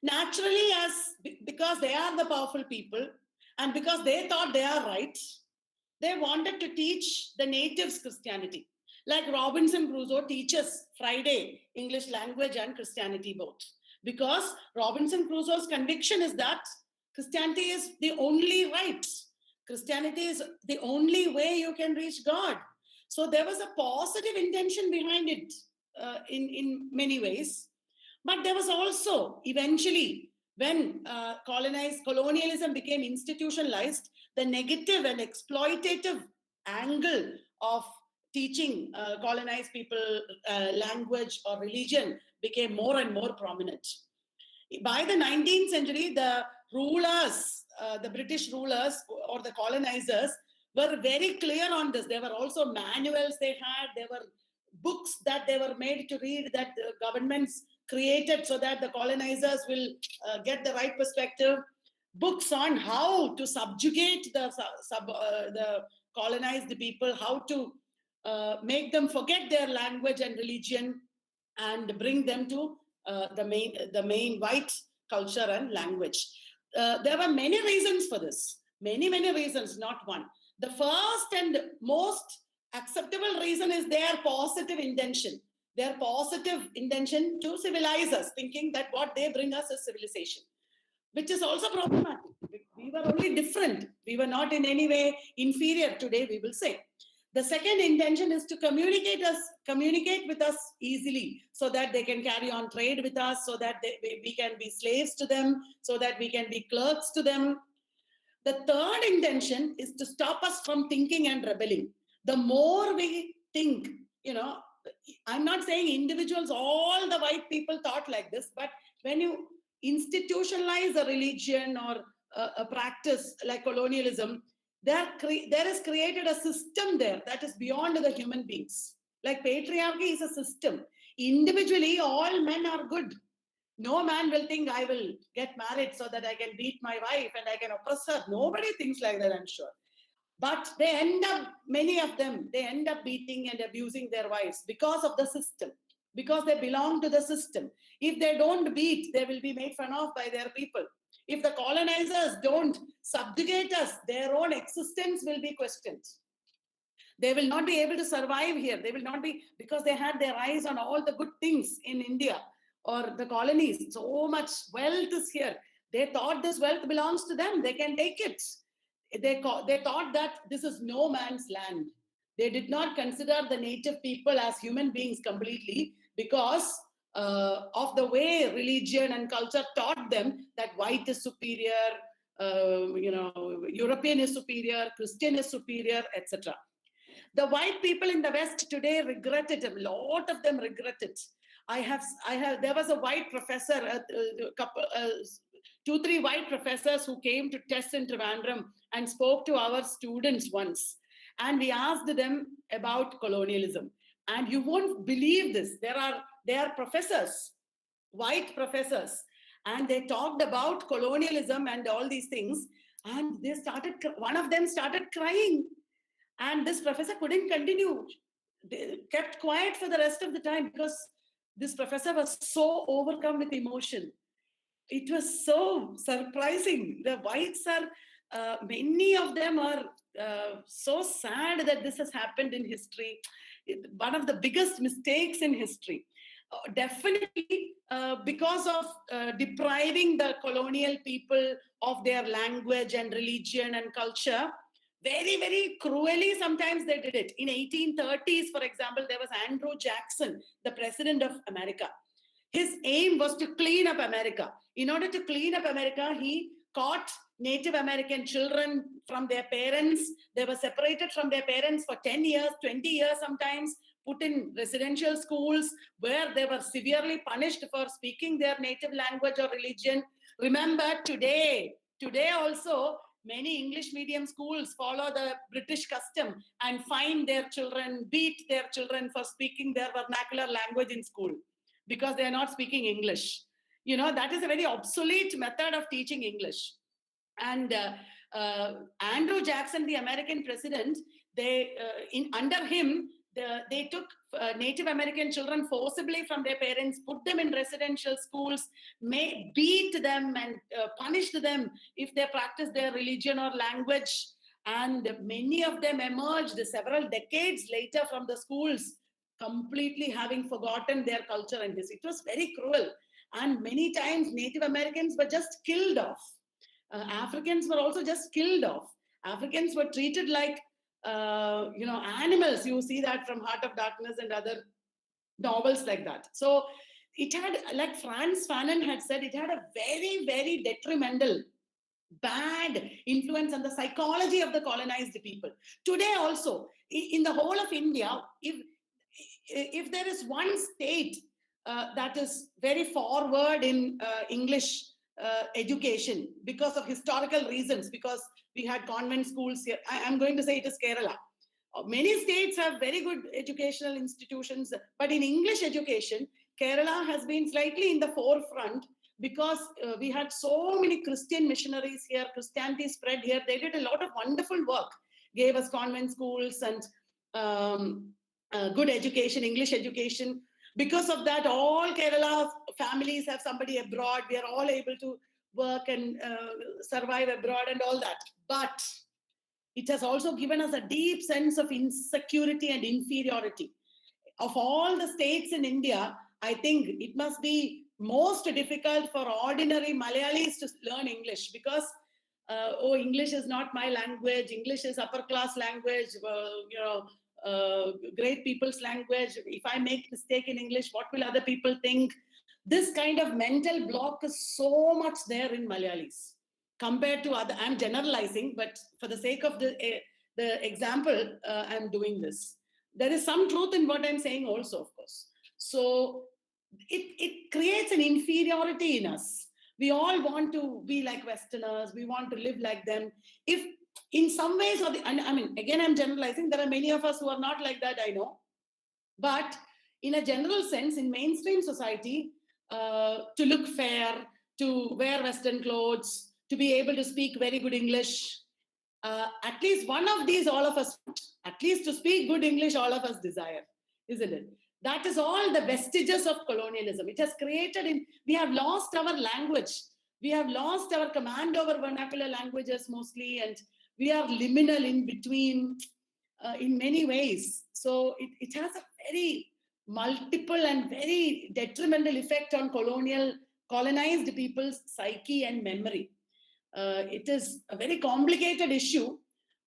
Naturally, because they are the powerful people and because they thought they are right, they wanted to teach the natives Christianity. Like Robinson Crusoe teaches Friday English language and Christianity both. Because Robinson Crusoe's conviction is that Christianity is the only right. Christianity is the only way you can reach God. So there was a positive intention behind it in many ways. But there was also eventually, when colonialism became institutionalized, the negative and exploitative angle of teaching colonized people language or religion became more and more prominent. By the 19th century, the rulers, the British rulers or the colonizers were very clear on this. There were also manuals they had, there were books that they were made to read that the governments created so that the colonizers will get the right perspective. Books on how to subjugate the colonized people, how to make them forget their language and religion and bring them to the main white culture and language. There were many reasons for this. Many reasons, not one. The first and most acceptable reason is their positive intention. Their positive intention to civilize us, thinking that what they bring us is civilization, which is also problematic. We were only different. We were not in any way inferior today, we will say. The second intention is to communicate with us easily so that they can carry on trade with us, so that we can be slaves to them, so that we can be clerks to them. The third intention is to stop us from thinking and rebelling. The more we think, I'm not saying individuals, all the white people thought like this, but when you institutionalize a religion or a practice like colonialism, there is created a system there that is beyond the human beings. Like patriarchy is a system. Individually, all men are good. No man will think I will get married so that I can beat my wife and I can oppress her. Nobody thinks like that, I'm sure. But many of them, they end up beating and abusing their wives because of the system, because they belong to the system. If they don't beat, they will be made fun of by their people. If the colonizers don't subjugate us, their own existence will be questioned. They will not be able to survive here. They will not be, because they had their eyes on all the good things in India or the colonies. So much wealth is here. They thought this wealth belongs to them. They can take it. They thought that this is no man's land. They did not consider the native people as human beings completely because of the way religion and culture taught them that white is superior, European is superior, Christian is superior, etc. The white people in the West today regret it. A lot of them regret it. There was a white professor, two, three white professors who came to test in Trivandrum and spoke to our students once. And we asked them about colonialism. And you won't believe this. They are professors, white professors, and they talked about colonialism and all these things. And one of them started crying, and this professor couldn't continue. They kept quiet for the rest of the time because this professor was so overcome with emotion. It was so surprising. The whites are, many of them are so sad that this has happened in history. One of the biggest mistakes in history. Definitely because of depriving the colonial people of their language and religion and culture. Very, very cruelly, sometimes they did it. In 1830s, for example, there was Andrew Jackson, the president of America. His aim was to clean up America. In order to clean up America, he caught Native American children from their parents. They were separated from their parents for 10 years, 20 years sometimes, put in residential schools where they were severely punished for speaking their native language or religion. Remember, today also, many English medium schools follow the British custom and fine their children, beat their children for speaking their vernacular language in school because they are not speaking English. That is a very obsolete method of teaching English. And Andrew Jackson, the American president, under him, they took Native American children forcibly from their parents, put them in residential schools, beat them and punished them if they practiced their religion or language. And many of them emerged several decades later from the schools, completely having forgotten their culture and this. It was very cruel. And many times Native Americans were just killed off. Africans were also just killed off. Africans were treated like, animals. You see that from Heart of Darkness and other novels like that. So it had, like Franz Fanon had said, it had a very, very detrimental, bad influence on the psychology of the colonized people. Today also, in the whole of India, if there is one state that is very forward in English education because of historical reasons, because we had convent schools here, I'm going to say it is Kerala. Many states have very good educational institutions, but in English education, Kerala has been slightly in the forefront because we had so many Christian missionaries here. Christianity spread here. They did a lot of wonderful work, gave us convent schools and good education, English education. Because of that, all Kerala families have somebody abroad. We are all able to work and survive abroad and all that. But it has also given us a deep sense of insecurity and inferiority. Of all the states in India, I think it must be most difficult for ordinary Malayalis to learn English because, English is not my language. English is upper class language, great people's language. If I make mistake in English, what will other people think? This kind of mental block is so much there in Malayalis compared to other. I'm generalizing, but for the sake of the example, I'm doing this. There is some truth in what I'm saying also, of course. So it creates an inferiority in us. We all want to be like Westerners. We want to live like them. If in some ways, again, I'm generalizing. There are many of us who are not like that, I know. But in a general sense, in mainstream society, to look fair, to wear Western clothes, to be able to speak very good English, at least one of these all of us, at least to speak good English, all of us desire, isn't it? That is all the vestiges of colonialism. It has created we have lost our language. We have lost our command over vernacular languages mostly, and we are liminal in between in many ways. So it has a very multiple and very detrimental effect on colonized people's psyche and memory. It is a very complicated issue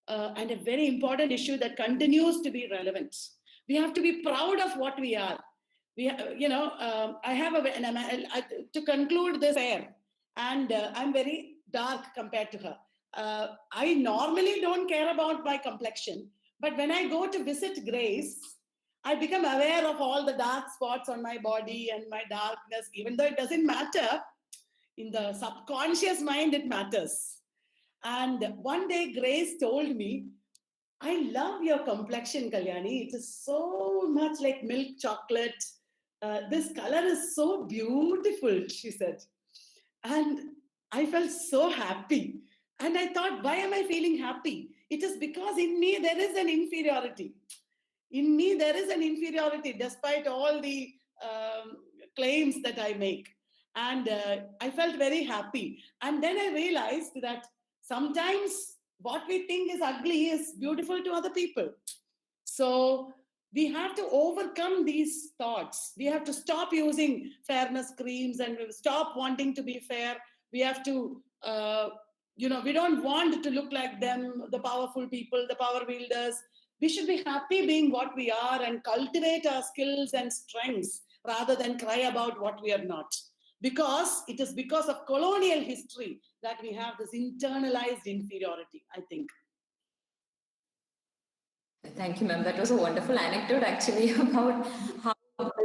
and a very important issue that continues to be relevant. We have to be proud of what we are. I have to conclude this fair, and I'm very dark compared to her. I normally don't care about my complexion, but when I go to visit Grace, I become aware of all the dark spots on my body and my darkness, even though it doesn't matter. In the subconscious mind, it matters. And one day, Grace told me, I love your complexion, Kalyani. It is so much like milk chocolate. This color is so beautiful, she said. And I felt so happy. And I thought, why am I feeling happy? It is because in me there is an inferiority. In me there is an inferiority despite all the claims that I make. And I felt very happy. And then I realized that sometimes what we think is ugly is beautiful to other people. So we have to overcome these thoughts. We have to stop using fairness creams and stop wanting to be fair. We have to, we don't want to look like them, the powerful people, the power wielders. We should be happy being what we are and cultivate our skills and strengths rather than cry about what we are not. Because it is because of colonial history that we have this internalized inferiority, I think. Thank you, ma'am. That was a wonderful anecdote actually about how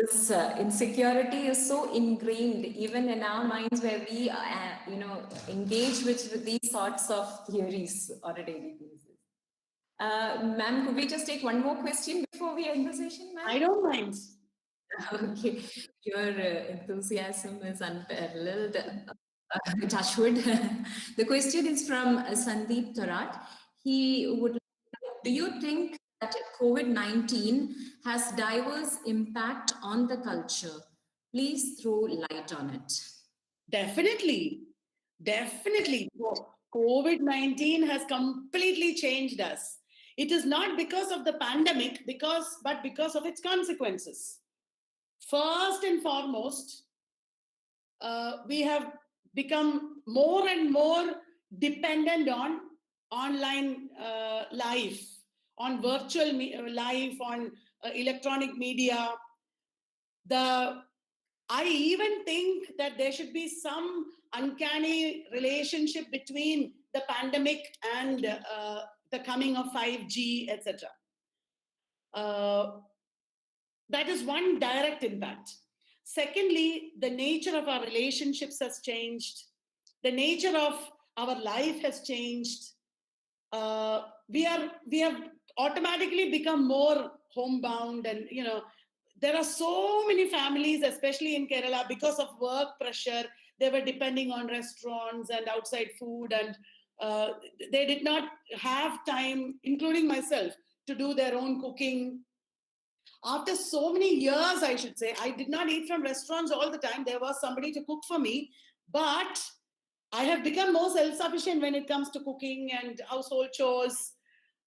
this insecurity is so ingrained even in our minds, where we, engage with these sorts of theories on a daily basis. Ma'am, could we just take one more question before we end the session, ma'am? I don't mind. Okay, your enthusiasm is unparalleled. Touchwood. The question is from Sandeep Thorat. He would. Do you think that COVID-19 has diverse impact on the culture? Please throw light on it. Definitely. Definitely. COVID-19 has completely changed us. It is not because of the pandemic, but because of its consequences. First and foremost, we have become more and more dependent on online life, on virtual life, on electronic media. I even think that there should be some uncanny relationship between the pandemic and the coming of 5G, etc. That is one direct impact. Secondly, the nature of our relationships has changed. The nature of our life has changed. We have automatically become more homebound, and there are so many families, especially in Kerala, because of work pressure. They were depending on restaurants and outside food, and they did not have time, including myself, to do their own cooking. After so many years, I should say, I did not eat from restaurants all the time. There was somebody to cook for me, but I have become more self-sufficient when it comes to cooking and household chores.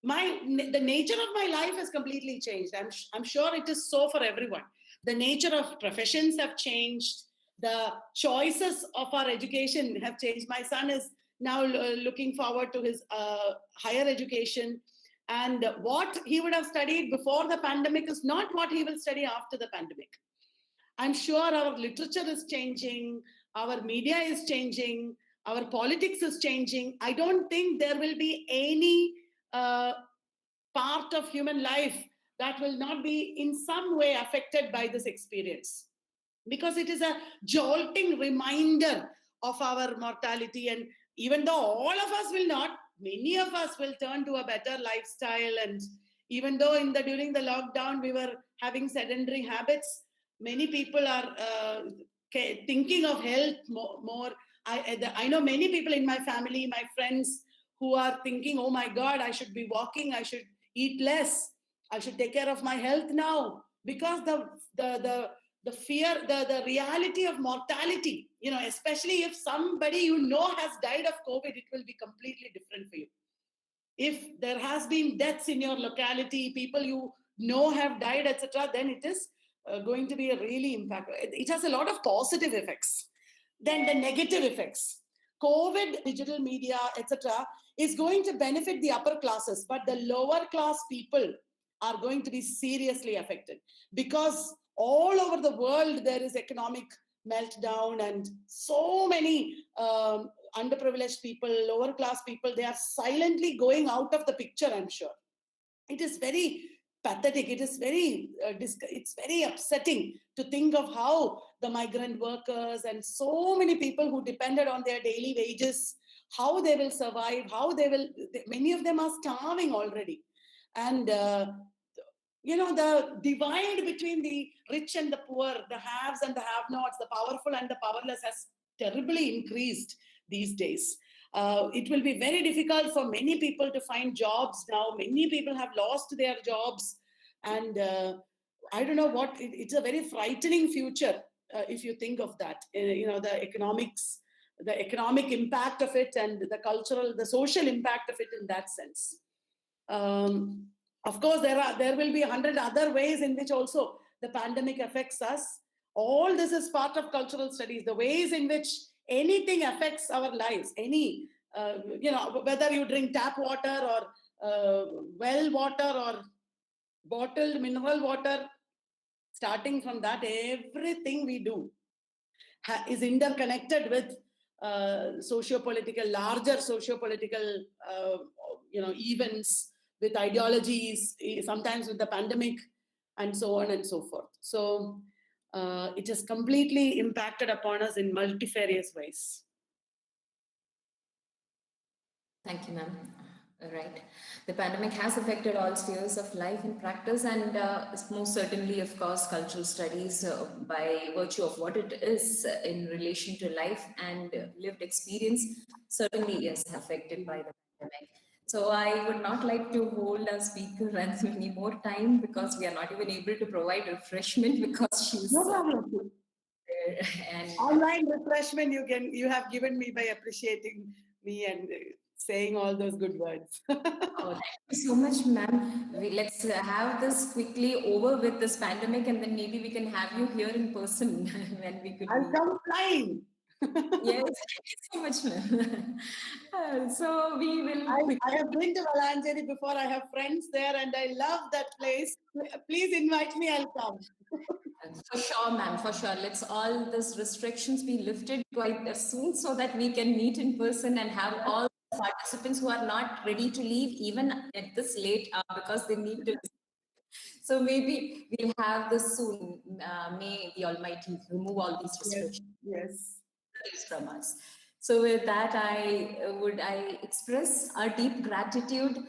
The nature of my life has completely changed. I'm sure it is so for everyone. The nature of professions have changed. The choices of our education have changed. My son is now looking forward to his higher education. And what he would have studied before the pandemic is not what he will study after the pandemic. I'm sure our literature is changing, our media is changing, our politics is changing. I don't think there will be any part of human life that will not be in some way affected by this experience, because it is a jolting reminder of our mortality. And even though all of us will not, many of us will turn to a better lifestyle. And even though during the lockdown we were having sedentary habits, many people are thinking of health more. I know many people in my family, my friends, who are thinking, oh my God, I should be walking, I should eat less, I should take care of my health now, because the fear, the reality of mortality, especially if somebody has died of COVID, it will be completely different for you. If there has been deaths in your locality, people have died, etc., then it is going to be a really impact. It has a lot of positive effects. Then the negative effects. COVID, digital media, etc., is going to benefit the upper classes, but the lower class people are going to be seriously affected, because all over the world there is economic meltdown, and so many underprivileged people, lower class people, they are silently going out of the picture. I'm sure it is very pathetic. It is very it's very upsetting to think of how the migrant workers and so many people who depended on their daily wages, how they will survive, many of them are starving already. And the divide between the rich and the poor, the haves and the have-nots, the powerful and the powerless has terribly increased these days. It will be very difficult for many people to find jobs now. Many people have lost their jobs, and I don't know what. It's a very frightening future if you think of that. The economics, the economic impact of it, and the cultural, the social impact of it in that sense. Of course, there will be 100 other ways in which also the pandemic affects us. All this is part of cultural studies. The ways in which anything affects our lives, whether you drink tap water or well water or bottled mineral water, starting from that, everything we do is interconnected with larger socio-political, events, with ideologies, sometimes with the pandemic, and so on and so forth. So it has completely impacted upon us in multifarious ways. Thank you, ma'am. Right. The pandemic has affected all spheres of life and practice, and most certainly, of course, cultural studies, by virtue of what it is in relation to life and lived experience, certainly is affected by the pandemic. So I would not like to hold our speaker any more time, because we are not even able to provide refreshment because she's No problem. there. And Online refreshment you have given me by appreciating me and saying all those good words. oh, thank you so much, ma'am. Let's have this quickly over with this pandemic, and then maybe we can have you here in person when we could I'll meet. come flying. Yes, thank you so much, ma'am. So we will I have been to Valanchery before. I have friends there, and I love that place. Please invite me. I'll come. for sure, ma'am, for sure. Let's all these restrictions be lifted quite soon, so that we can meet in person and have all participants who are not ready to leave even at this late hour, because they need to. So maybe we'll have this soon. May the Almighty remove all these Yes, restrictions yes. from us. So with that, I express our deep gratitude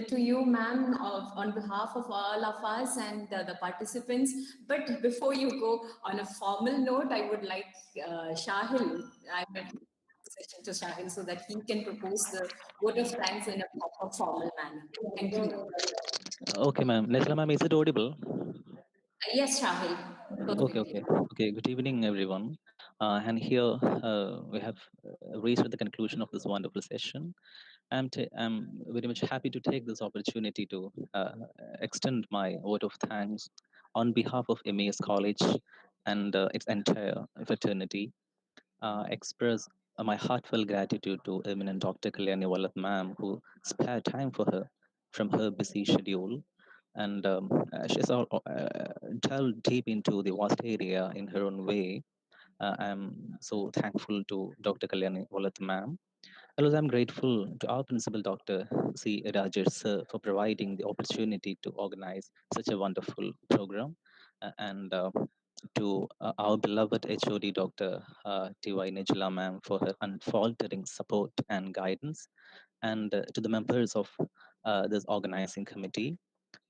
to you, ma'am, on behalf of all of us and the participants. But before you go, on a formal note, I would like Shahil, I would session to Shahil, so that he can propose the vote of thanks in a proper formal manner. Thank you. Okay, ma'am. Nesla, ma'am, is it audible? Yes, Shahil. Okay, Perfectly. okay, okay. Good evening, everyone. And here we have reached the conclusion of this wonderful session. I'm very much happy to take this opportunity to extend my vote of thanks on behalf of MAS College and its entire fraternity. Express my heartfelt gratitude to eminent Dr. Kalyani Wallath ma'am, who spared time for her from her busy schedule. And she's delved deep into the vast area in her own way. I'm so thankful to Dr. Kalyani Wallath ma'am. Also, I'm grateful to our principal, Dr. C. Rajesh sir, for providing the opportunity to organize such a wonderful program. And to our beloved HOD, Dr. T.Y. Nijla ma'am, for her unfaltering support and guidance, and to the members of this organizing committee.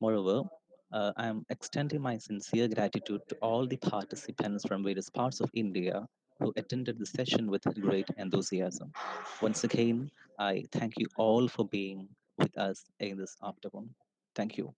Moreover, I am extending my sincere gratitude to all the participants from various parts of India who attended the session with great enthusiasm. Once again, I thank you all for being with us in this afternoon. Thank you.